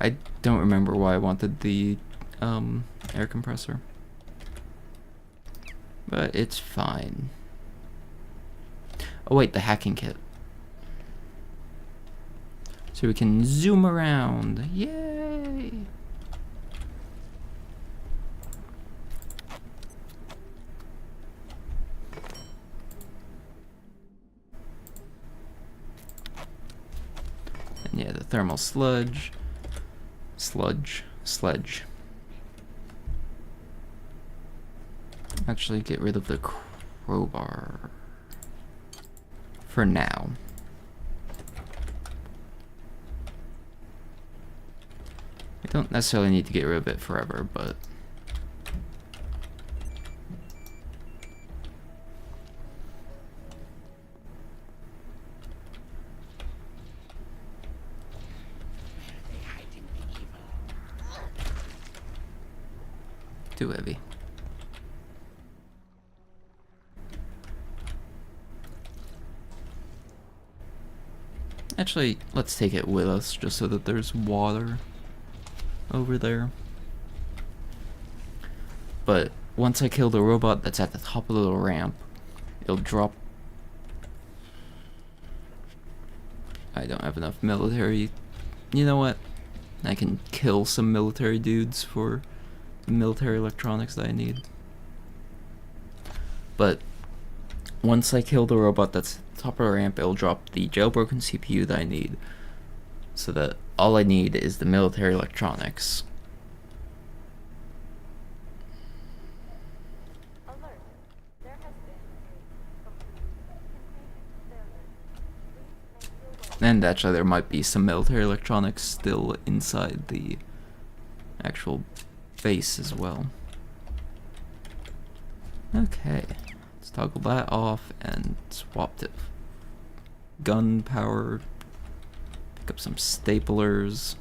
I don't remember why I wanted the air compressor. But it's fine. Oh wait, the hacking kit. So we can zoom around. Yay! And yeah, the thermal sledge. Sledge. Actually, get rid of the crowbar. For now. I don't necessarily need to get rid of it forever, but... too heavy. Actually, let's take it with us just so that there's water over there. But once I kill the robot that's at the top of the ramp, it'll drop... I don't have enough military... You know what? I can kill some military dudes for the military electronics that I need. But once I kill the robot that's at the top of the ramp, it'll drop the jailbroken CPU that I need. So that all I need is the military electronics. Alert. There has been a complete containment failure. Please make your way. And actually there might be some military electronics still inside the actual base as well. Okay, let's toggle that off and swap to gun power. Pick up some staplers.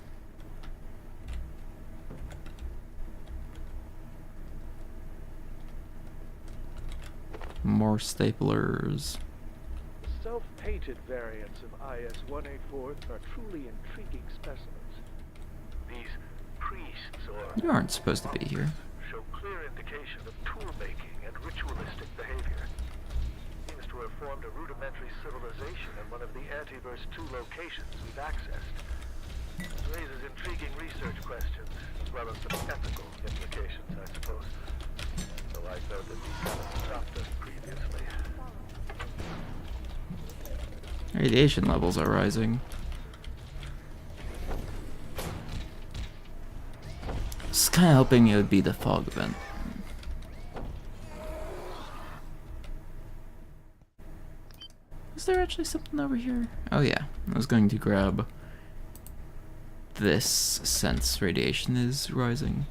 More staplers. Self-painted variants of IS-184 are truly intriguing specimens. These priests or You aren't supposed to be here. show clear indication of tool making and ritualistic behavior. Seems to have formed a rudimentary civilization in one of the Antiverse 2 locations we've accessed. This raises intriguing research questions, as well as some ethical implications, I suppose. Though I know that these haven't stopped us previously. Radiation levels are rising. Just kind of hoping it would be the fog event. Is there actually something over here? Oh yeah, I was going to grab this since radiation is rising.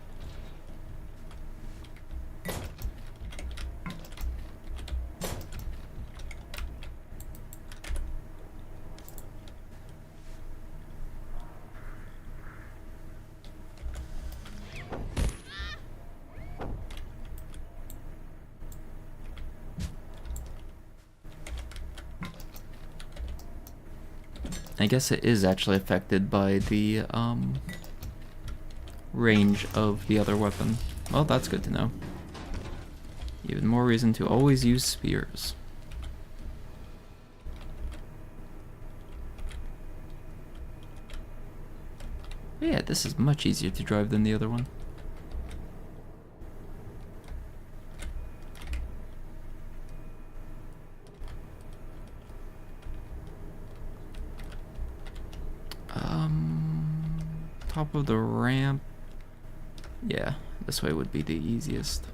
I guess it is actually affected by the range of the other weapon. Well, that's good to know. Even more reason to always use spears. Yeah, this is much easier to drive than the other one. Top of the ramp. Yeah, this way would be the easiest.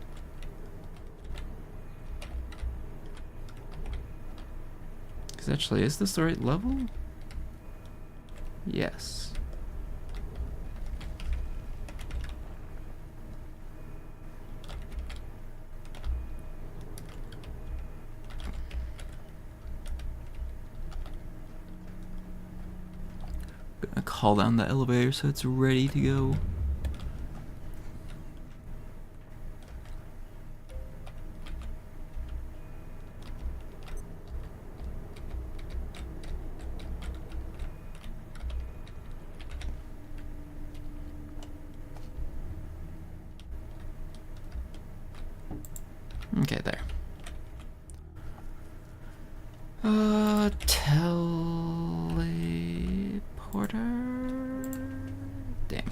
Because actually, is this the right level? Yes. Gonna call down the elevator so it's ready to go. Okay, there. Teleporter? Damn.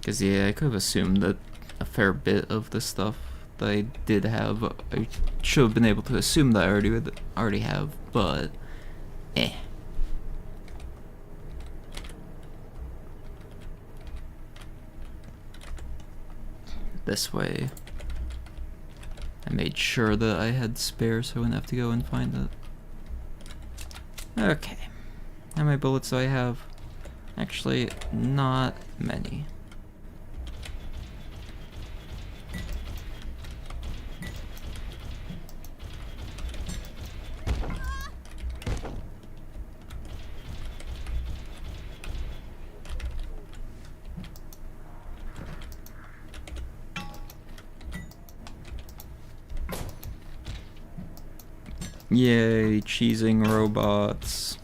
Because, yeah, I could have assumed that a fair bit of the stuff that I did have, I should have been able to assume that I already have, but eh. This way, I made sure that I had spares so I wouldn't have to go and find it. Okay, how many bullets do I have? Actually, not many. Yay, cheesing robots.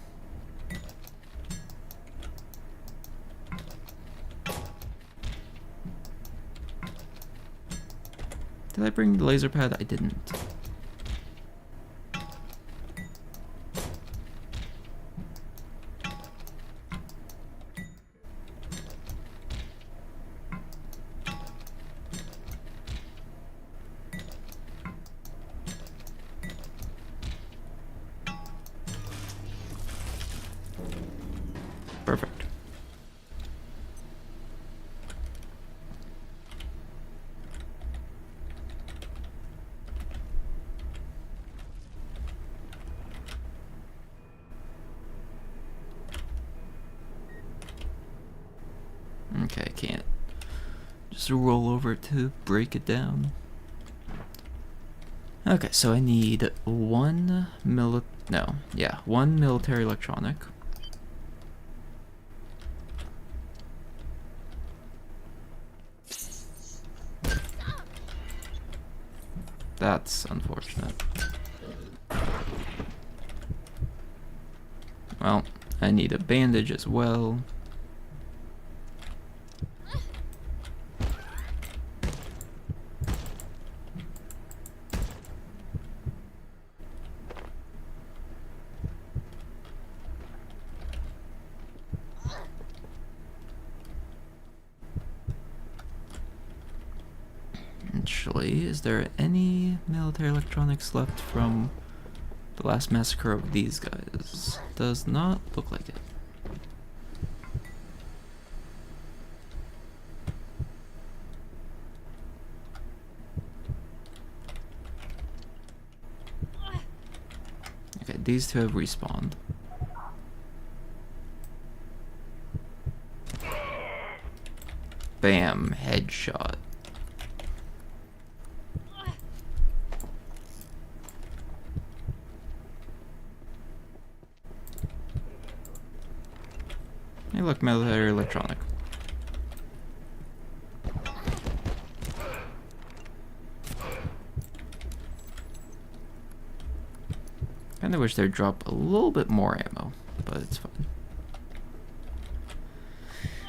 Did I bring the laser pad? I didn't. Perfect. Okay, I can't just roll over to break it down. Okay, so I need one military electronic. That's unfortunate. Well, I need a bandage as well. Actually, is there any military electronics left from the last massacre of these guys? Does not look like it. Okay, these two have respawned. Bam, headshot. Hey look, military electronic. Kinda wish they'd drop a little bit more ammo, but it's fine.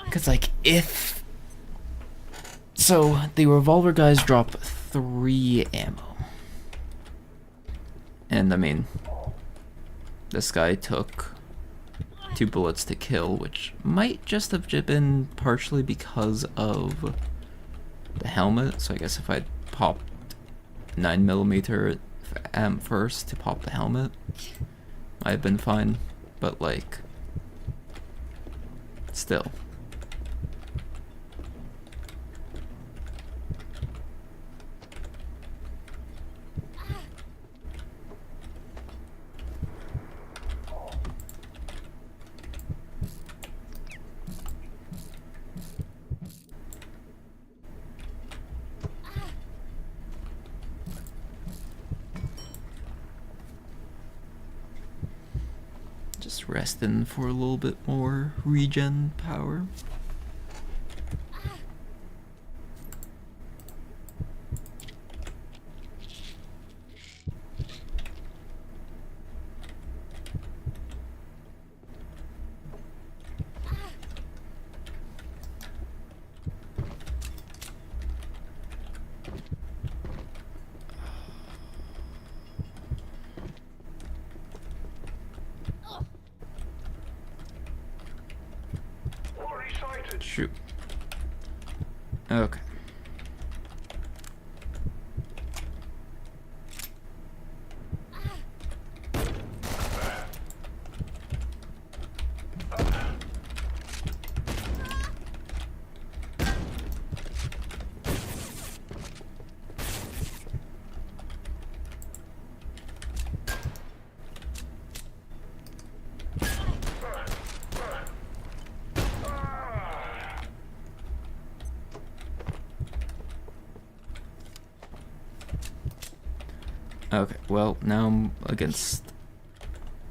Because, like, if... So, the revolver guys drop 3 ammo. And, I mean, this guy took 2 bullets to kill, which might just have been partially because of the helmet. So I guess if I'd popped 9mm first to pop the helmet, might have been fine. But, like, still. Just resting for a little bit more regen power. Shoot. Okay. Okay, well, now I'm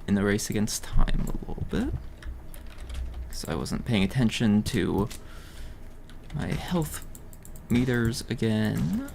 in the race against time a little bit. Because I wasn't paying attention to my health meters again.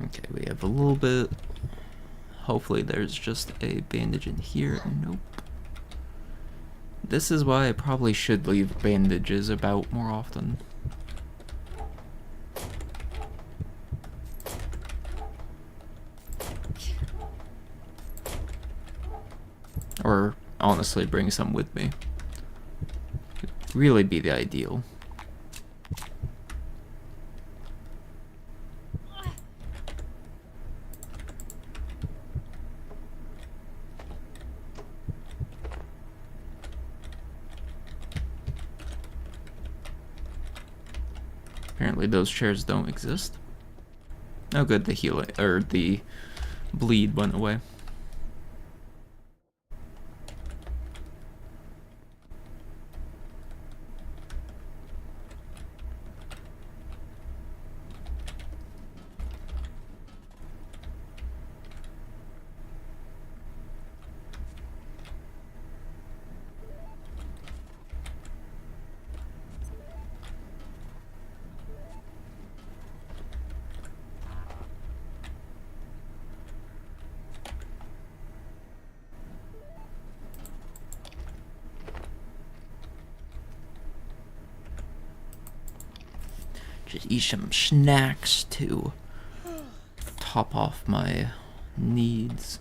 Okay, we have a little bit. Hopefully there's just a bandage in here. Nope. This is why I probably should leave bandages about more often. Or honestly bring some with me. Could really be the ideal. Apparently those chairs don't exist. Oh good, the healing, or the bleed went away. Just eat some snacks to top off my needs.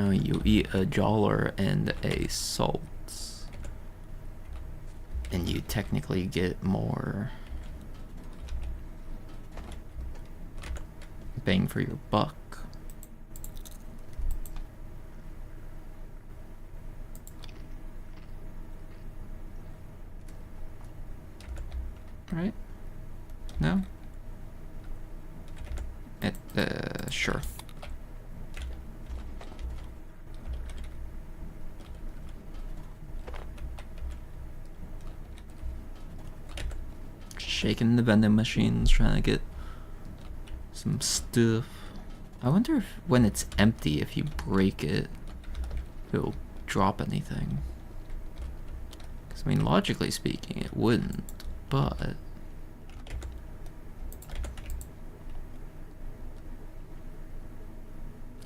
You eat a Jawler and a Salt. And you technically get more bang for your buck. Right? No? Sure. Shaking the vending machines, trying to get some stuff. I wonder if when it's empty, if you break it, it'll drop anything. Because, I mean, logically speaking, it wouldn't, but...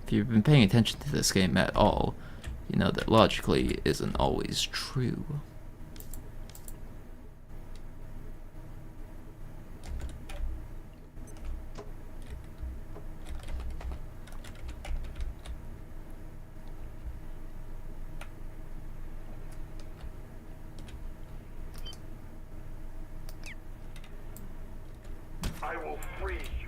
if you've been paying attention to this game at all, you know that logically isn't always true. I will free you.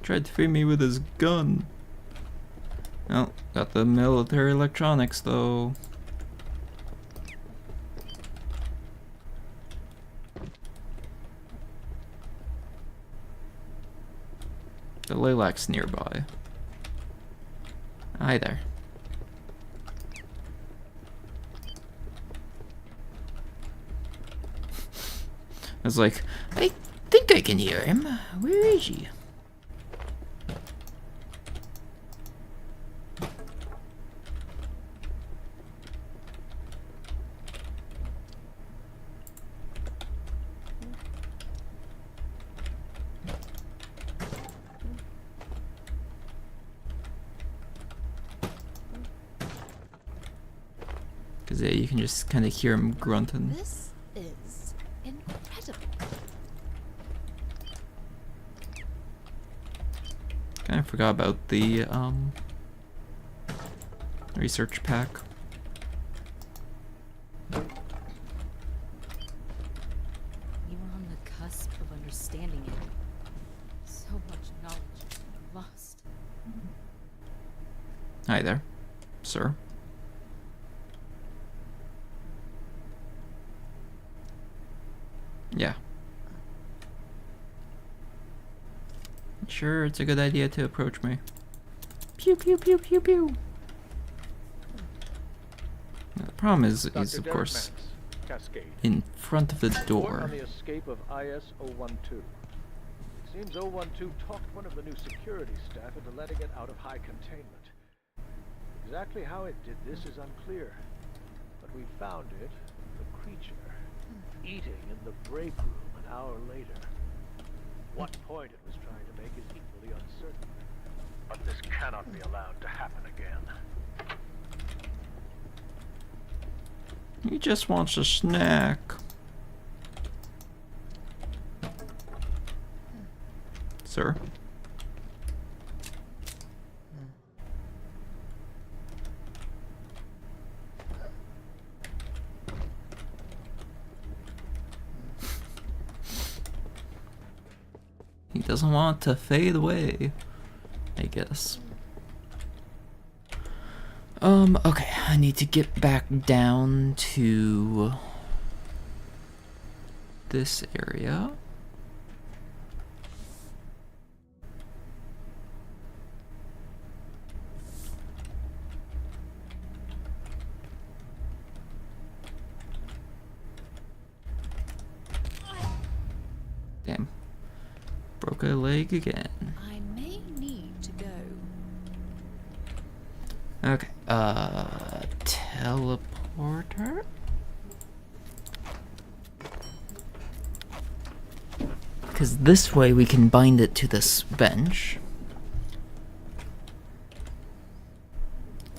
Tried to free me with his gun. Oh, got the military electronics though. The Lilacs nearby. Hi there. I was like, I think I can hear him. Where is he? Because yeah, you can just kind of hear him grunting. This is incredible. Kind of forgot about the research pack. You are on the cusp of understanding it. So much knowledge lost. Hi there, sir. Yeah. Sure, it's a good idea to approach me. Pew pew pew pew pew. Now, the problem is Dr. of Derek course Max, Cascade. in front of the Report door. on the escape of IS-012. It seems 012 talked one of the new security staff into letting it out of high containment. Exactly how it did this is unclear, but we found it, the creature, eating in the break room an hour later. What point it was trying to make is equally uncertain. But this cannot be allowed to happen again. He just wants a snack. Sir? He doesn't want to fade away, I guess. Okay, I need to get back down to this area. Damn. Broke a leg again. I may need to go. Okay, teleporter? Because this way we can bind it to this bench.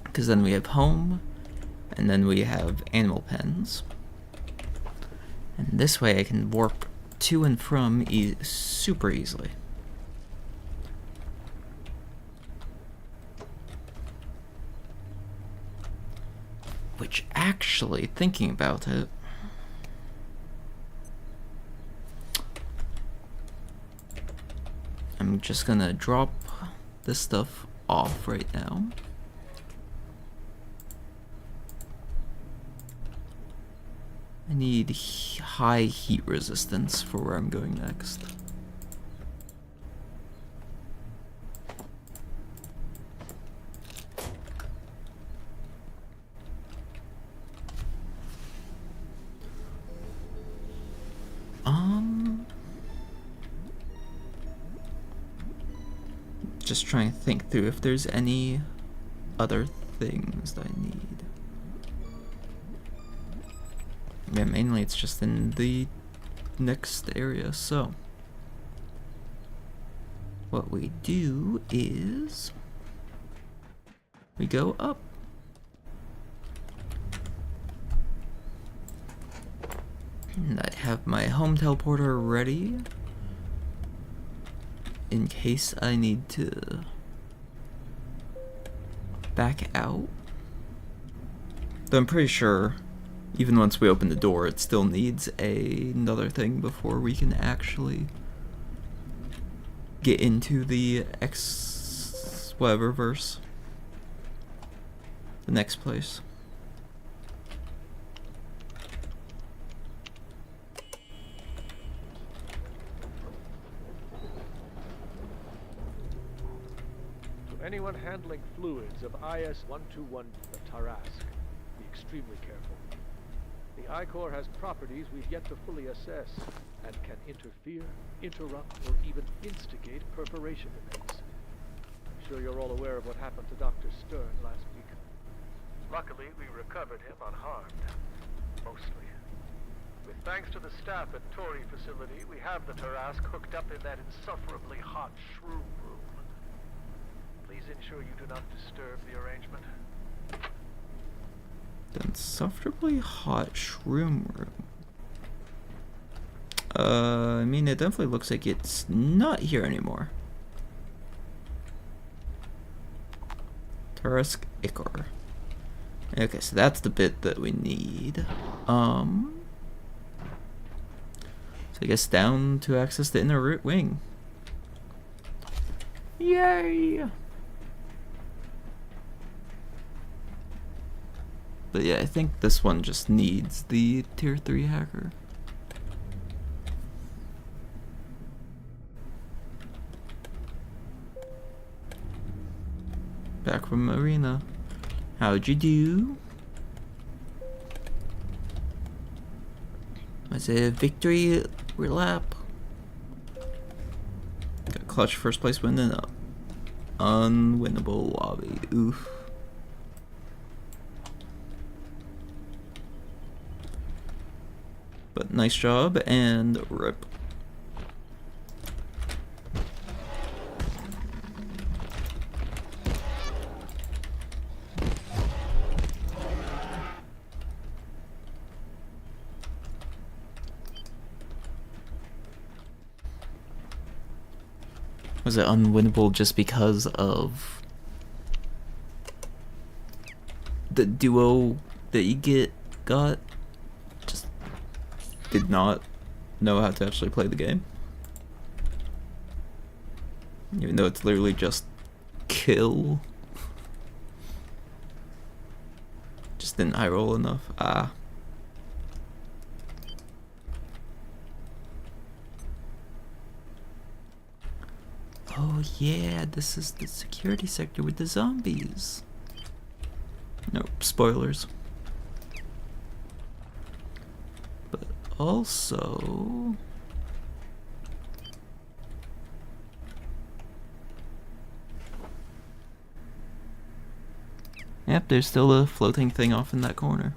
Because then we have home, and then we have animal pens. And this way I can warp to and from super easily. Which actually, thinking about it, I'm just gonna drop this stuff off right now. I need high heat resistance for where I'm going next. Just trying to think through if there's any other things that I need. Yeah, mainly it's just in the next area, so what we do is we go up. And I have my home teleporter ready in case I need to back out. Though I'm pretty sure even once we open the door, it still needs another thing before we can actually get into the whatever verse. The next place. To anyone handling fluids of IS-121, the Tarask, be extremely careful. The I-Core has properties we've yet to fully assess, and can interfere, interrupt, or even instigate perforation events. I'm sure you're all aware of what happened to Dr. Stern last week. Luckily, we recovered him unharmed. Mostly. With thanks to the staff at Tori facility, we have the Tarask hooked up in that insufferably hot shroom room. Please ensure you do not disturb the arrangement. The insufferably hot shroom room. I mean, it definitely looks like it's not here anymore. Tarask Ichor. Okay, so that's the bit that we need. So I guess down to access the inner wing. Yay! But yeah, I think this one just needs the tier 3 hacker. Back from Arena. How'd you do? Was it a victory lap? Got clutch first place win and unwinnable lobby. Oof. But nice job and rip. Was it unwinnable just because of the duo that you got? Just did not know how to actually play the game? Even though it's literally just kill. Just didn't high roll enough. Ah. Oh yeah, this is the security sector with the zombies. Nope, spoilers. But also... Yep, there's still a floating thing off in that corner.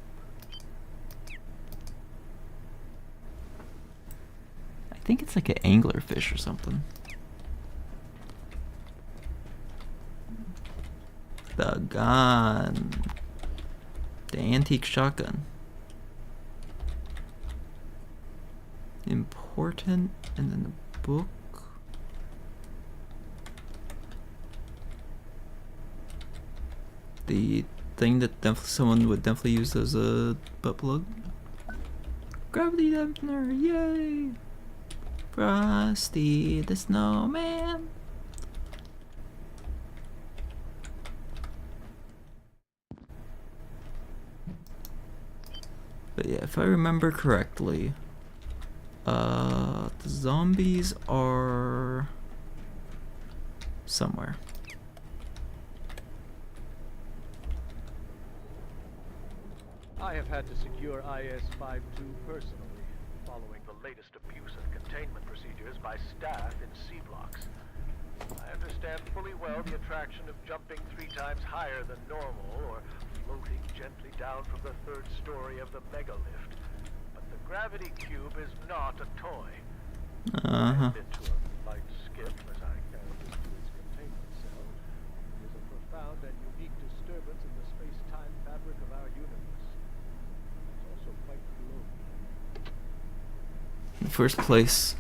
I think it's like an anglerfish or something. The gun. The antique shotgun. Important. important, and then the book. The thing that someone would definitely use as a butt plug. Gravity dampener, yay! Frosty the Snowman. But yeah, if I remember correctly, the zombies are somewhere. I have had to secure IS-52 personally, following the latest abuse and containment procedures by staff in C-blocks. I understand fully well the attraction of jumping 3 times higher than normal, or floating gently down from the 3rd story of the megalift. But the gravity cube is not a toy. I admit to a light skip as I carried it to its containment cell. It is a profound and unique disturbance in the space-time fabric of our universe. It's also quite glowing. In first place,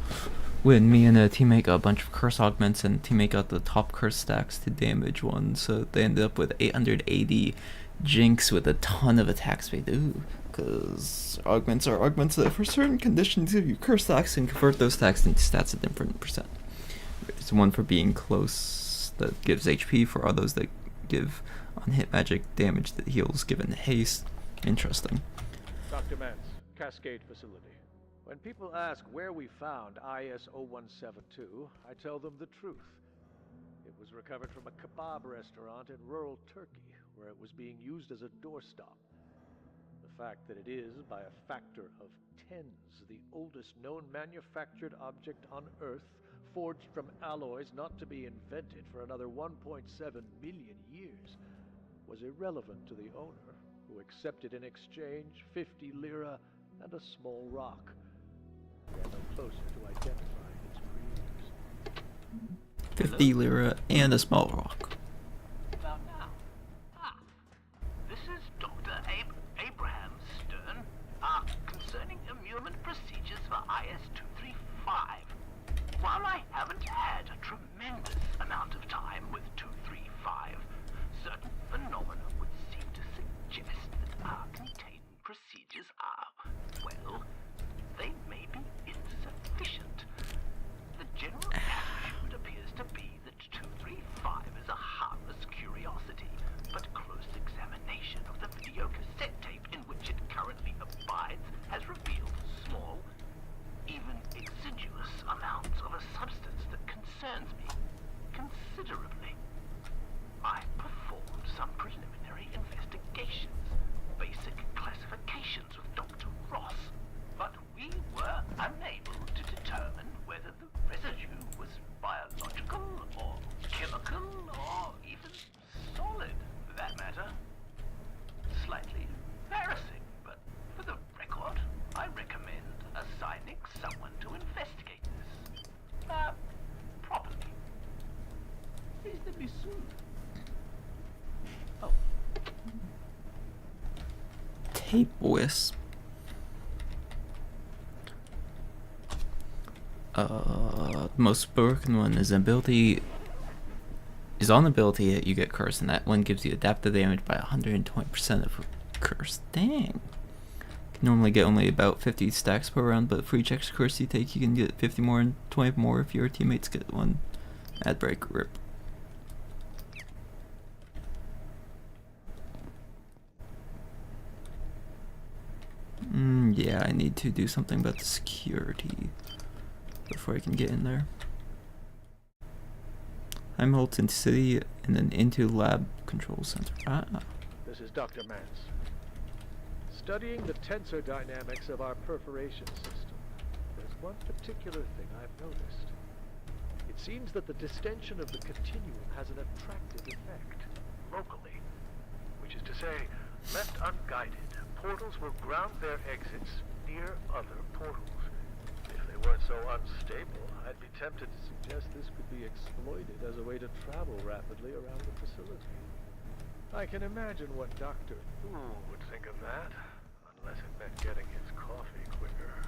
when me and a teammate got a bunch of curse augments, and teammate got the top curse stacks to damage one, so they ended up with 880 Jinx with a ton of attack speed. Ooh, because augments are augments that for certain conditions give you curse stacks and convert those stacks into stats at different percent. There's one for being close that gives HP, for others that give on hit magic damage that heals given haste. Interesting. Dr. Mance, Cascade Facility. When people ask where we found IS-0172, I tell them the truth. It was recovered from a kebab restaurant in rural Turkey, where it was being used as a doorstop. The fact that it is, by a factor of 10s, the oldest known manufactured object on Earth, forged from alloys not to be invented for another 1.7 million years, was irrelevant to the owner, who accepted in exchange 50 lira and a small rock. We are no closer to identifying its creators. 50 lira and a small rock. About now. This is Dr. Abraham Stern, concerning immune procedures for IS-235. While I haven't had a tremendous amount of time with 235, certain phenomena would seem to suggest that our containment procedures are, well, they may be insufficient. The general attitude appears to be that 235 is a harmless curiosity, but close examination of the video cassette tape in which it currently abides has revealed small, even exiguous amounts of a substance that concerns me considerably. I performed some preliminary investigations, basic classifications with Dr. Ross, but we were unable to determine whether the residue was biological or chemical or even solid, for that matter. Slightly embarrassing, but for the record, I recommend assigning someone to investigate this. Properly. Reasonably soon. Oh. Tape wisp. The most broken one is on ability that you get cursed, and that one gives you adaptive damage by 120% of curse. Dang. Can normally get only about 50 stacks per round, but for each extra curse you take, you can get 50 more and 20 more if your teammates get one. Ad break rip. Yeah, I need to do something about the security before I can get in there. I'm Holton City and then into Lab Control Center. This is Dr. Mance. Studying the tensor dynamics of our perforation system, there's one particular thing I've noticed. It seems that the distension of the continuum has an attractive effect, locally. Which is to say, left unguided, portals will ground their exits near other portals. If they weren't so unstable, I'd be tempted to suggest this could be exploited as a way to travel rapidly around the facility. I can imagine what Dr. Thu would think of that, unless it meant getting his coffee quicker.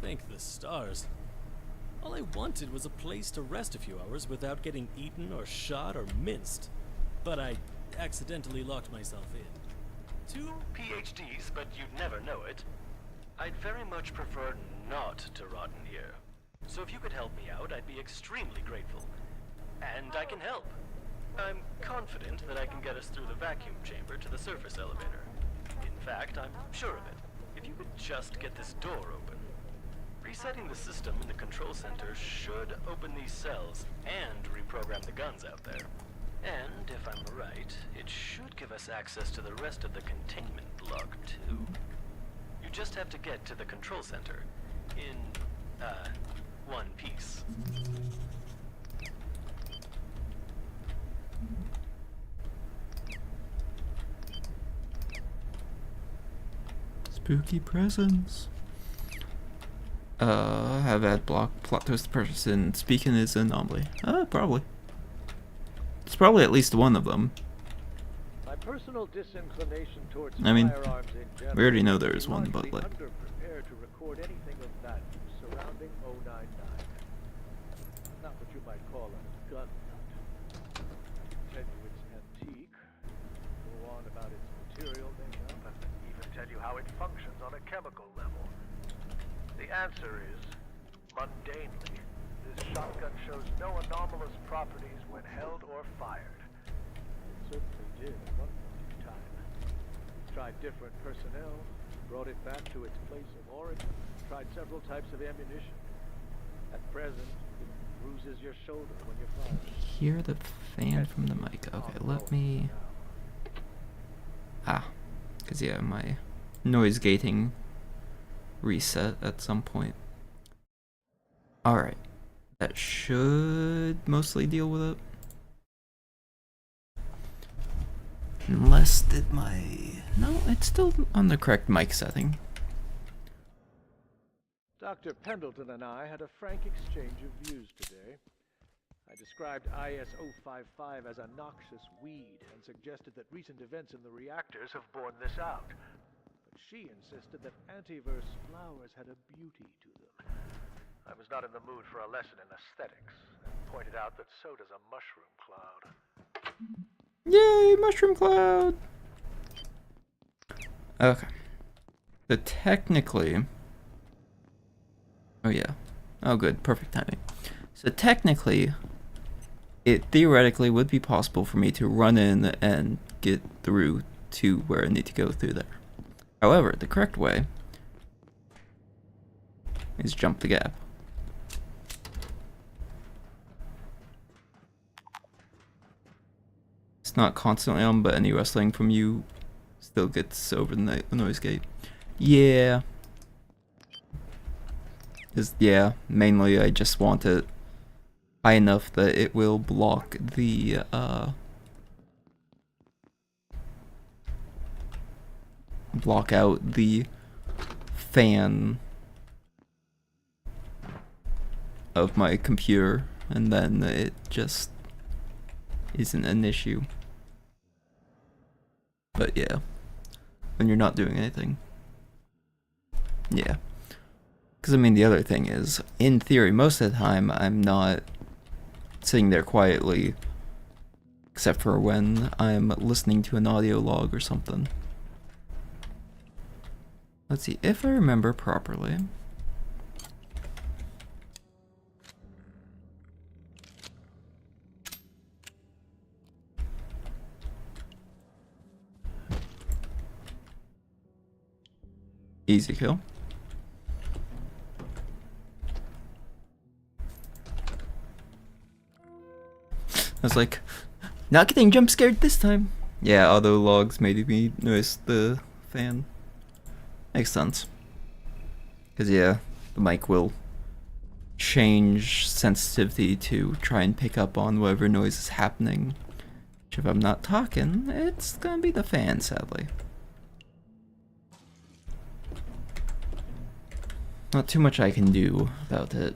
Thank the stars. All I wanted was a place to rest a few hours without getting eaten or shot or minced. But I accidentally locked myself in. 2 PhDs, but you'd never know it. I'd very much prefer not to rot in here. So if you could help me out, I'd be extremely grateful. And I can help. I'm confident that I can get us through the vacuum chamber to the surface elevator. In fact, I'm sure of it. If you could just get this door open. Resetting the system in the control center should open these cells and reprogram the guns out there. And if I'm right, it should give us access to the rest of the containment block too. You just have to get to the control center in, one piece. Spooky presence. Have ad block plot twist the person speaking is an anomaly. Probably. It's probably at least one of them. My personal disinclination towards I mean, firearms in general we already know there is is one, but largely like, underprepared to record anything of value surrounding 099. Not what you might call a gun nut. Tell you it's antique, go on about its material makeup, and even tell you how it functions on a chemical level. The answer is, mundanely, this shotgun shows no anomalous properties when held or fired. It certainly did at one point in time. Tried different personnel, brought it back to its place of origin, tried several types of ammunition. At present, it bruises your shoulder when you fire. hear the fan from the mic. Okay, let me. Because yeah, my noise gating reset at some point. Alright. That should mostly deal with it. Unless did my... No, it's still on the correct mic setting. Dr. Pendleton and I had a frank exchange of views today. I described IS-055 as a noxious weed and suggested that recent events in the reactors have borne this out. But she insisted that antiverse flowers had a beauty to them. I was not in the mood for a lesson in aesthetics, and pointed out that so does a mushroom cloud. Yay, mushroom cloud! Okay. So technically... Oh yeah. Oh good, perfect timing. So technically, it theoretically would be possible for me to run in and get through to where I need to go through there. However, the correct way is jump the gap. It's not constantly on, but any rustling from you still gets over the noise gate. Yeah. Yeah, mainly I just want it high enough that it will block the, block out the fan of my computer, and then it just isn't an issue. But yeah, when you're not doing anything. Yeah. Because I mean, the other thing is, in theory, most of the time I'm not sitting there quietly, except for when I'm listening to an audio log or something. Let's see, if I remember properly. Easy kill. I was like, not getting jump scared this time. Yeah, auto logs made me notice the fan. Makes sense. Because yeah, the mic will change sensitivity to try and pick up on whatever noise is happening. Which if I'm not talking, it's gonna be the fan, sadly. Not too much I can do about it,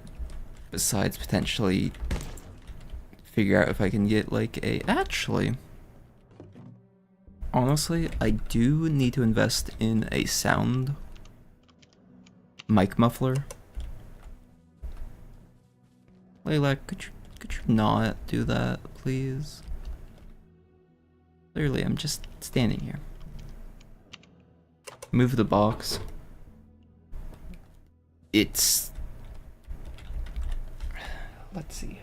besides potentially figure out if I can get like a... Actually, honestly, I do need to invest in a sound mic muffler, Layla, could you not do that, please? Clearly, I'm just standing here. Move the box. It's... Let's see.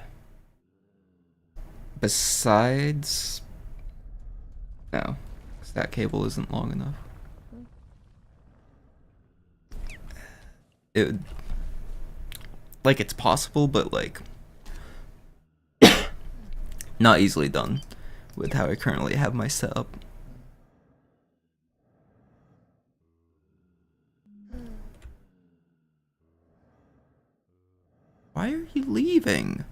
Besides... No, 'cause that cable isn't long enough. It would... Like, it's possible, but like... not easily done with how I currently have my setup. Why are you leaving?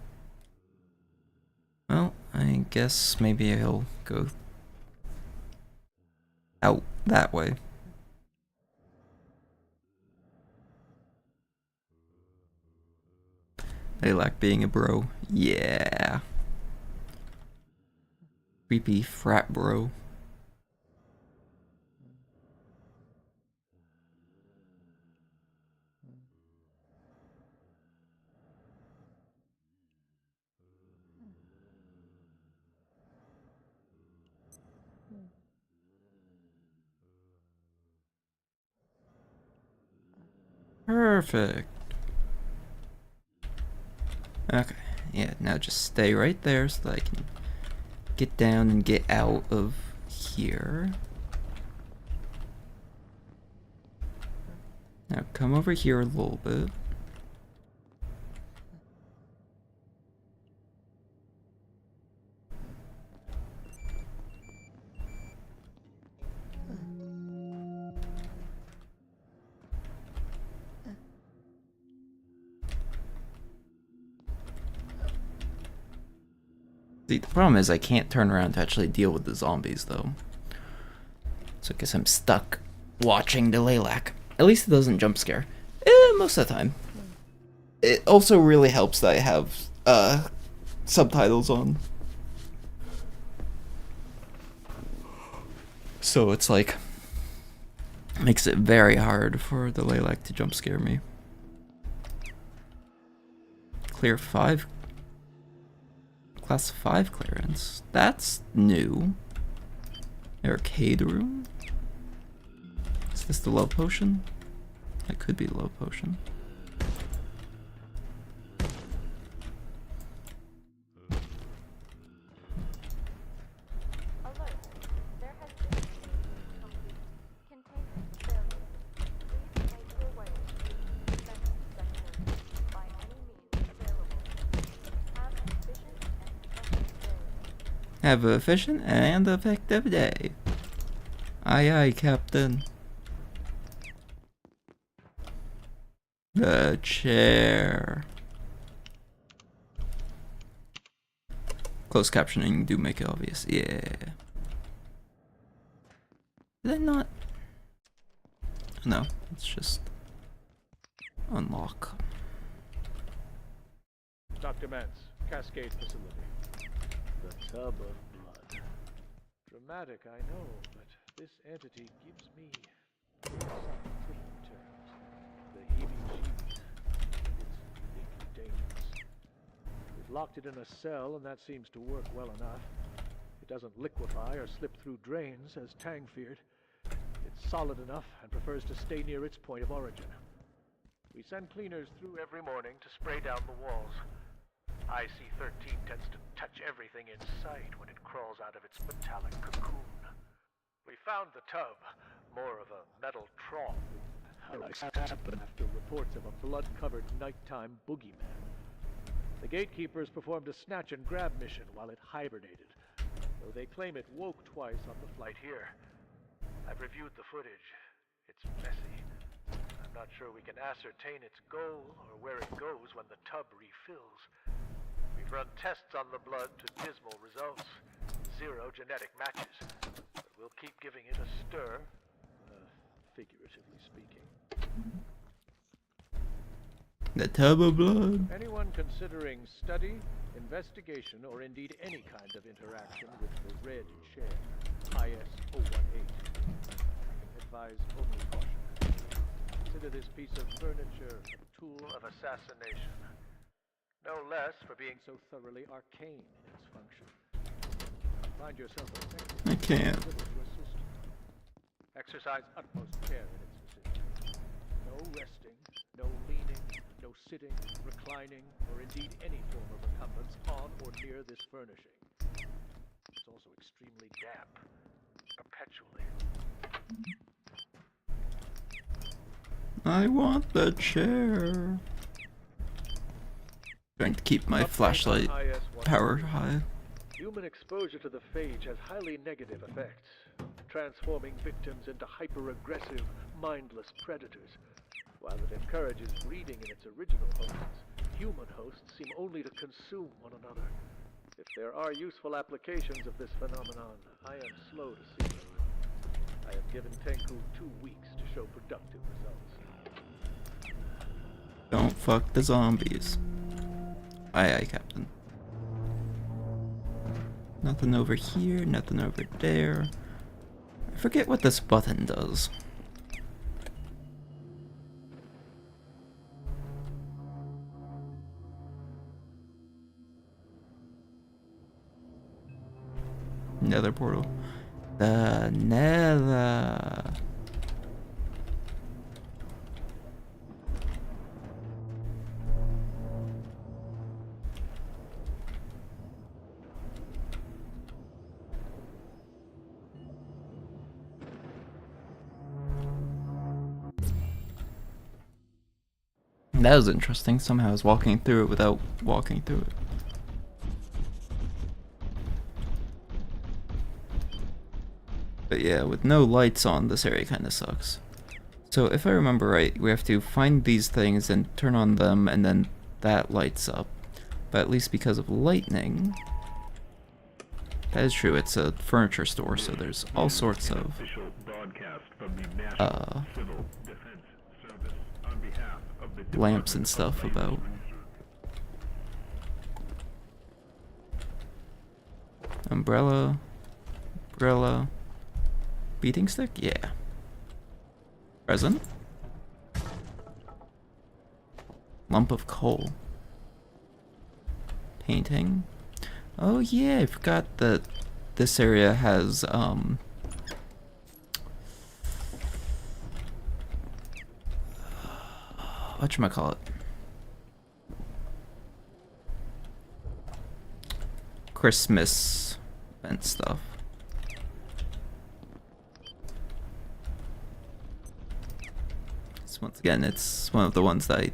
Well, I guess maybe I'll go out that way. I like being a bro. Yeah. Creepy frat bro. Perfect. Okay, yeah, now just stay right there so that I can get down and get out of here. Now come over here a little bit. See, the problem is I can't turn around to actually deal with the zombies, though. So I guess I'm stuck watching the Lilac. At least it doesn't jump scare. Most of the time. It also really helps that I have subtitles on. So it's like... makes it very hard for the Lilac to jump scare me. Clear 5. Class 5 clearance. That's new. Arcade room? Is this the low potion? That could be the low potion. Have an efficient and effective day. Aye aye, Captain. The chair. Closed captioning do make it obvious. Yeah. Did I not? No, it's just unlock. Dr. Mance, Cascade Facility. The tub of blood. Dramatic, I know, but this entity gives me scientific terms. The heebie-jeebies. It's uniquely dangerous. We've locked it in a cell, and that seems to work well enough. It doesn't liquefy or slip through drains, as Tang feared. It's solid enough and prefers to stay near its point of origin. We send cleaners through every morning to spray down the walls. IC-13 tends to touch everything in sight when it crawls out of its metallic cocoon. We found the tub, more of a metal trough. After reports of a blood-covered nighttime boogeyman. The gatekeepers performed a snatch and grab mission while it hibernated, though they claim it woke twice on the flight here. I've reviewed the footage. It's messy. I'm not sure we can ascertain its goal or where it goes when the tub refills. We've run tests on the blood to dismal results. 0 genetic matches. But we'll keep giving it a stir, figuratively speaking. The tub of blood. Anyone considering study, investigation, or indeed any kind of interaction with the red chair, IS-018, advise only caution. Consider this piece of furniture a tool of assassination. No less for being so thoroughly arcane in its function. Find yourself effective. I can't. To assist. Exercise utmost care in its decisions. No resting, no leaning, no sitting, reclining, or indeed any form of recumbence on or near this furnishing. It's also extremely damp, perpetually. I want the chair. Trying to keep my flashlight power high. Human exposure to the phage has highly negative effects, transforming victims into hyper-aggressive, mindless predators. While it encourages breeding in its original hosts, human hosts seem only to consume one another. If there are useful applications of this phenomenon, I am slow to see them. I have given Tenku 2 weeks to show productive results. Don't fuck the zombies. Aye, aye, Captain. Nothing over here, nothing over there. I forget what this button does. Nether portal. The Nether. That was interesting. Somehow I was walking through it without walking through it. But yeah, with no lights on, this area kind of sucks. So if I remember right, we have to find these things and turn on them, and then that lights up. But at least because of lightning... That is true, it's a furniture store, so there's all sorts of... lamps and stuff about. Umbrella. Umbrella. Beating stick? Yeah. Present. Lump of coal. Painting. Oh yeah, I forgot that this area has whatchamacallit? Christmas and stuff. So once again, it's one of the ones that I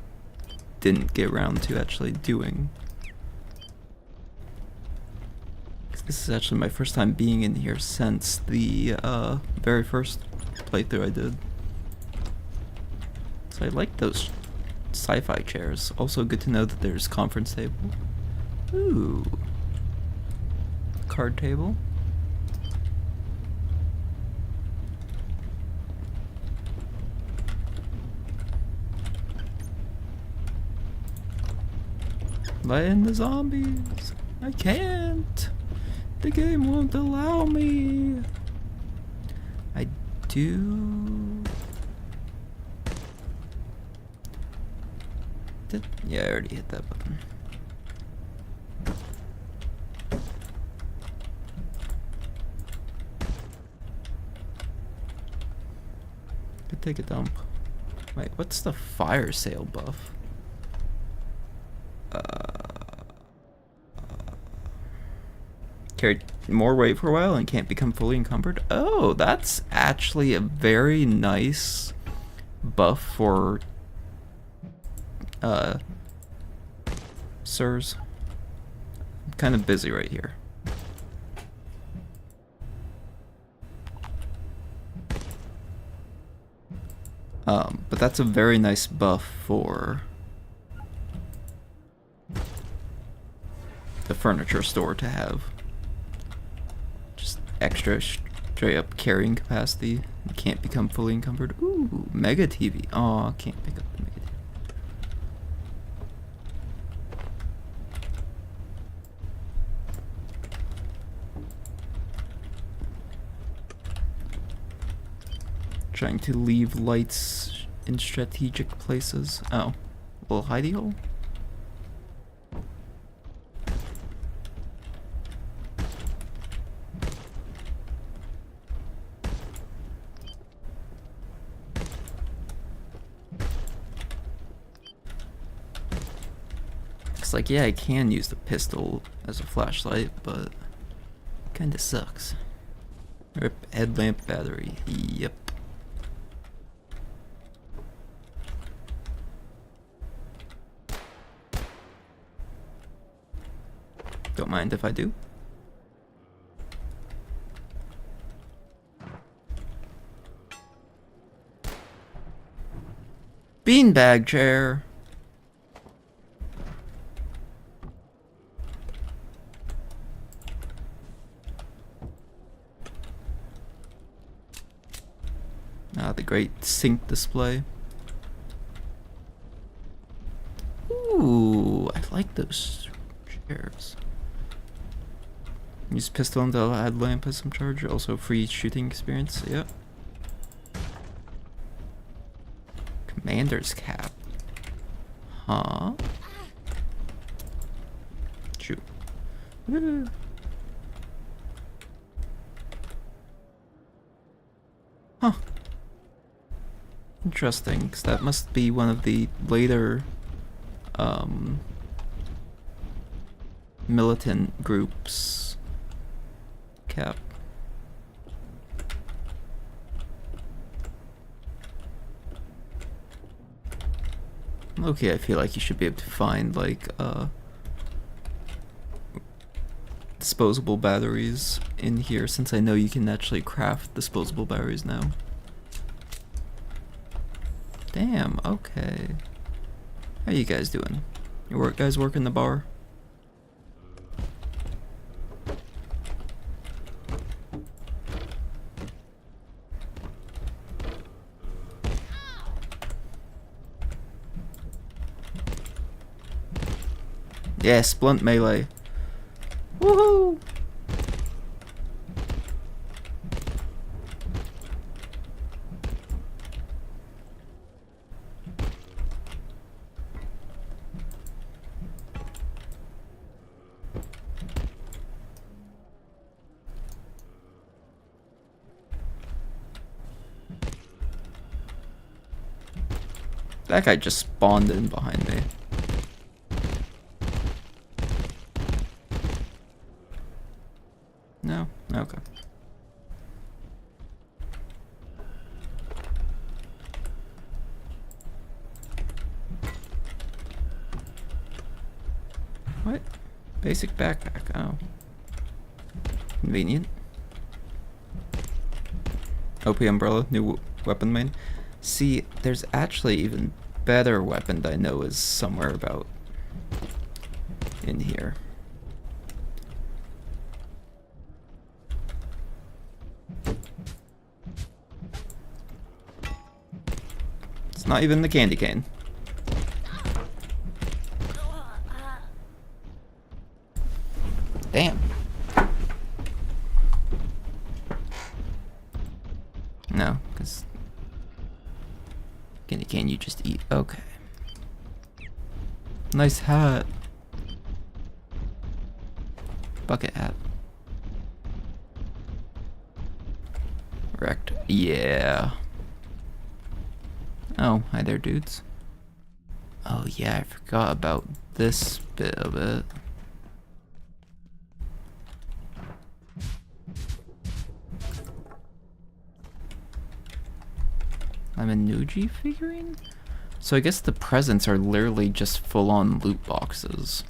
didn't get around to actually doing. This is actually my first time being in here since the very first playthrough I did. So I like those sci-fi chairs. Also good to know that there's conference table. Ooh. Card table. Let in the zombies. I can't. The game won't allow me. I do. Yeah, I already hit that button. Could take a dump. Wait, what's the fire sale buff? Carry more weight for a while and can't become fully encumbered. Oh, that's actually a very nice buff for sirs. I'm kind of busy right here. But that's a very nice buff for the furniture store to have. Just extra straight up carrying capacity. You can't become fully encumbered. Ooh, Mega TV. Oh, can't pick up the Mega TV. Trying to leave lights in strategic places. Oh, a little hidey hole. It's like, yeah, I can use the pistol as a flashlight, but kinda sucks. Rip headlamp battery. Yep. Don't mind if I do. Beanbag chair. Ah, the great sink display. Ooh, I like those chairs. Use pistol until headlamp has some charge. Also free shooting experience. Yep. Commander's cap. Huh? Shoot. Woo. Huh. Interesting, because that must be one of the later militant groups. Cap. Okay, I feel like you should be able to find like disposable batteries in here, since I know you can actually craft disposable batteries now. Damn, okay. How you guys doing? You guys working the bar? Yes, blunt melee. Woohoo! That guy just spawned in behind me. No? Okay. What? Basic backpack. Oh. Convenient. OP umbrella, new weapon main. See, there's actually even better weapon that I know is somewhere about in here. It's not even the candy cane. Damn. No, because candy cane you just eat. Okay. Nice hat. Bucket hat. Wrecked. Yeah. Oh, hi there, dudes. Oh yeah, I forgot about this bit of it. I'm a Nuji figurine? So I guess the presents are literally just full-on loot boxes.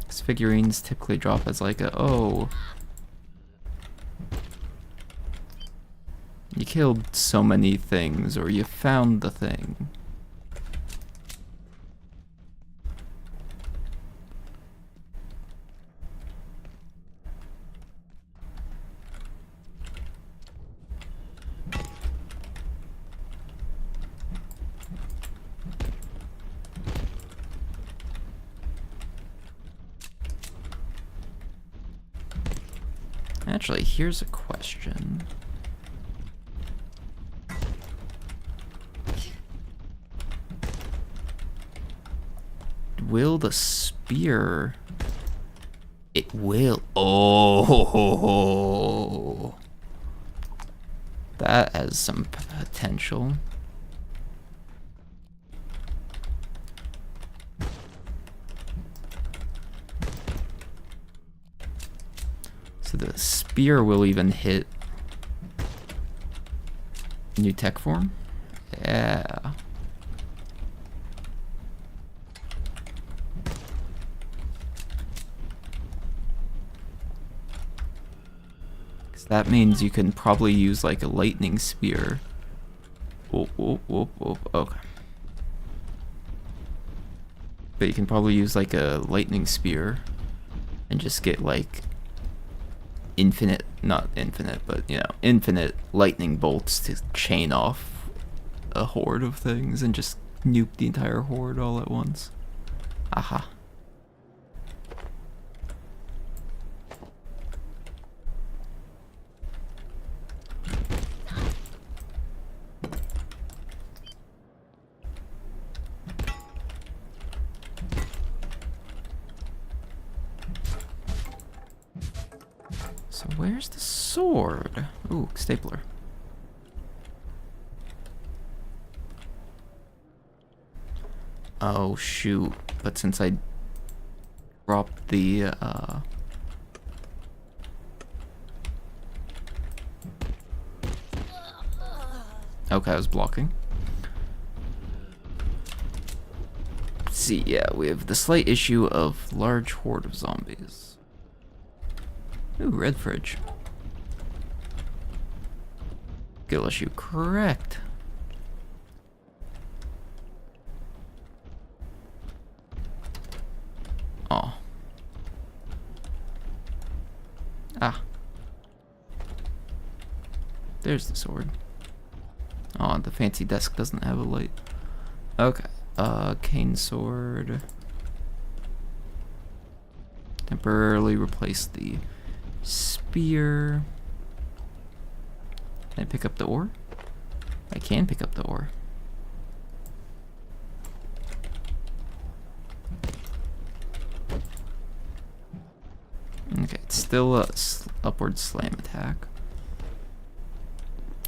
These figurines typically drop as like a, oh, you killed so many things, or you found the thing. Actually, here's a question. Will the spear... It will... Oh! That has some potential. So the spear will even hit new tech form? Yeah. That means you can probably use like a lightning spear. Whoop, whoop, whoop, whoop. Okay. But you can probably use like a lightning spear and just get like infinite, not infinite, but you know, infinite lightning bolts to chain off a horde of things and just nuke the entire horde all at once. Aha. So where's the sword? Ooh, stapler. Oh shoot, but since I dropped the okay, I was blocking. Let's see, yeah, we have the slight issue of large horde of zombies. Ooh, red fridge. Skill issue correct. Oh. Ah. There's the sword. Oh, the fancy desk doesn't have a light. Okay. Cane sword. Temporarily replace the spear. Can I pick up the ore? I can pick up the ore. Okay, it's still a upward slam attack.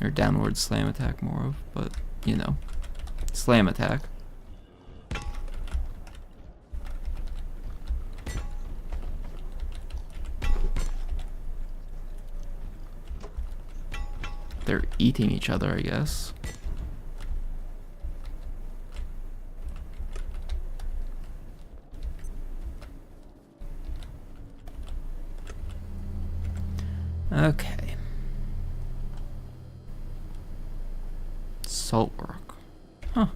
Or downward slam attack more of, but you know. Slam attack. They're eating each other, I guess. Okay. Salt rock. Huh.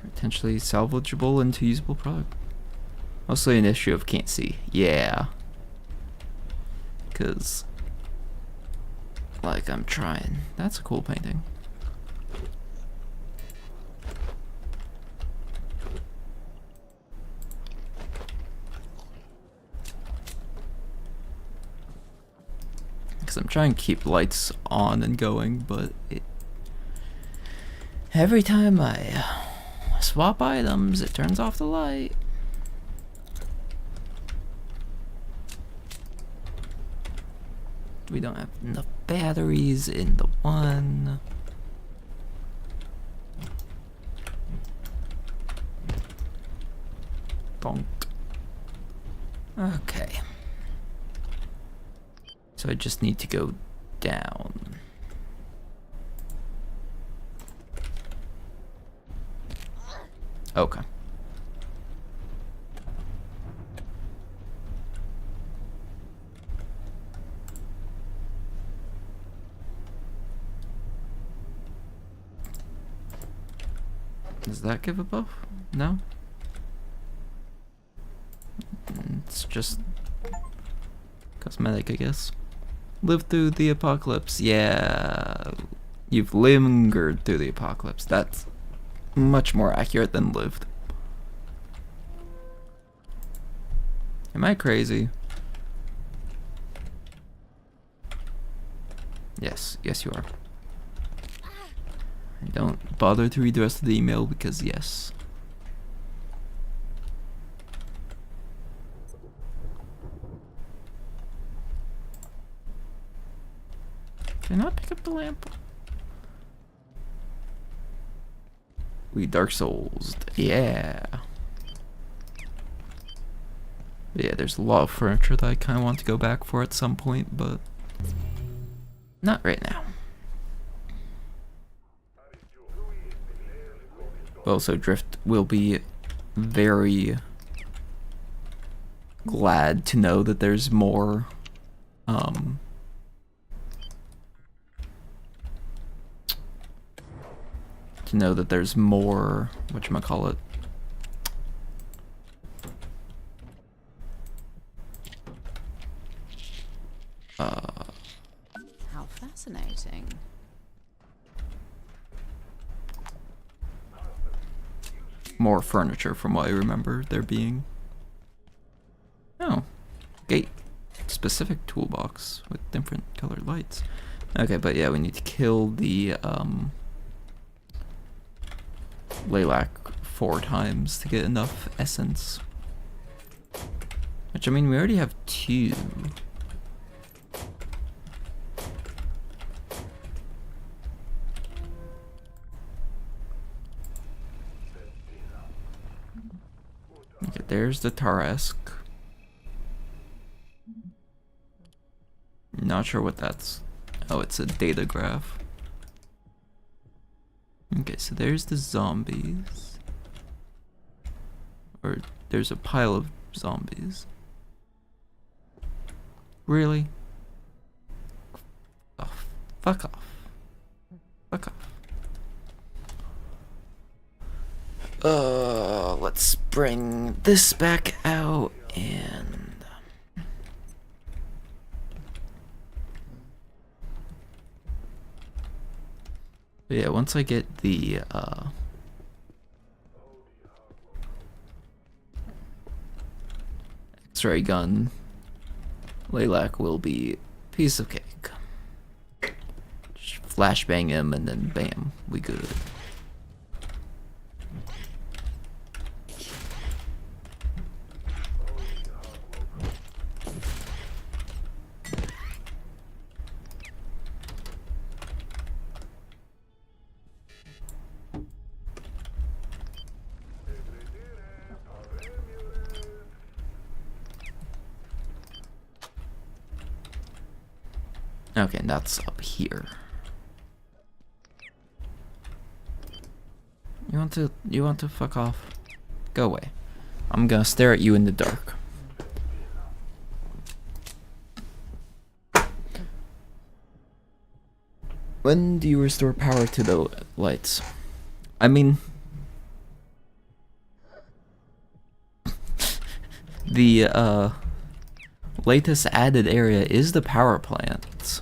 Potentially salvageable into usable product. Mostly an issue of can't see. Yeah. 'Cause like I'm trying. That's a cool painting. Because I'm trying to keep lights on and going, but every time I swap items, it turns off the light. We don't have enough batteries in the one. Bonk. Okay. So I just need to go down. Okay. Does that give a buff? No? It's just cosmetic, I guess. Live through the apocalypse. Yeah. You've lingered through the apocalypse. That's much more accurate than lived. Am I crazy? Yes. Yes, you are. And don't bother to read the rest of the email because yes. Can I pick up the lamp? We Dark Souls. Yeah. Yeah, there's a lot of furniture that I kind of want to go back for at some point, but not right now. Also, Drift will be very glad to know that there's more, whatchamacallit, How fascinating. more furniture from what I remember there being. Oh, gate specific toolbox with different colored lights. Okay, but yeah, we need to kill the Lilac 4 times to get enough essence. Which, I mean, we already have 2. Okay, there's the Tarrasque. Not sure what that's. Oh, it's a data graph. Okay, so there's the zombies. Or there's a pile of zombies. Really? Oh, fuck off. Fuck off. Let's bring this back out and... But yeah, once I get the, X-ray gun, Lilac will be piece of cake. Just flashbang him and then bam, we good. Okay, and that's up here. You want to fuck off? Go away. I'm gonna stare at you in the dark. When do you restore power to the lights? I mean, the latest added area is the power plants.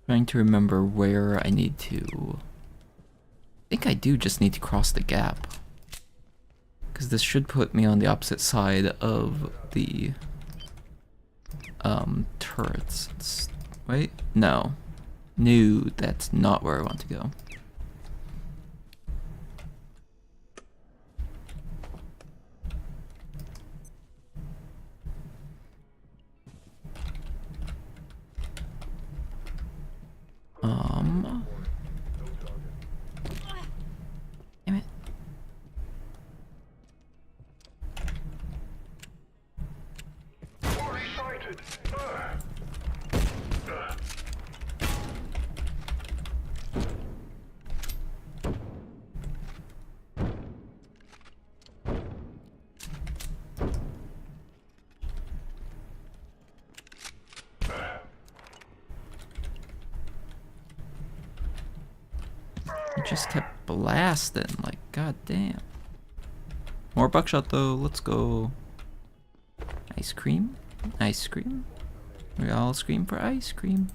Trying to remember where I need to... I think I do just need to cross the gap. Because this should put me on the opposite side of the turrets. Wait, no. No, that's not where I want to go. Damn it. It just kept blasting, like, god damn. More buckshot though, let's go. Ice cream? Ice cream? We all scream for ice cream.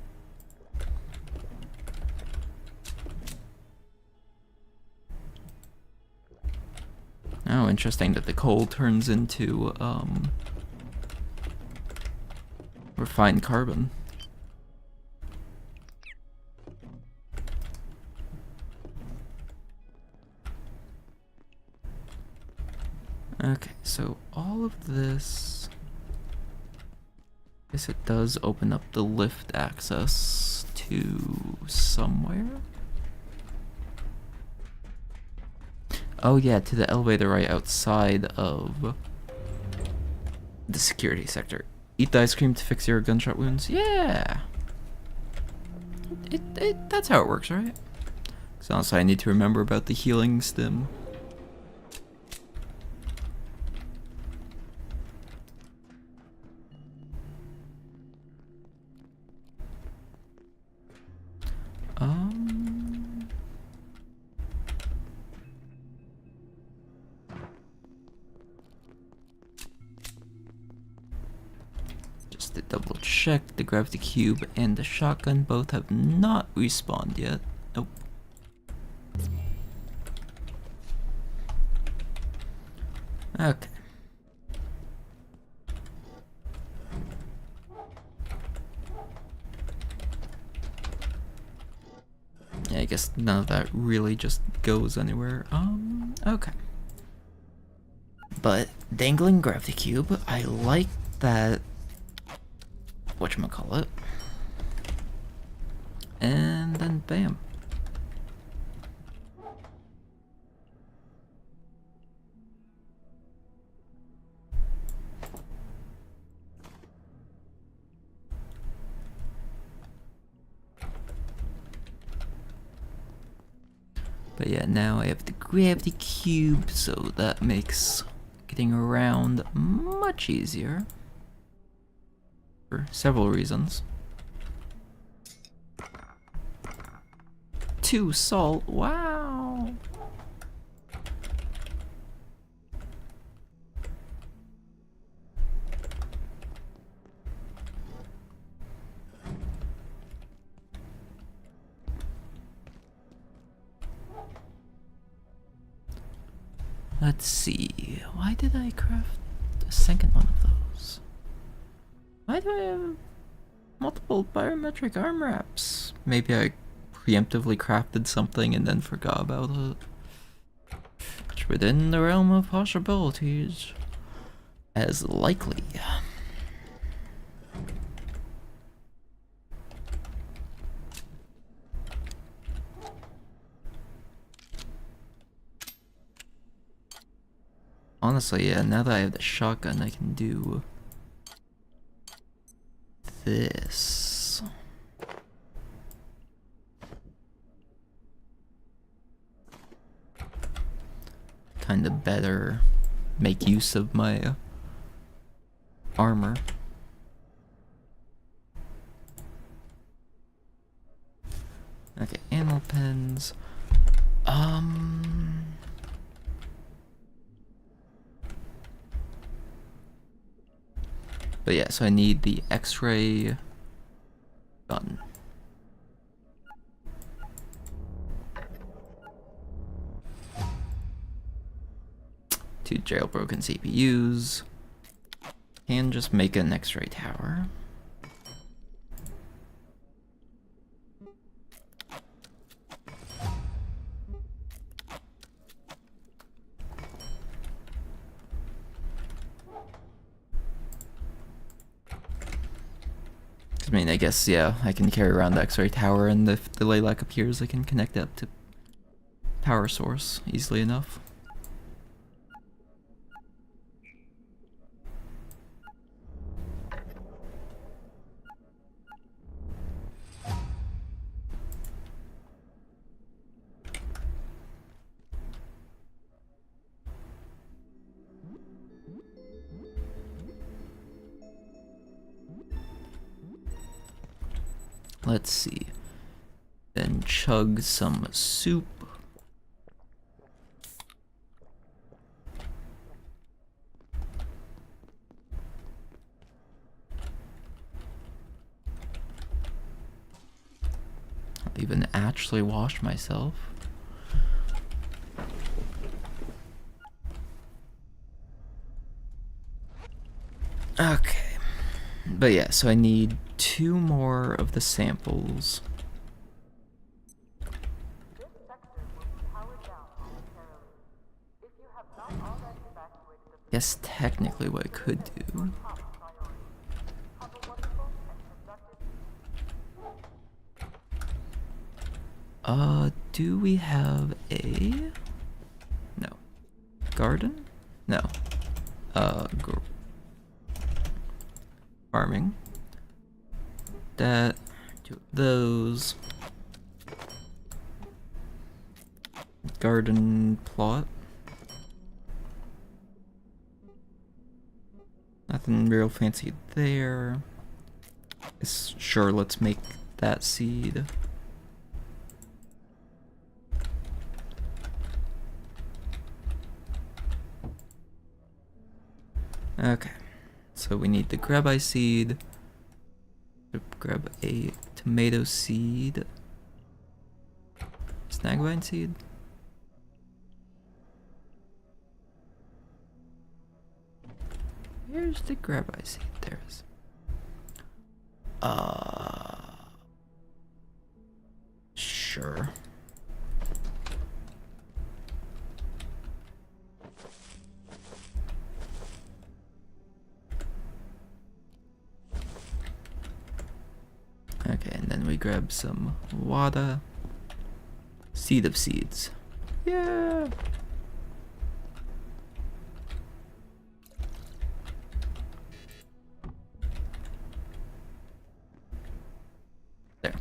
Oh, interesting that the coal turns into, refined carbon. Okay, so all of this, I guess it does open up the lift access to somewhere. Oh yeah, to the elevator right outside of the security sector. Eat the ice cream to fix your gunshot wounds. Yeah! That's how it works, right? Because honestly, I need to remember about the healing stim. Just to double check, the gravity cube and the shotgun both have not respawned yet. Nope. Okay. Yeah, I guess none of that really just goes anywhere. Okay. But dangling gravity cube, I like that. Whatchamacallit. And then bam. But yeah, now I have the gravity cube, so that makes getting around much easier. For several reasons. 2 salt, wow! Let's see, why did I craft a second one of those? Why do I have multiple biometric arm wraps? Maybe I preemptively crafted something and then forgot about it. It's within the realm of possibilities. As likely. Honestly, yeah, now that I have the shotgun, I can do this. Kind of better make use of my armor. Okay, animal pens. But yeah, so I need the X-ray gun. 2 jailbroken CPUs. And just make an X-ray tower. I mean, I guess, yeah, I can carry around the X-ray tower, and if the Lilac appears, I can connect up to power source easily enough. Let's see. Then chug some soup. I'll even actually wash myself. Okay. But yeah, so I need 2 more of the samples. This sector will be powered down momentarily. If you have not already evacuated the Guess technically what I could do. Do we have a... No. Garden? No. Farming. That, two of those. Garden plot. Nothing real fancy there. Sure, let's make that seed. Okay, so we need the grab-eye seed. Grab a tomato seed. Snagvine seed. Here's the grab-eye seed. There it is. Sure. Okay, and then we grab some Wada. Seed of seeds. Yeah! There.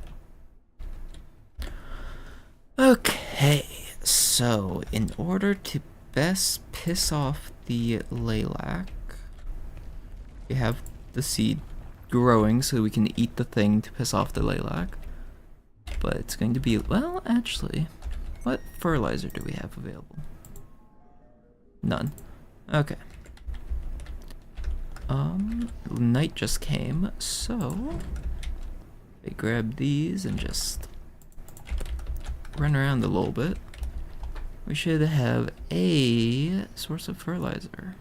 Okay, so in order to best piss off the Lilac, we have the seed growing so we can eat the thing to piss off the Lilac. But it's going to be, well, actually, what fertilizer do we have available? None. Okay. Night just came, so I grab these and just run around a little bit. We should have a source of fertilizer.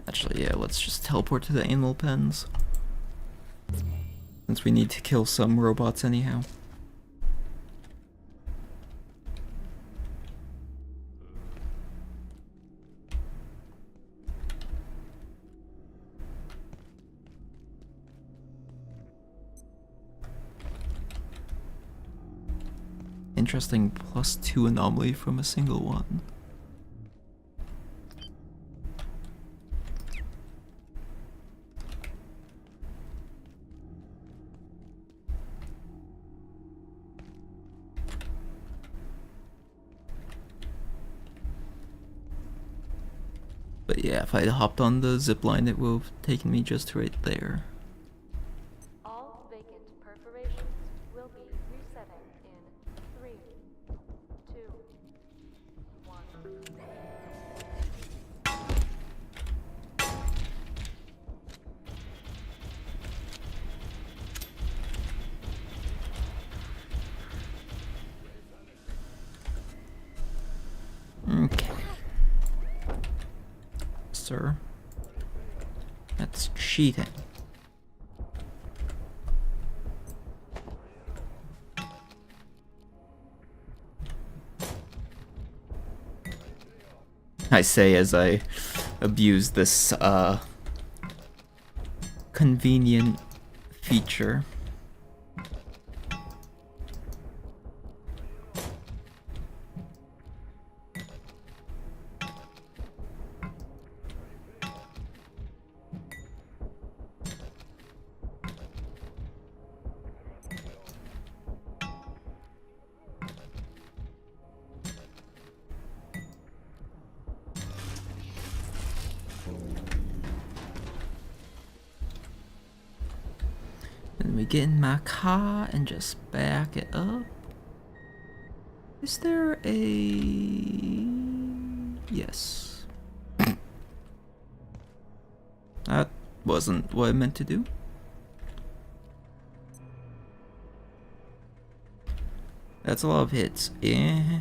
Actually, yeah, let's just teleport to the animal pens. Since we need to kill some robots anyhow. Interesting +2 anomaly from a single one. But yeah, if I had hopped on the zipline, it would have taken me just right there. All vacant perforations will be resetting in 3, 2, 1. Okay. Sir. That's cheating. I say as I abuse this convenient feature. Then we get in my car and just back it up. Is there a... Yes. That wasn't what I meant to do. That's a lot of hits. Yeah.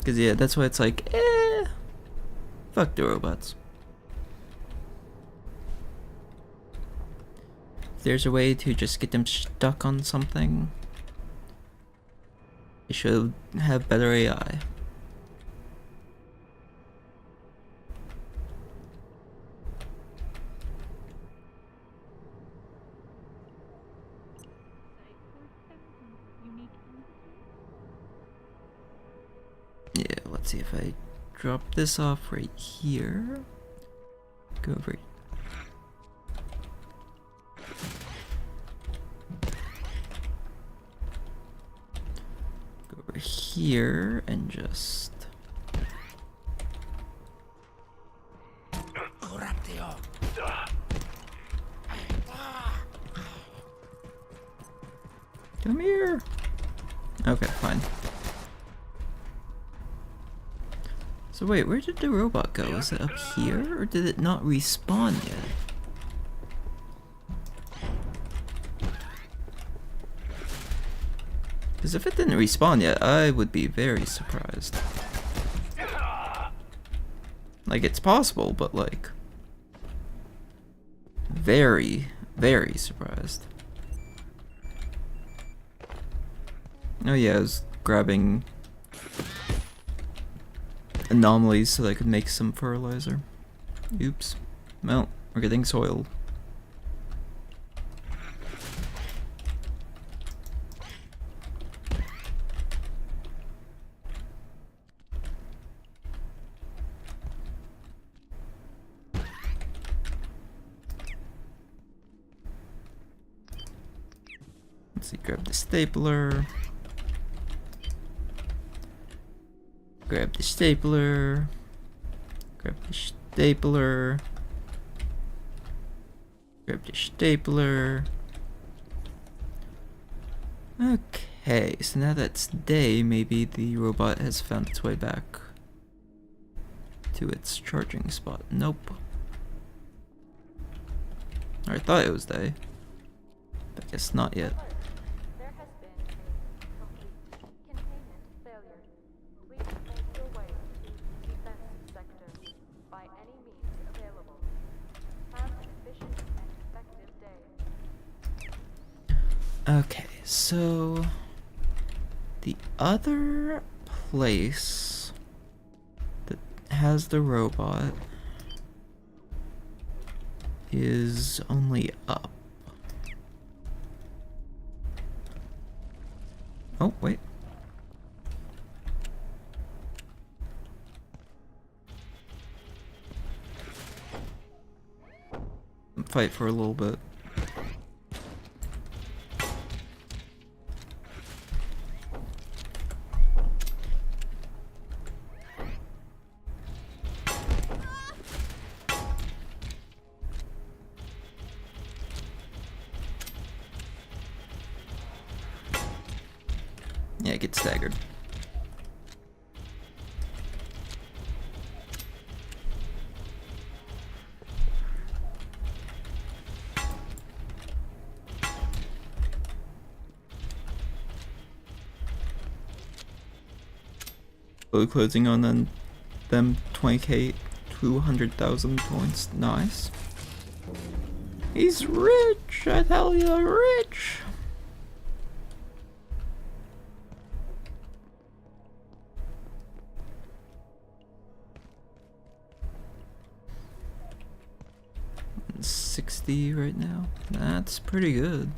Cause yeah, that's why it's like, fuck the robots. If there's a way to just get them stuck on something, it should have better AI. Yeah, let's see if I drop this off right here. Go over. Go over here and just. Come here. Okay, fine. So wait, where did the robot go? Is it up here, or did it not respawn yet? Because if it didn't respawn yet, I would be very surprised. Like, it's possible, but like... very, very surprised. Oh yeah, I was grabbing anomalies so that I could make some fertilizer. Oops. Well, we're getting soiled. Let's see, grab the stapler. Grab the stapler. Grab the stapler. Grab the stapler. Okay, so now that's day, maybe the robot has found its way back to its charging spot. Nope. Or I thought it was day. But I guess not yet. There has been a complete containment failure. Please make your way to the defense sector by any means available. Have an efficient and effective day. Okay, so the other place that has the robot is only up. Oh, wait. Fight for a little bit. Yeah, get staggered. Closing on them 20k, 200,000 points. Nice. He's rich, I tell you, rich. $60 right now. That's pretty good.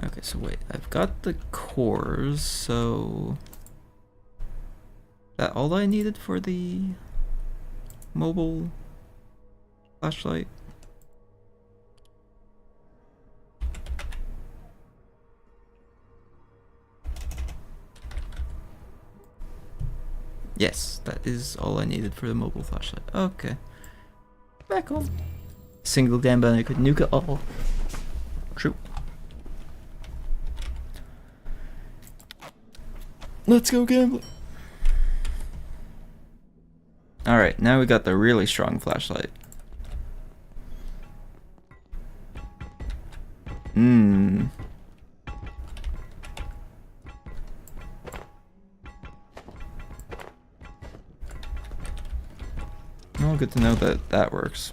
Okay, so wait, I've got the cores, so that all I needed for the mobile flashlight? Yes, that is all I needed for the mobile flashlight. Okay. Back home. Single damn button, I could nuke it all. True. Let's go gamble. Alright, now we got the really strong flashlight. Well, good to know that that works.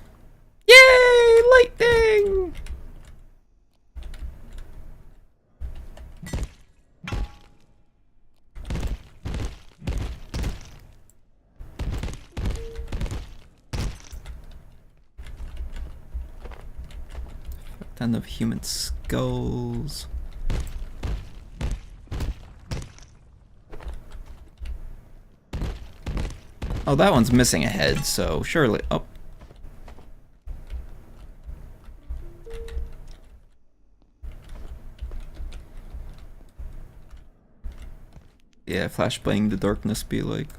Yay! Lightning! A ton of human skulls. Oh, that one's missing a head, so surely... Oh. Yeah, flashbang the darkness be like.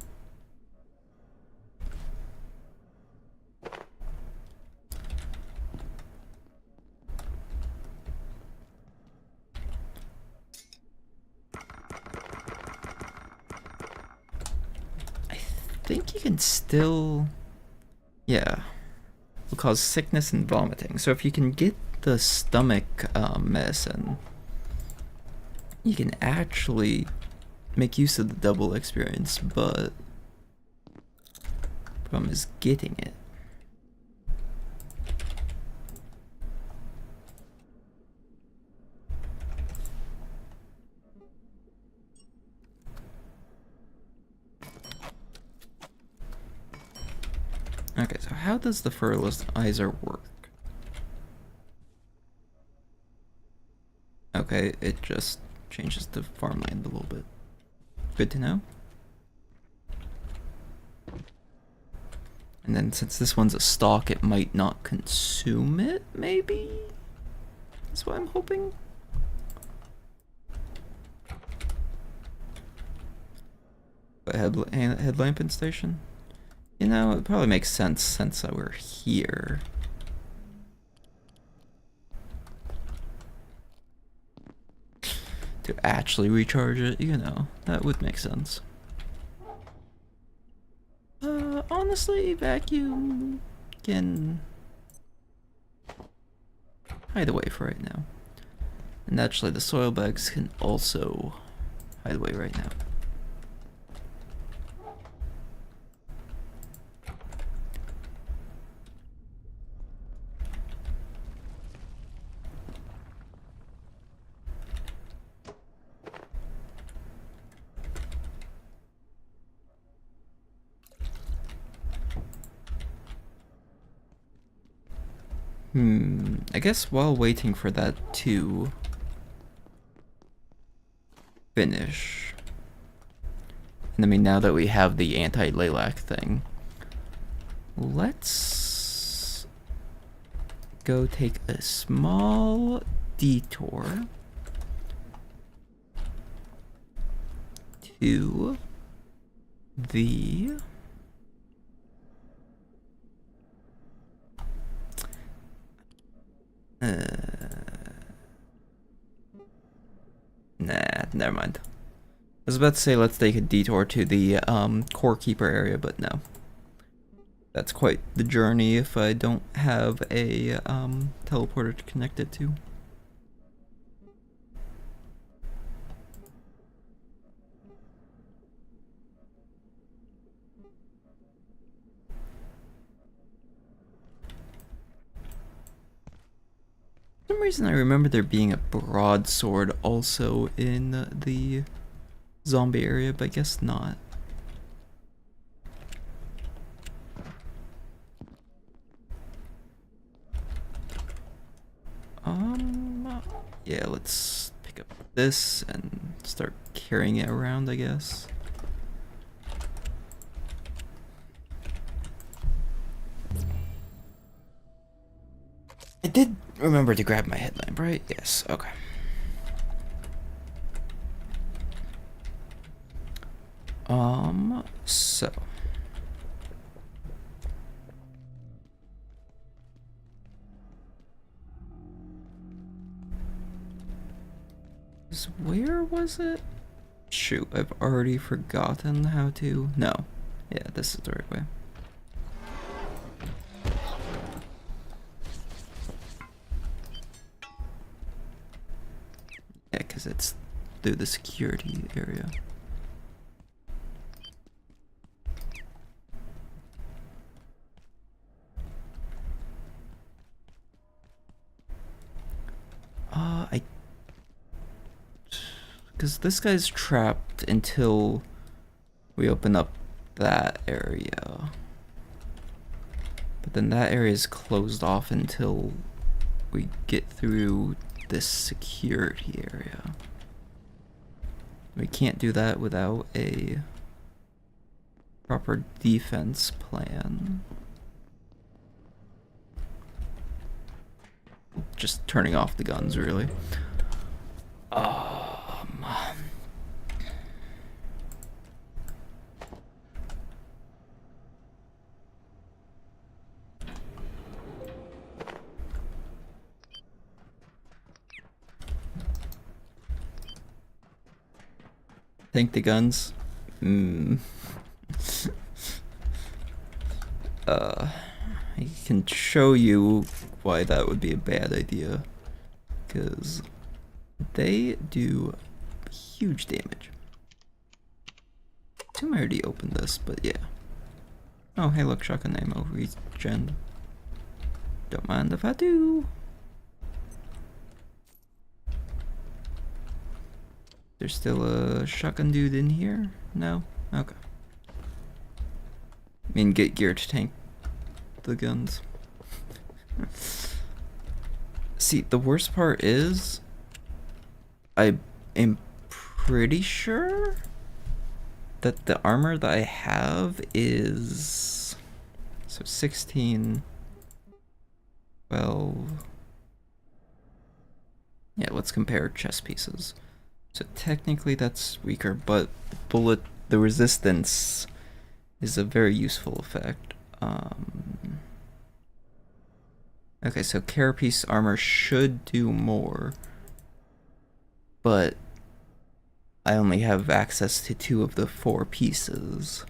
I think you can still... Yeah. Will cause sickness and vomiting. So if you can get the stomach medicine, you can actually make use of the double experience, but the problem is getting it. Okay, so how does the fertilizer work? Okay, it just changes the farmland a little bit. Good to know. And then since this one's a stock, it might not consume it, maybe? That's what I'm hoping. A headlamp station? You know, it probably makes sense since we're here. To actually recharge it, you know, that would make sense. Honestly, vacuum can hide away for right now. And actually, the soil bags can also hide away right now. I guess while waiting for that to finish, and I mean now that we have the anti-lilac thing, let's go take a small detour to the nah, never mind. I was about to say let's take a detour to the core keeper area, but no. That's quite the journey if I don't have a teleporter to connect it to. For some reason I remember there being a broadsword also in the zombie area, but I guess not. Yeah, let's pick up this and start carrying it around, I guess. I did remember to grab my headlamp, right? Yes, okay. So. Where was it? Shoot, I've already forgotten how to... No. Yeah, this is the right way. through the security area. Because this guy's trapped until we open up that area. But then that area is closed off until we get through this security area. We can't do that without a proper defense plan. Just turning off the guns, really. Think the guns? I can show you why that would be a bad idea. Because they do huge damage. I already opened this, but yeah. Oh, hey, look, shotgun ammo regen. Don't mind if I do. There's still a shotgun dude in here? No? Okay. I mean, get gear to tank the guns. See, the worst part is, I am pretty sure that the armor that I have is, so 16, 12, yeah, let's compare chest pieces. So technically that's weaker, but the resistance is a very useful effect. Okay, so carapace armor should do more, but I only have access to 2 of the 4 pieces.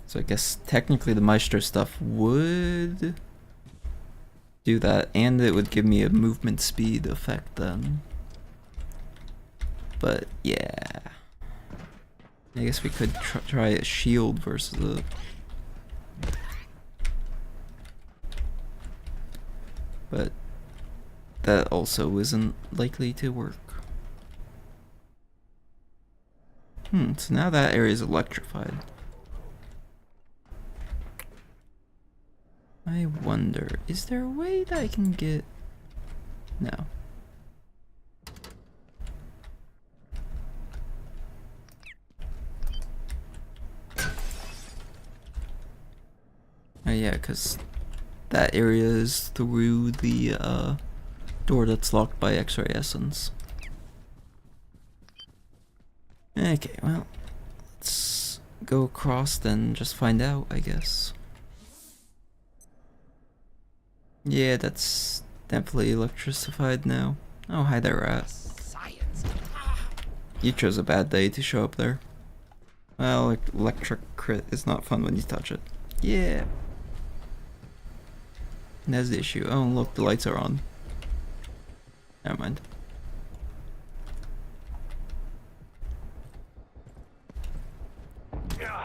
So I guess technically the Maestro stuff would do that, and it would give me a movement speed effect then. But yeah, I guess we could try a shield versus it. But that also isn't likely to work. So now that area is electrified. I wonder, is there a way that I can get... No. Oh yeah, because that area is through the door that's locked by X-ray essence. Okay, well, let's go across then just find out, I guess. Yeah, that's definitely electrified now. Oh, hi there, rat. You chose a bad day to show up there. Well, electric crit is not fun when you touch it. Yeah. And that's the issue. Oh, look, the lights are on. Never mind.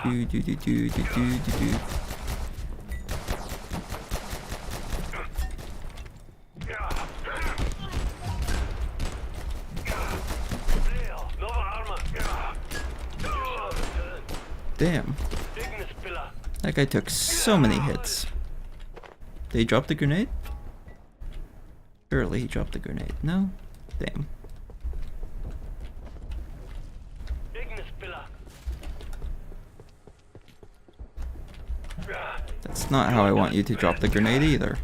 Do. Damn. That guy took so many hits. Did he drop the grenade? Surely he dropped the grenade. No? Damn. That's not how I want you to drop the grenade either.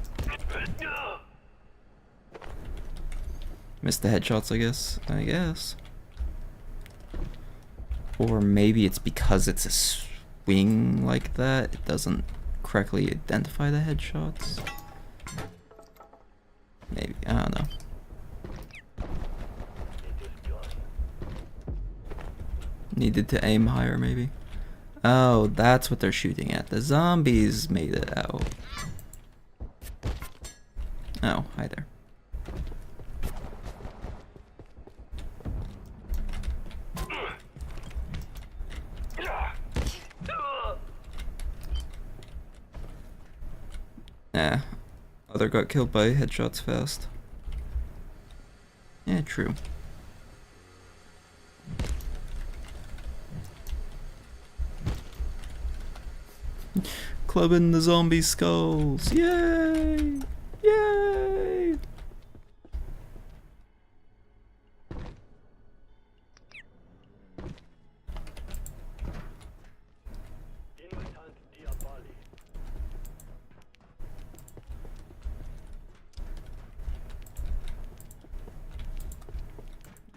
Missed the headshots, I guess. Or maybe it's because it's a swing like that, it doesn't correctly identify the headshots. Maybe, I don't know. Needed to aim higher, maybe. Oh, that's what they're shooting at. The zombies made it out. Oh, hi there. Nah, other got killed by headshots fast. Yeah, true. Clubbing the zombie skulls! Yay! Yay!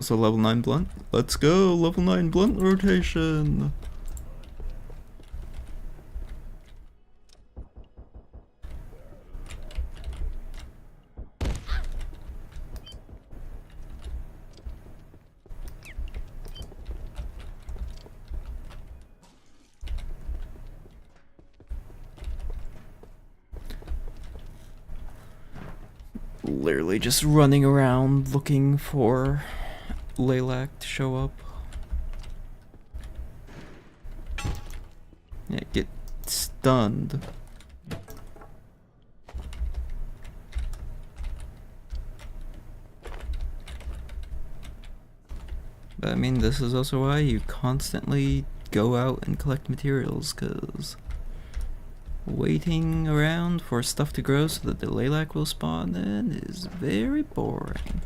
So level 9 blunt. Let's go! Level 9 blunt rotation! Literally just running around looking for Lilac to show up. Yeah, get stunned. But I mean, this is also why you constantly go out and collect materials, cause waiting around for stuff to grow so that the lilac will spawn in is very boring.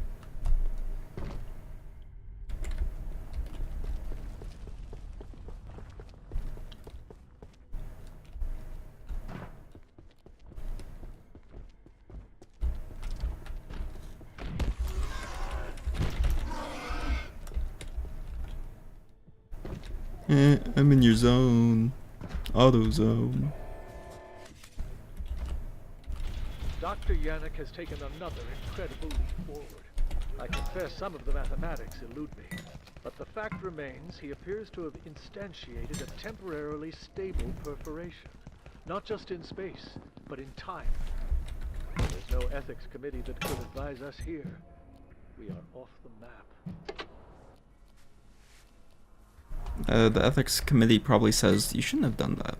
I'm in your zone. Auto zone. Dr. Yannick has taken another incredible leap forward. I confess some of the mathematics elude me, but the fact remains he appears to have instantiated a temporarily stable perforation, not just in space, but in time. There's no ethics committee that could advise us here. We are off the map. The ethics committee probably says you shouldn't have done that.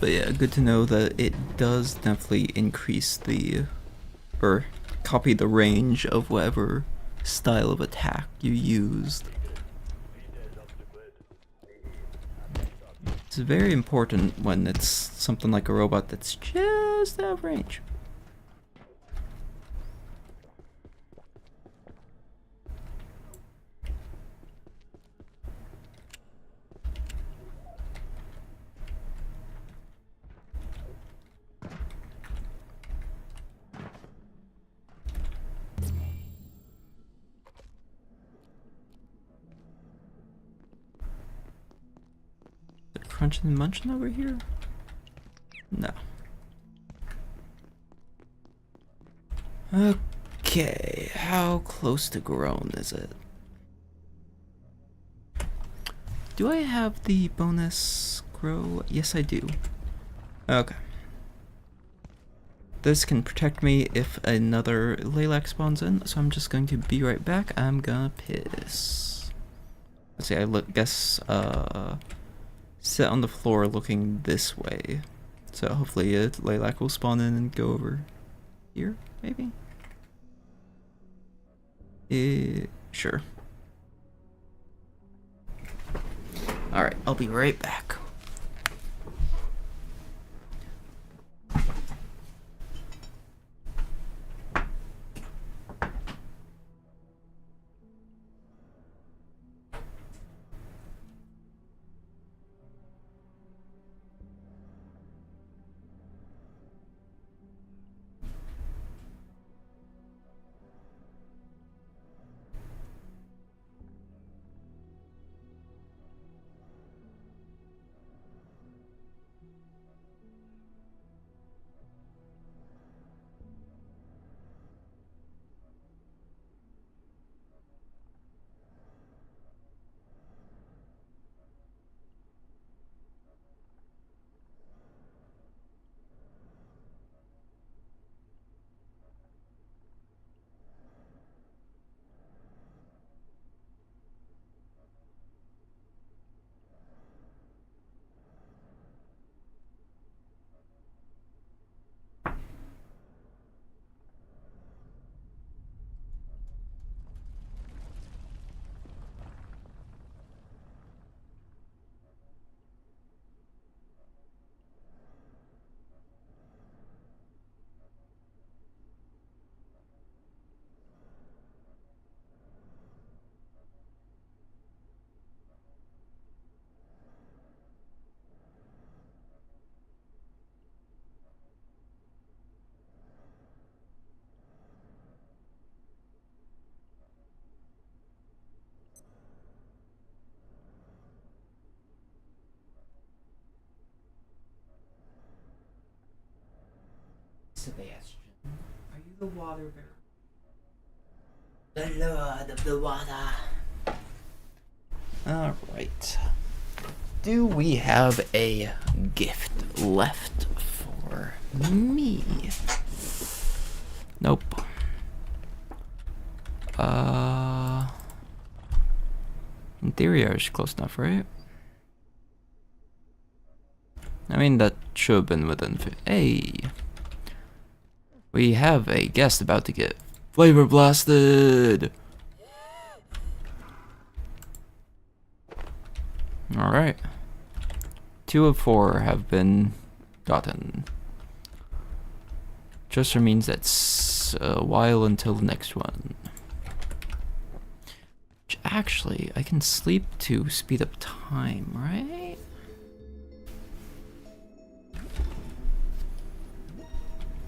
But yeah, good to know that it does definitely increase the, or copy the range of whatever style of attack you used. It's very important when it's something like a robot that's just out of range. Crunching and munching over here? No. Okay, how close to grown is it? Do I have the bonus grow? Yes, I do. Okay. This can protect me if another lilac spawns in, so I'm just going to be right back. I'm gonna piss. Let's see, I guess, sit on the floor looking this way. So hopefully lilac will spawn in and go over here, maybe? Sure. Alright, I'll be right back. Sebastian, are you the water bearer? The Lord of the Water. Alright. Do we have a gift left for me? Nope. In theory, I was close enough, right? I mean, that should have been within. Hey! We have a guest about to get flavor blasted! Alright. 2 of 4 have been gotten. Just means that's a while until the next one. Which actually, I can sleep to speed up time, right?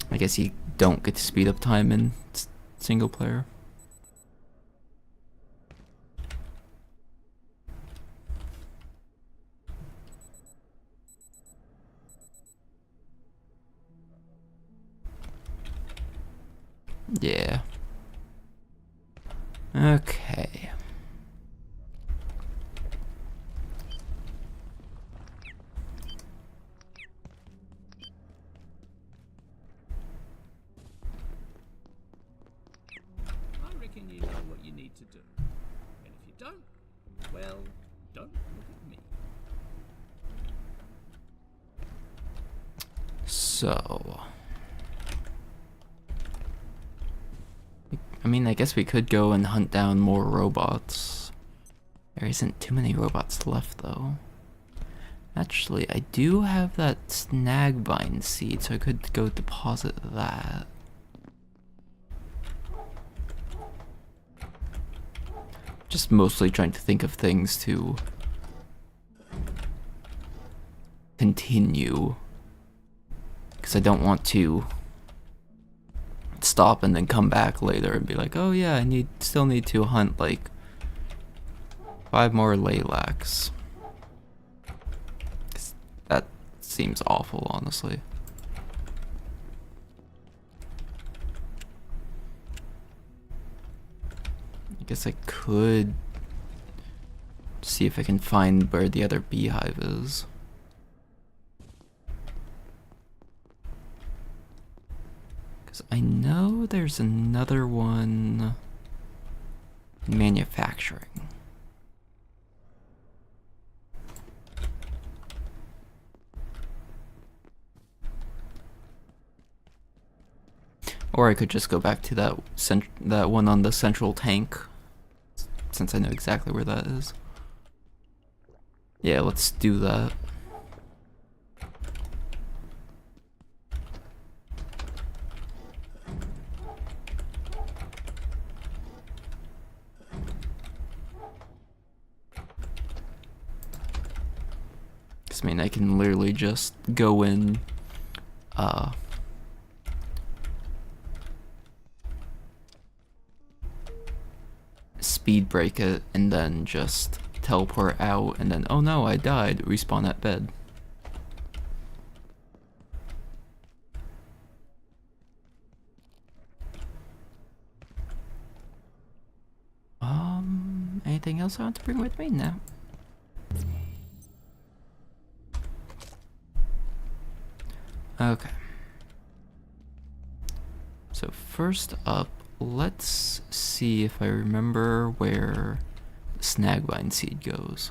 I guess you don't get to speed up time in single player. Yeah. Okay. I reckon you know what you need to do. And if you don't, well, don't look at me. So... I mean, I guess we could go and hunt down more robots. There isn't too many robots left, though. Actually, I do have that Snagvine seed, so I could go deposit that. Just mostly trying to think of things to continue. Because I don't want to stop and then come back later and be like, oh yeah, I still need to hunt like 5 more Lilacs. That seems awful, honestly. I guess I could see if I can find where the other beehive is. I know there's another one in manufacturing. Or I could just go back to that one on the central tank, since I know exactly where that is. Yeah, let's do that. I mean, I can literally just go in, speed break it, and then just teleport out, and then, oh no, I died, respawn at bed. Anything else I want to bring with me? No. Okay. So first up, let's see if I remember where the Snagvine seed goes.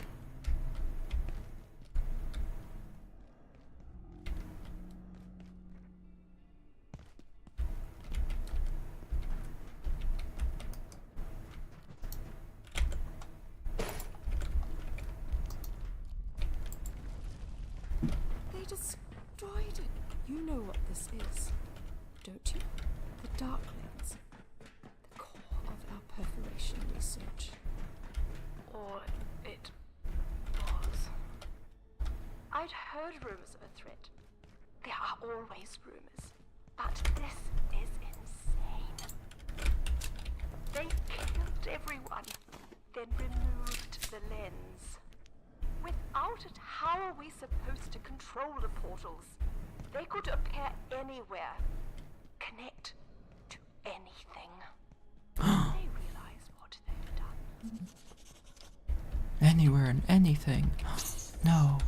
They destroyed it. You know what this is, don't you? The Darklings. The core of our perforation research. Or it was. I'd heard rumors of a threat. There are always rumors. But this is insane. They killed everyone, then removed the lens. Without it, how are we supposed to control the portals? They could appear anywhere. anywhere and anything. No.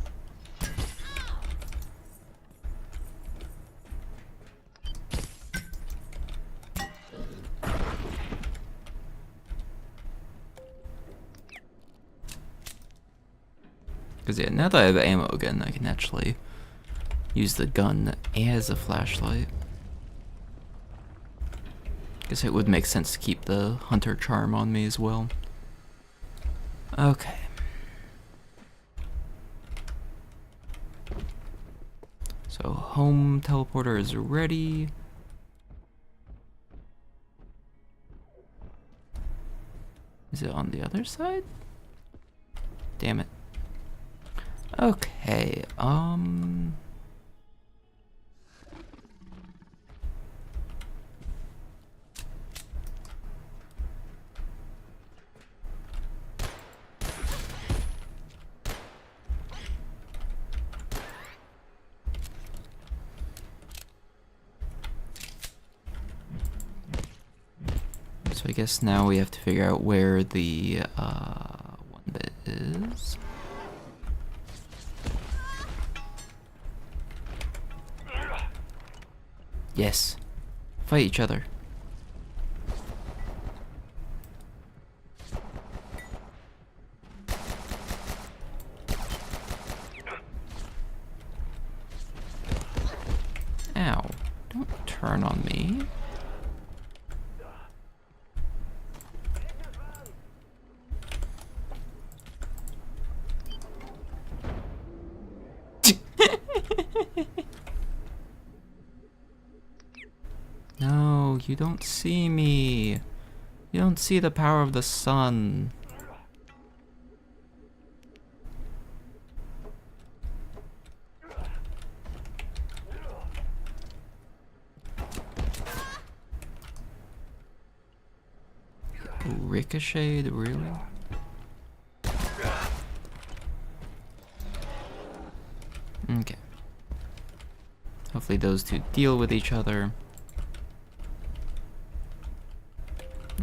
Because yeah, now that I have ammo again, I can actually use the gun as a flashlight. Guess it would make sense to keep the hunter charm on me as well. Okay. So home teleporter is ready. Is it on the other side? Damn it. Okay, so I guess now we have to figure out where the, one bit is. Yes. Fight each other. Ow. Don't turn on me. No, you don't see me. You don't see the power of the sun. Ricocheted, really? Okay. Hopefully those two deal with each other.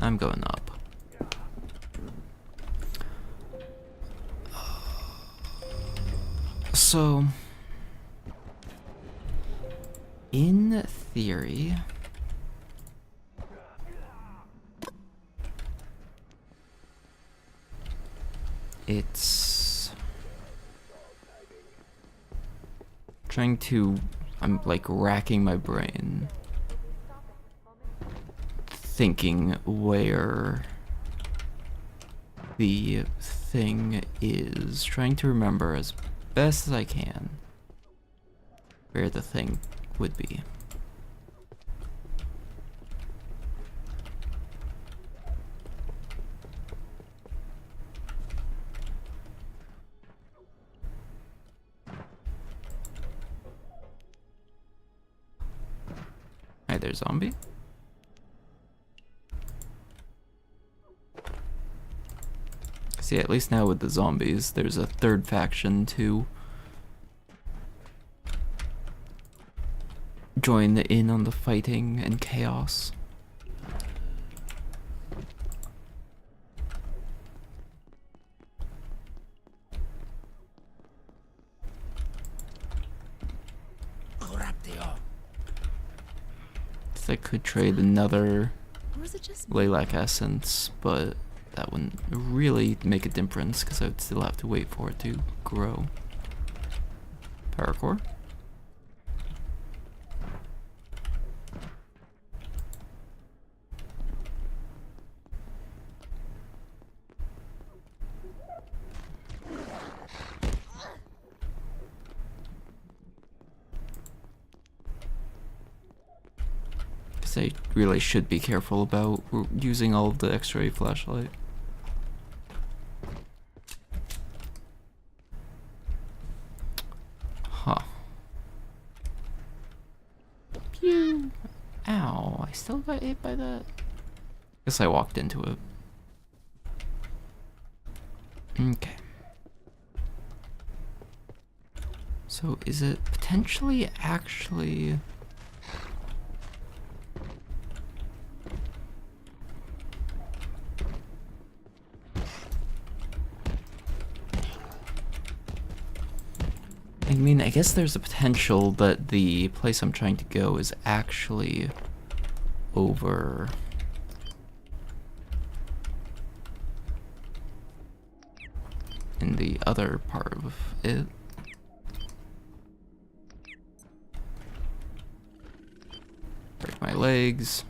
I'm going up. So, in theory, it's trying to, I'm like racking my brain, thinking where the thing is, trying to remember as best as I can where the thing would be. Hi there, zombie. See, at least now with the zombies, there's a third faction to join in on the fighting and chaos. I could trade another Lilac Essence, but that wouldn't really make a difference because I would still have to wait for it to grow. Power core. I really should be careful about using all of the X-ray flashlight. Huh. Pew! Ow, I still got hit by that. Guess I walked into it. Okay. So is it potentially actually... I mean, I guess there's a potential, but the place I'm trying to go is actually over in the other part of it. Break my legs.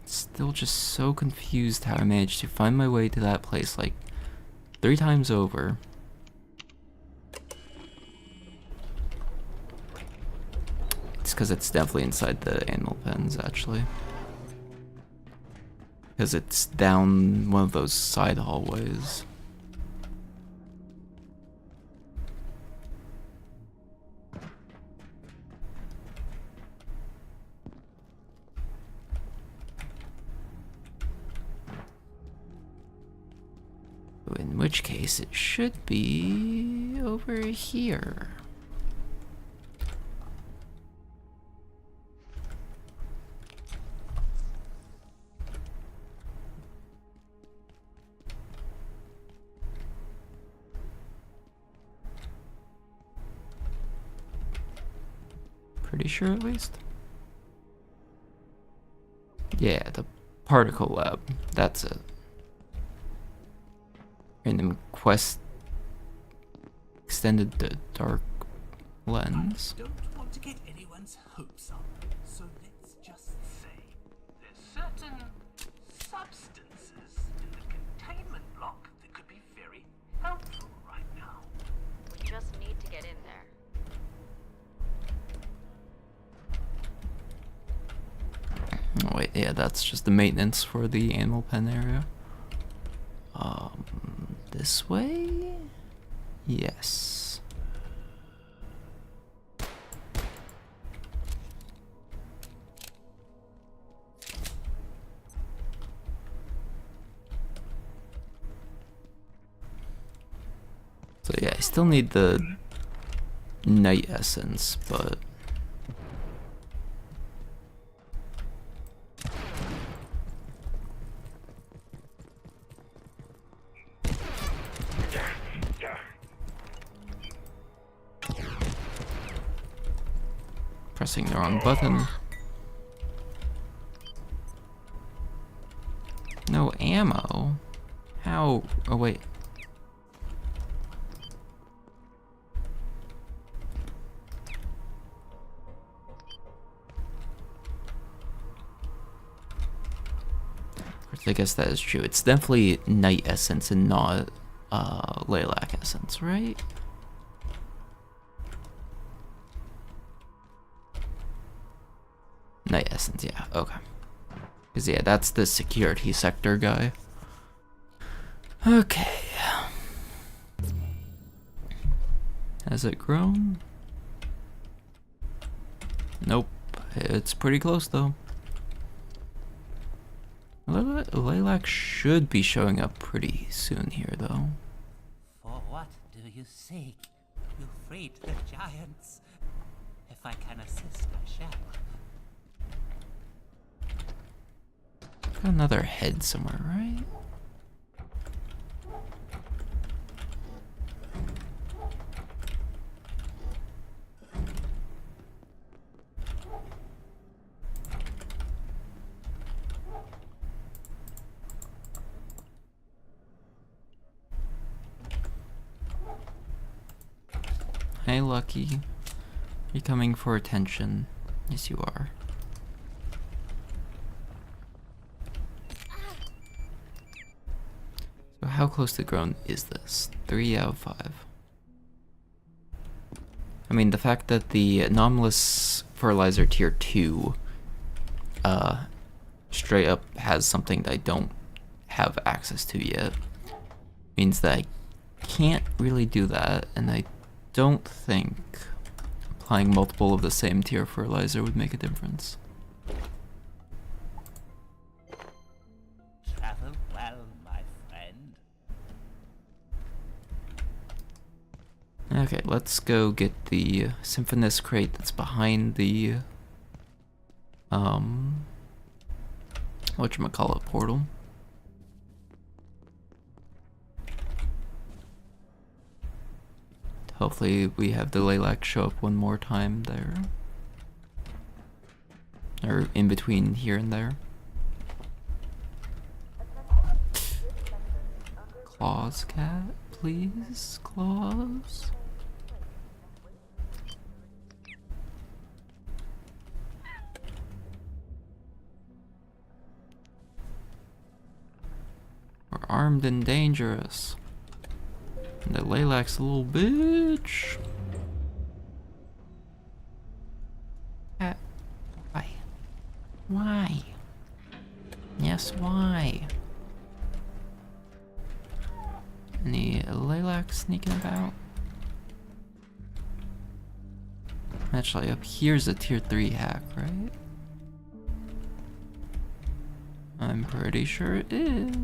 Still just so confused how I managed to find my way to that place like 3 times over. It's because it's definitely inside the animal pens, actually. Because it's down one of those side hallways. In which case, it should be over here. Pretty sure, at least. Yeah, the particle lab. That's it. Random quest extended the dark lens. I don't want to get anyone's hopes up, so let's just say there's certain substances in the containment block that could be very helpful right now. We just need to get in there. Oh wait, yeah, that's just the maintenance for the animal pen area. This way? Yes. So yeah, I still need the night essence, but pressing the wrong button. No ammo? How? Oh wait. I guess that is true. It's definitely night essence and not lilac essence, right? Night essence, yeah, okay. Because yeah, that's the security sector guy. Okay. Has it grown? Nope. It's pretty close though. Lilac should be showing up pretty soon here though. For what do you seek? You freed the giants. If I can assist, I shall. Got another head somewhere, right? Hey, Lucky. You coming for attention? Yes, you are. So how close to grown is this? 3 out of 5. I mean, the fact that the anomalous fertilizer tier 2 straight up has something that I don't have access to yet means that I can't really do that, and I don't think applying multiple of the same tier fertilizer would make a difference. Travel well, my friend. Okay, let's go get the Symphonist crate that's behind the whatchamacallit, portal. Hopefully we have the Lilac show up one more time there. Or in between here and there. Claws, cat, please? Claws? We're armed and dangerous. And the Lilac's a little bitch. Why? Why? Yes, why? Any Lilac sneaking about? Actually, up here's a tier 3 hack, right? I'm pretty sure it is.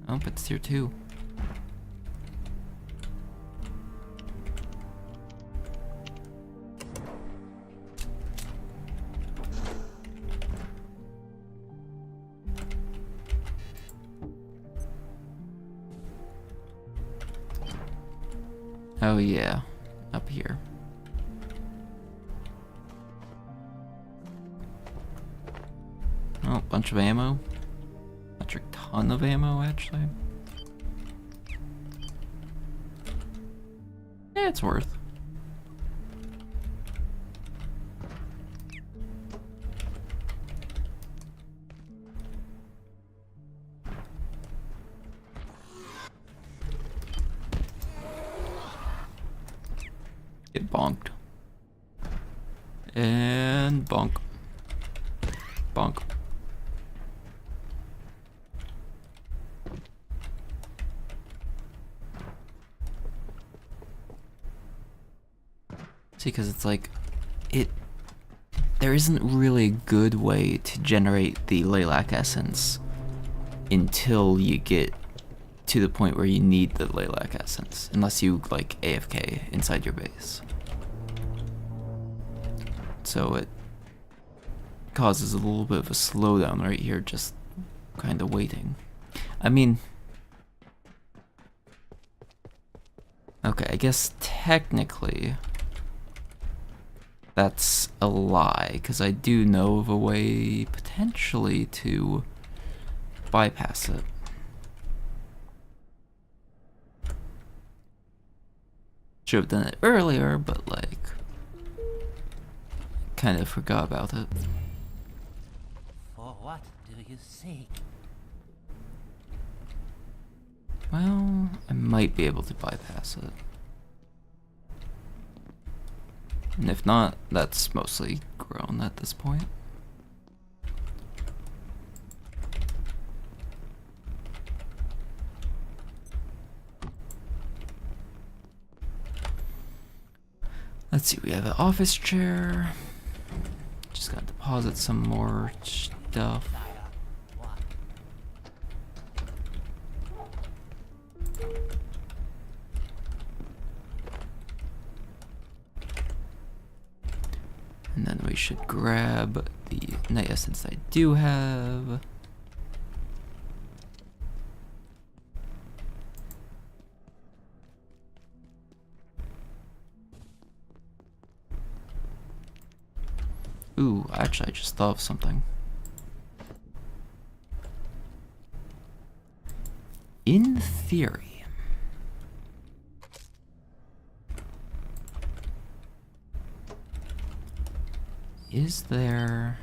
Oh, it's tier 2. Oh yeah, up here. Oh, bunch of ammo. Metric ton of ammo, actually. Yeah, it's worth. Get bonked. And bonk. Bonk. See, because it's like, there isn't really a good way to generate the Lilac essence until you get to the point where you need the Lilac essence, unless you like AFK inside your base. So it causes a little bit of a slowdown right here, just kind of waiting. I mean, okay, I guess technically that's a lie, because I do know of a way potentially to bypass it. Should have done it earlier, but like, kind of forgot about it. For what do you seek? Well, I might be able to bypass it. And if not, that's mostly grown at this point. Let's see, we have an office chair. Just gotta deposit some more stuff. And then we should grab the night essence I do have. Ooh, actually I just thought of something. In theory, is there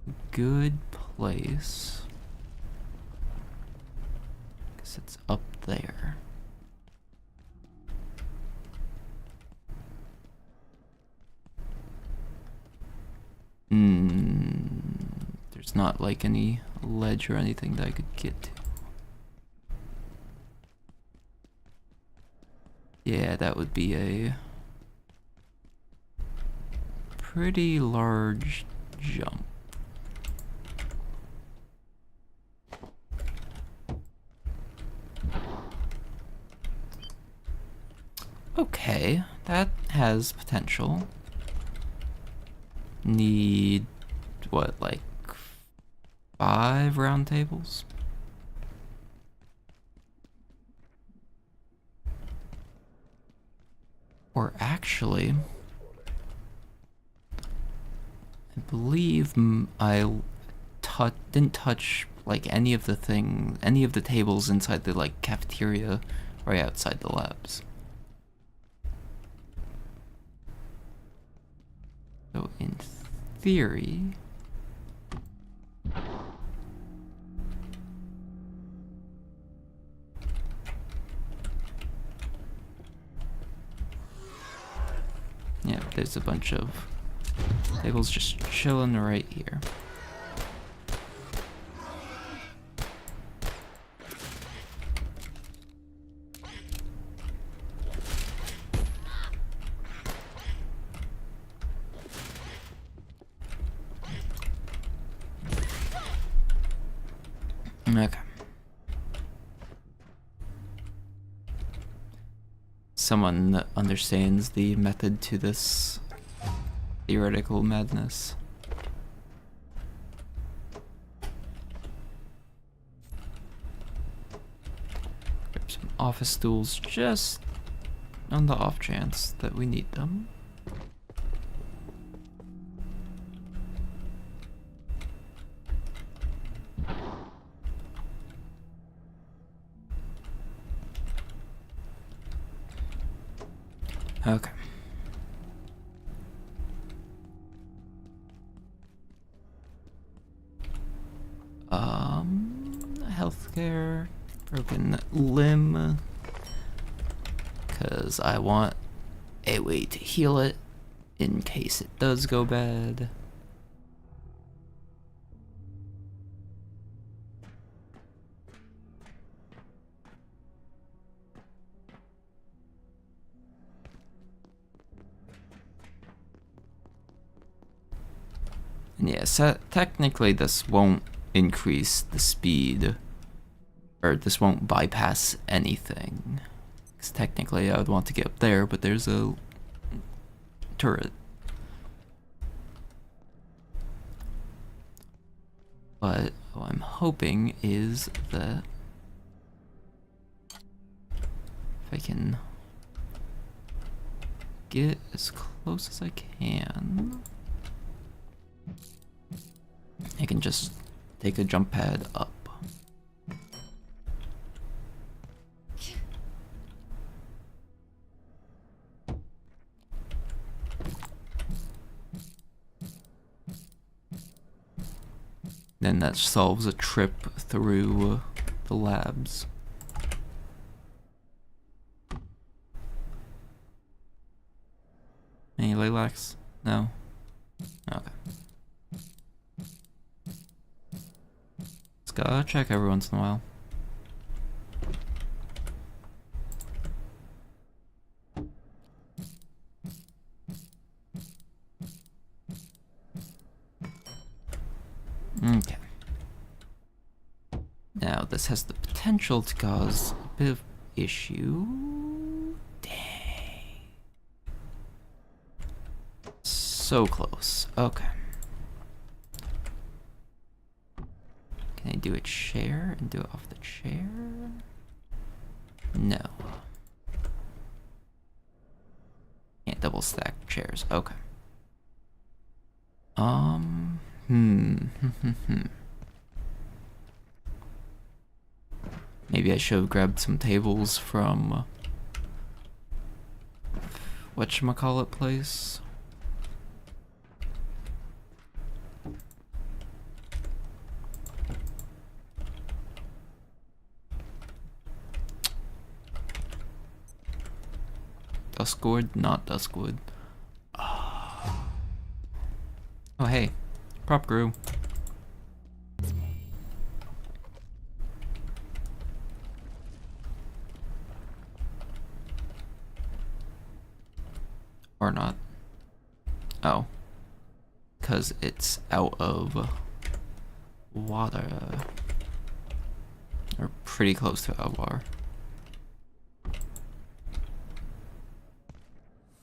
a good place? Because it's up there. There's not like any ledge or anything that I could get to. Yeah, that would be a pretty large jump. Okay, that has potential. need, what, like 5 round tables? Or actually, I believe I didn't touch like any of the tables inside the like cafeteria right outside the labs. So in theory, yeah, there's a bunch of tables just chilling right here. Okay. Someone that understands the method to this theoretical madness. Grab some office stools just on the off chance that we need them. Okay. Healthcare, broken limb, because I want a way to heal it in case it does go bad. And yeah, so technically this won't increase the speed, or this won't bypass anything. Because technically I would want to get up there, but there's a turret. But what I'm hoping is that if I can get as close as I can, I can just take a jump pad up. Then that solves a trip through the labs. Any lilacs? No? Okay. Just gotta check every once in a while. Okay. Now this has the potential to cause a bit of issue. Dang. So close. Okay. Can I do it share and do it off the chair? No. Can't double stack chairs. Okay. Maybe I should have grabbed some tables from whatchamacallit place. Duskwood? Not Duskwood. Oh hey, prop grew. Or not. Oh. Because it's out of water. Or pretty close to out of water.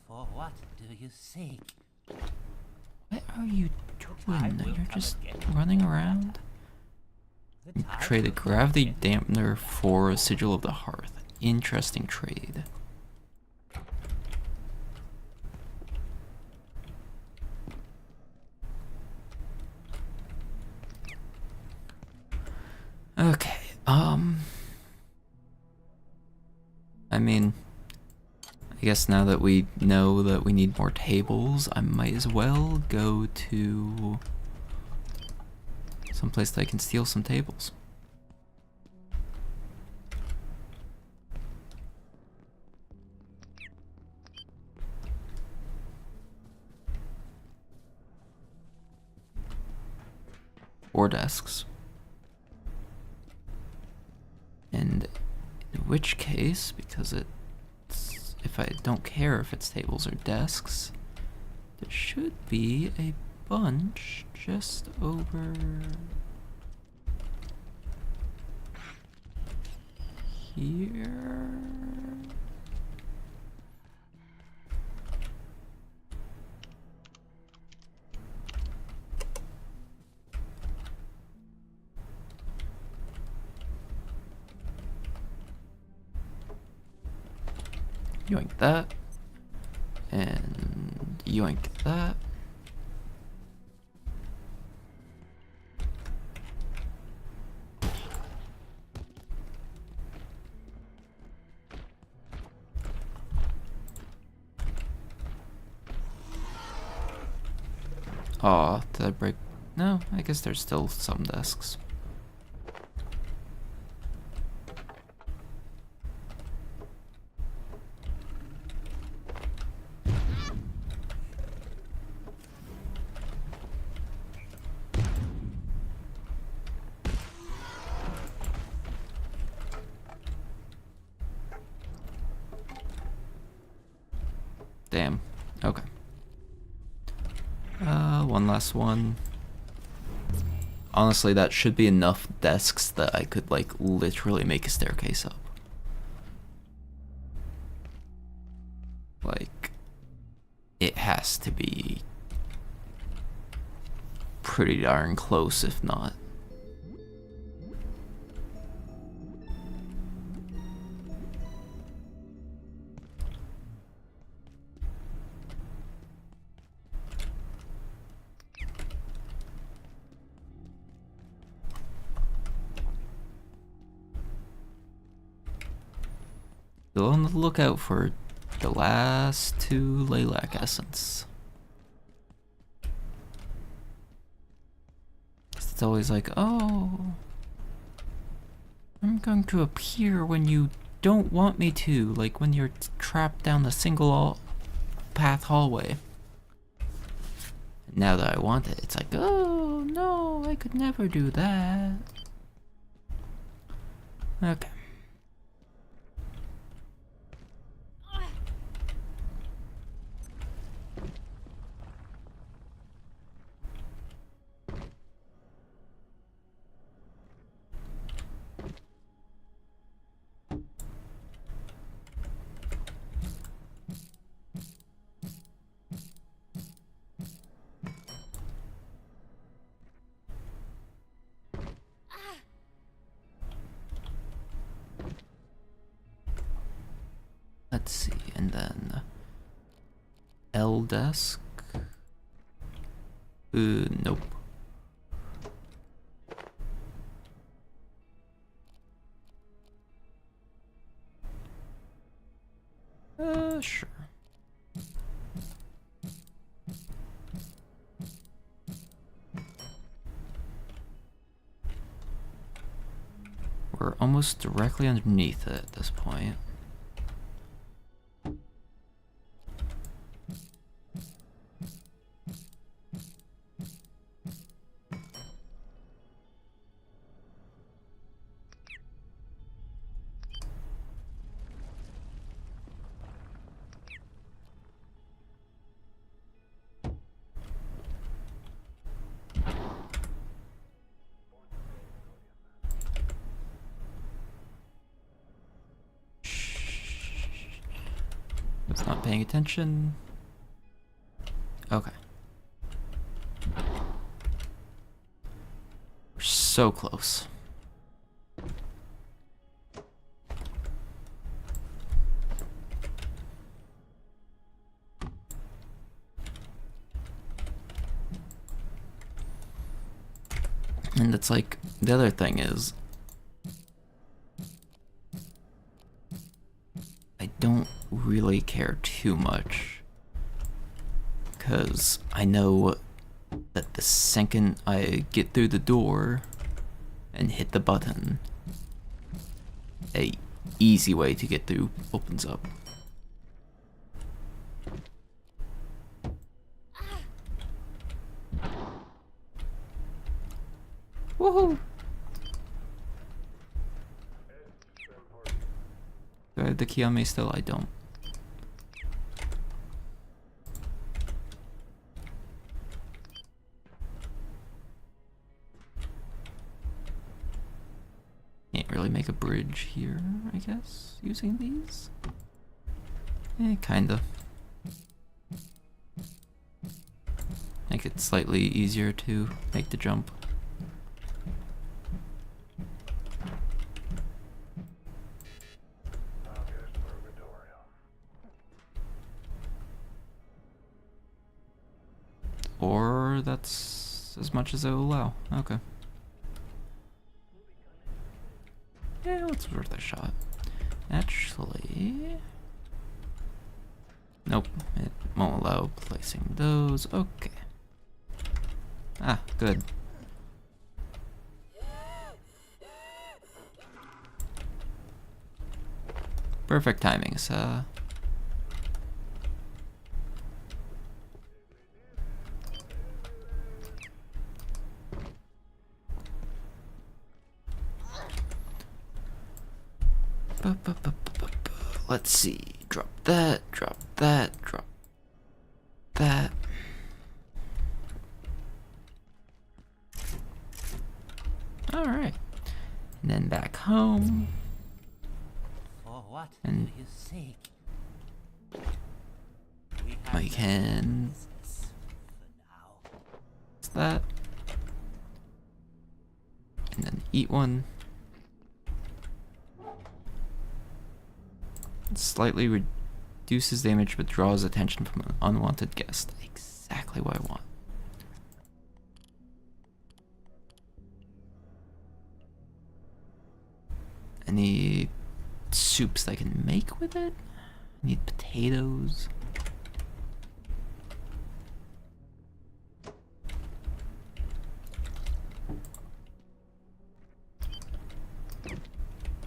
For what do you seek? What What are you doing? You're just running around? Trade a gravity dampener for a sigil of the hearth. Interesting trade. Okay, I mean, I guess now that we know that we need more tables, I might as well go to someplace that I can steal some tables. Or desks. And in which case, because if I don't care if it's tables or desks, there should be a bunch just over here. Yoink that, and yoink that. Aw, did I break? No, I guess there's still some desks. Damn. Okay. One last one. Honestly, that should be enough desks that I could, like, literally make a staircase up. Like, it has to be pretty darn close, if not. Still on the lookout for the last 2 Lilac Essence. It's always like, oh, I'm going to appear when you don't want me to, like when you're trapped down the single path hallway. Now that I want it, it's like, oh no, I could never do that. Okay. Let's see, and then L desk. Nope. Sure. We're almost directly underneath it at this point. It's not paying attention. Okay. So close. And it's like, the other thing is, I don't really care too much, because I know that the second I get through the door and hit the button, a easy way to get through opens up. Woohoo! Do I have the key on me still? I don't. Can't really make a bridge here, I guess, using these. Kinda. Make it slightly easier to make the jump. Or that's as much as it will allow. Okay. Yeah, it's worth a shot. Actually... Nope, it won't allow placing those. Okay. Ah, good. Perfect timing, sir. Let's see. Drop that, drop that, drop that. Alright. And then back home. For what And do you seek? we can... What's that? And then eat one. It slightly reduces damage but draws attention from an unwanted guest. Exactly what I want. Any soups I can make with it? I need potatoes.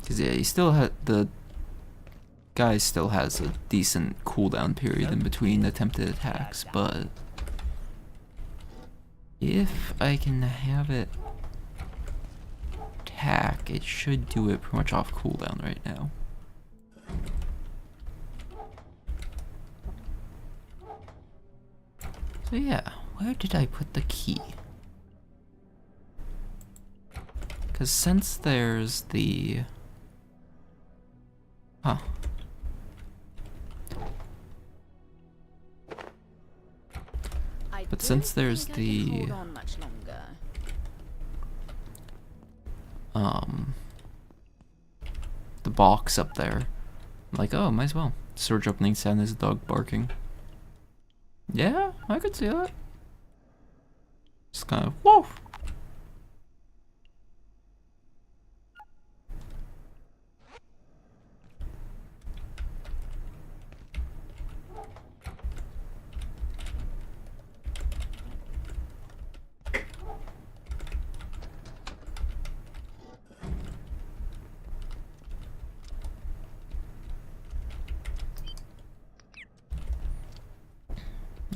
Cause yeah, he still had the guy still has a decent cooldown period in between attempted attacks, but if I can have it attack, it should do it pretty much off cooldown right now. So yeah, where did I put the key? Because since there's the... Huh. But since there's the... the box up there, I'm like, oh, might as well. Storage opening sound is a dog barking. Yeah, I could see that. Just kind of, whoa!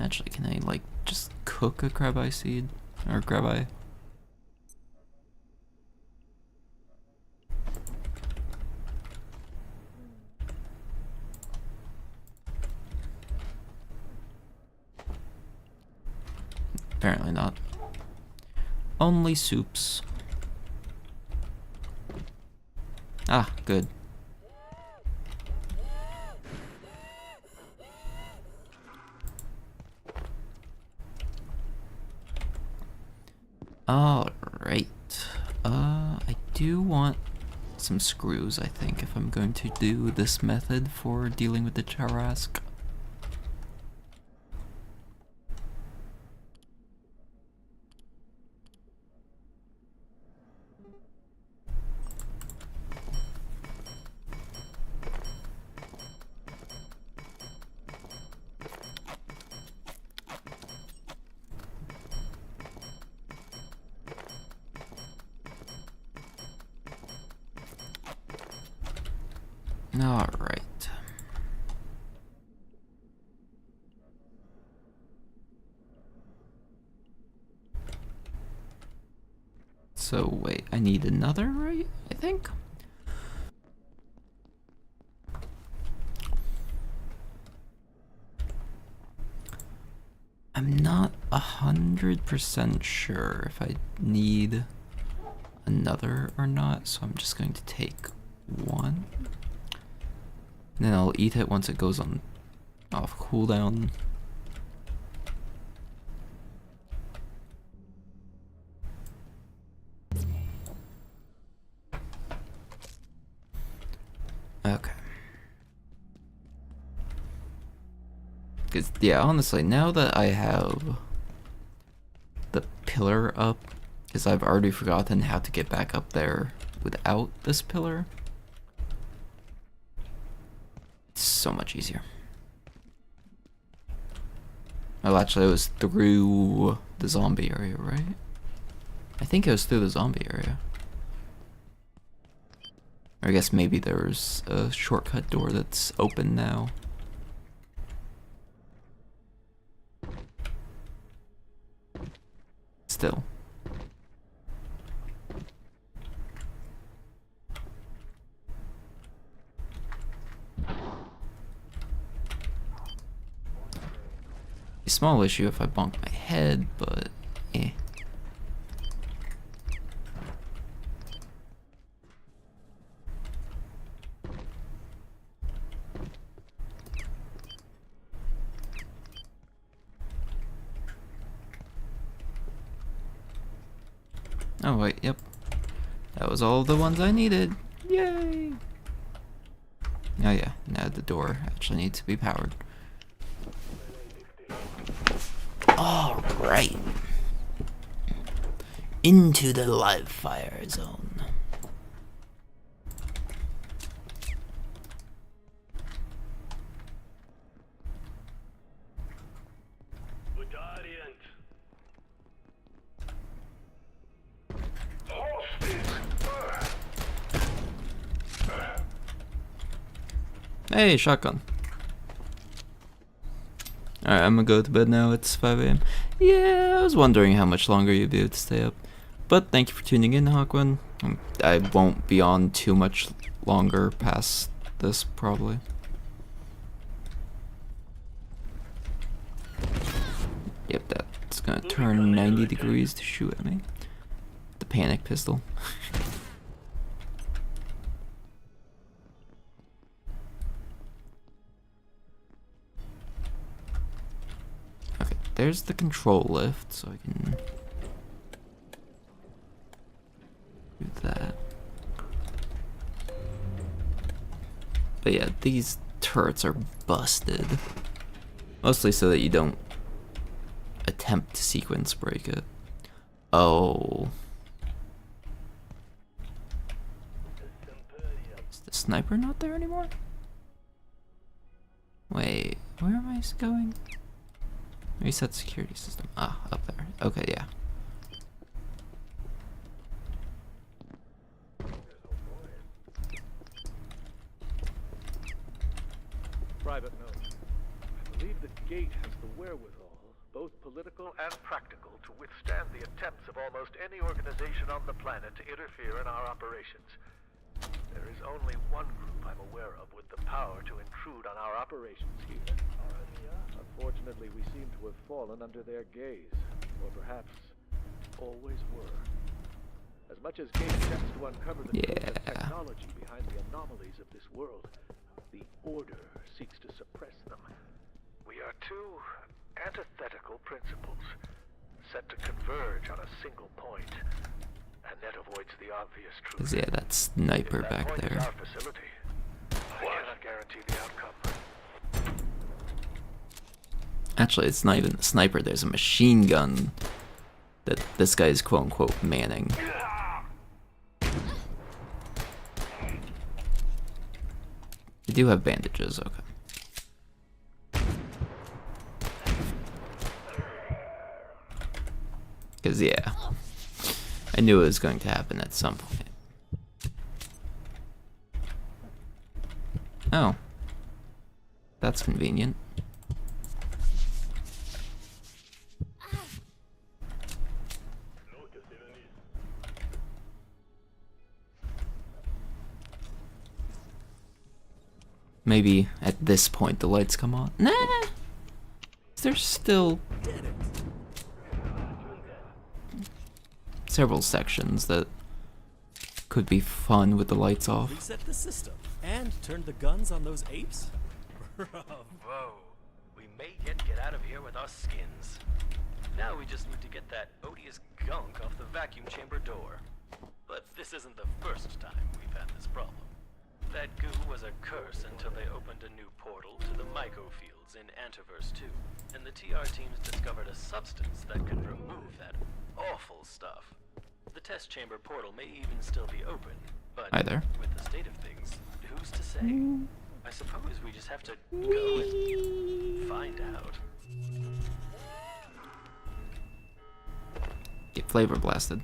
Actually, can I, like, just cook a crab eye seed? Or crab eye? Apparently not. Only soups. Ah, good. Alright. do want some screws, I think, if I'm going to do this method for dealing with the Tarrasque. Alright. So wait, I need another, right? I think? I'm not 100% sure if I need another or not, so I'm just going to take one. And then I'll eat it once it goes on off cooldown. Okay. Because, yeah, honestly, now that I have the pillar up, because I've already forgotten how to get back up there without this pillar, it's so much easier. Well, actually, it was through the zombie area, right? I think it was through the zombie area. Or I guess maybe there's a shortcut door that's open now. Still. A small issue if I bonk my head, but eh. Oh wait, yep. That was all the ones I needed. Yay! Oh yeah, now the door actually needs to be powered. Alright. Into the live fire zone. Hey, shotgun. Alright, I'm gonna go to bed now. It's 5 AM. Yeah, I was wondering how much longer you'd be able to stay up. But thank you for tuning in, Hawkwind. I won't be on too much longer past this, probably. Yep, that's gonna turn 90 degrees to shoot at me. The panic pistol. Okay, there's the control lift, so I can do that. But yeah, these turrets are busted. Mostly so that you don't attempt to sequence break it. Oh. Is the sniper not there anymore? Wait, where am I going? Reset security system. Ah, up there. Okay, yeah. Private note. I believe the gate has the wherewithal, both political and practical, to withstand the attempts of almost any organization on the planet to interfere in our operations. There is only one group I'm aware of with the power to intrude on our operations here. Unfortunately, we seem to have fallen under their gaze, or perhaps always were. As much as Gate attempts to uncover the truth of technology behind the anomalies of this world, the Order seeks to suppress them. We are two antithetical principles, set to converge on a single point. and that avoids the obvious truth. 'Cause yeah, that sniper If that back point is there. our facility, I cannot guarantee the outcome. Actually, it's not even the sniper. There's a machine gun that this guy is quote-unquote manning. They do have bandages, okay. Because, yeah, I knew it was going to happen at some point. Oh. That's convenient. Maybe at this point the lights come on. Nah! There's still several sections that could be fun with the lights off. Reset the system and turn the guns on those apes? Whoa. We may yet get out of here with our skins. Now we just need to get that odious gunk off the vacuum chamber door. But this isn't the first time we've had this problem. That goo was a curse until they opened a new portal to the Myco fields in Antiverse 2, and the TR teams discovered a substance that could remove that awful stuff. The test chamber portal may even still be open, but Hi there. with the state of things, who's to say? I suppose we just have to go and find out. Get flavor blasted.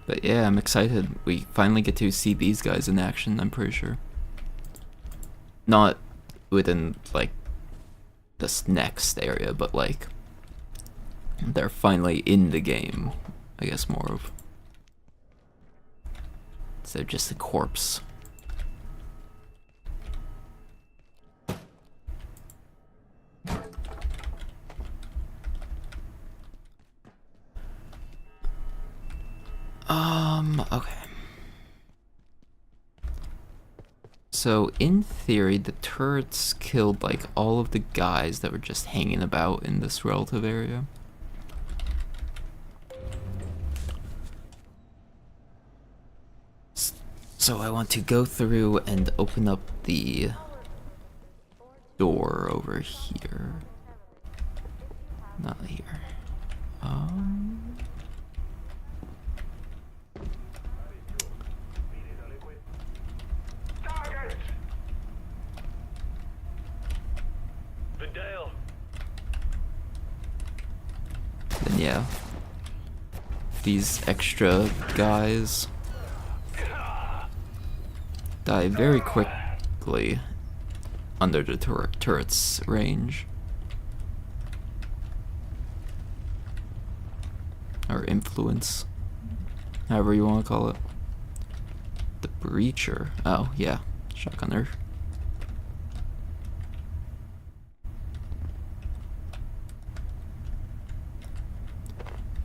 But yeah, I'm excited. We finally get to see these guys in action, I'm pretty sure. Not within, like, this next area, but, like, they're finally in the game, I guess, more of. So they're just a corpse. Okay. So, in theory, the turrets killed, like, all of the guys that were just hanging about in this relative area. So I want to go through and open up the door over here. Not here. Vidal. Then yeah, these extra guys die very quickly under the turret's range. Or influence, however you want to call it. The breacher. Oh, yeah. Shotgunner.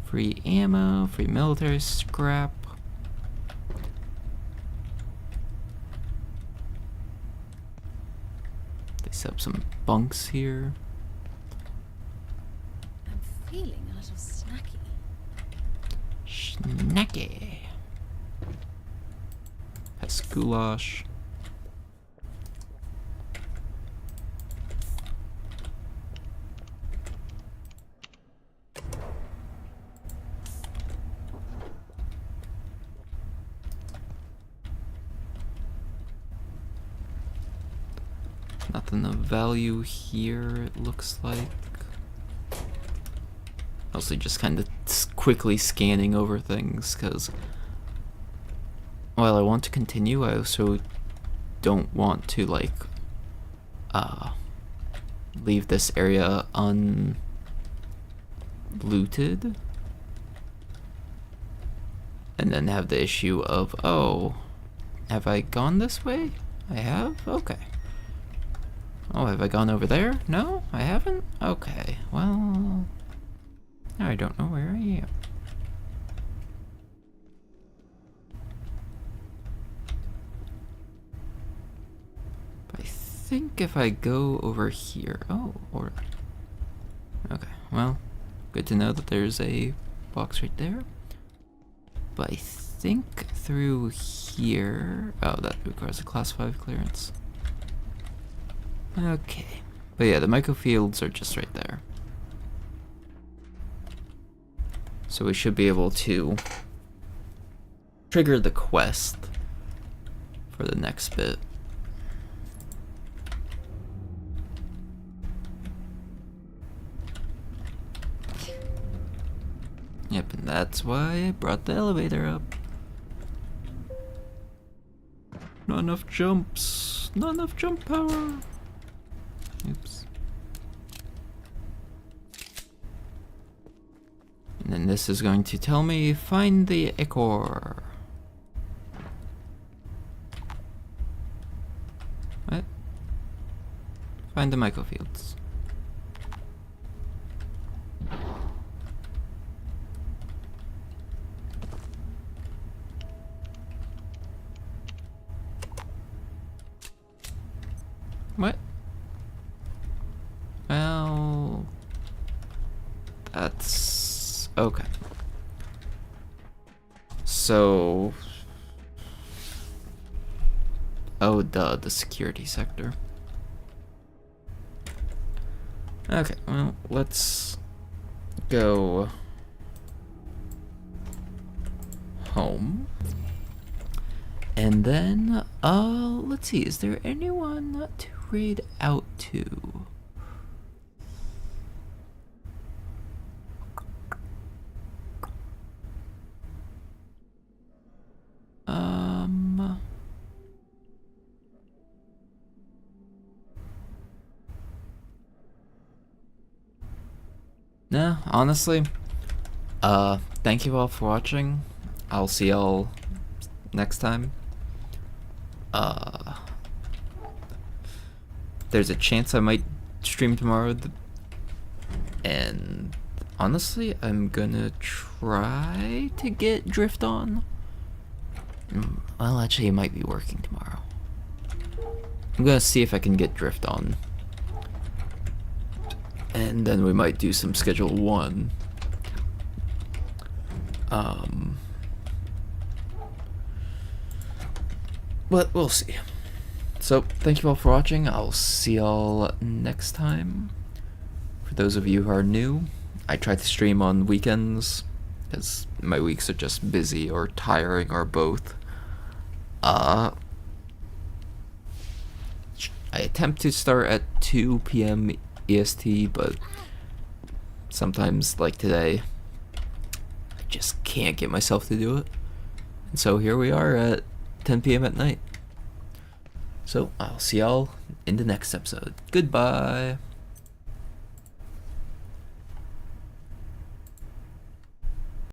Free ammo, free military scrap. They set up some bunks here. I'm feeling a little snacky. Snacky. Has goulash. Nothing of value here, it looks like. Mostly just kind of quickly scanning over things, because while I want to continue, I also don't want to, like, leave this area unlooted. And then have the issue of, oh, have I gone this way? I have? Okay. Oh, have I gone over there? No, I haven't? Okay, well, now I don't know where I am. But I think if I go over here, oh, or, okay, well, good to know that there's a box right there. But I think through here... Oh, that requires a class 5 clearance. Okay. But yeah, the microfields are just right there. So we should be able to trigger the quest for the next bit. Yep, and that's why I brought the elevator up. Not enough jumps. Not enough jump power. Oops. And then this is going to tell me, find the Ichor. What? Find the microfields. What? Well, that's okay. So, oh duh, the security sector. Okay, well, let's go home. And then, let's see, is there anyone to raid out to? No, honestly, thank you all for watching. I'll see y'all next time. There's a chance I might stream tomorrow, and honestly, I'm gonna try to get Drift on. Well, actually, it might be working tomorrow. I'm gonna see if I can get Drift on. And then we might do some Schedule 1. But we'll see. So, thank you all for watching. I'll see y'all next time. For those of you who are new, I try to stream on weekends, because my weeks are just busy or tiring or both. I attempt to start at 2 p.m. EST, but sometimes, like today, I just can't get myself to do it. And so here we are at 10 p.m. at night. So I'll see y'all in the next episode. Goodbye.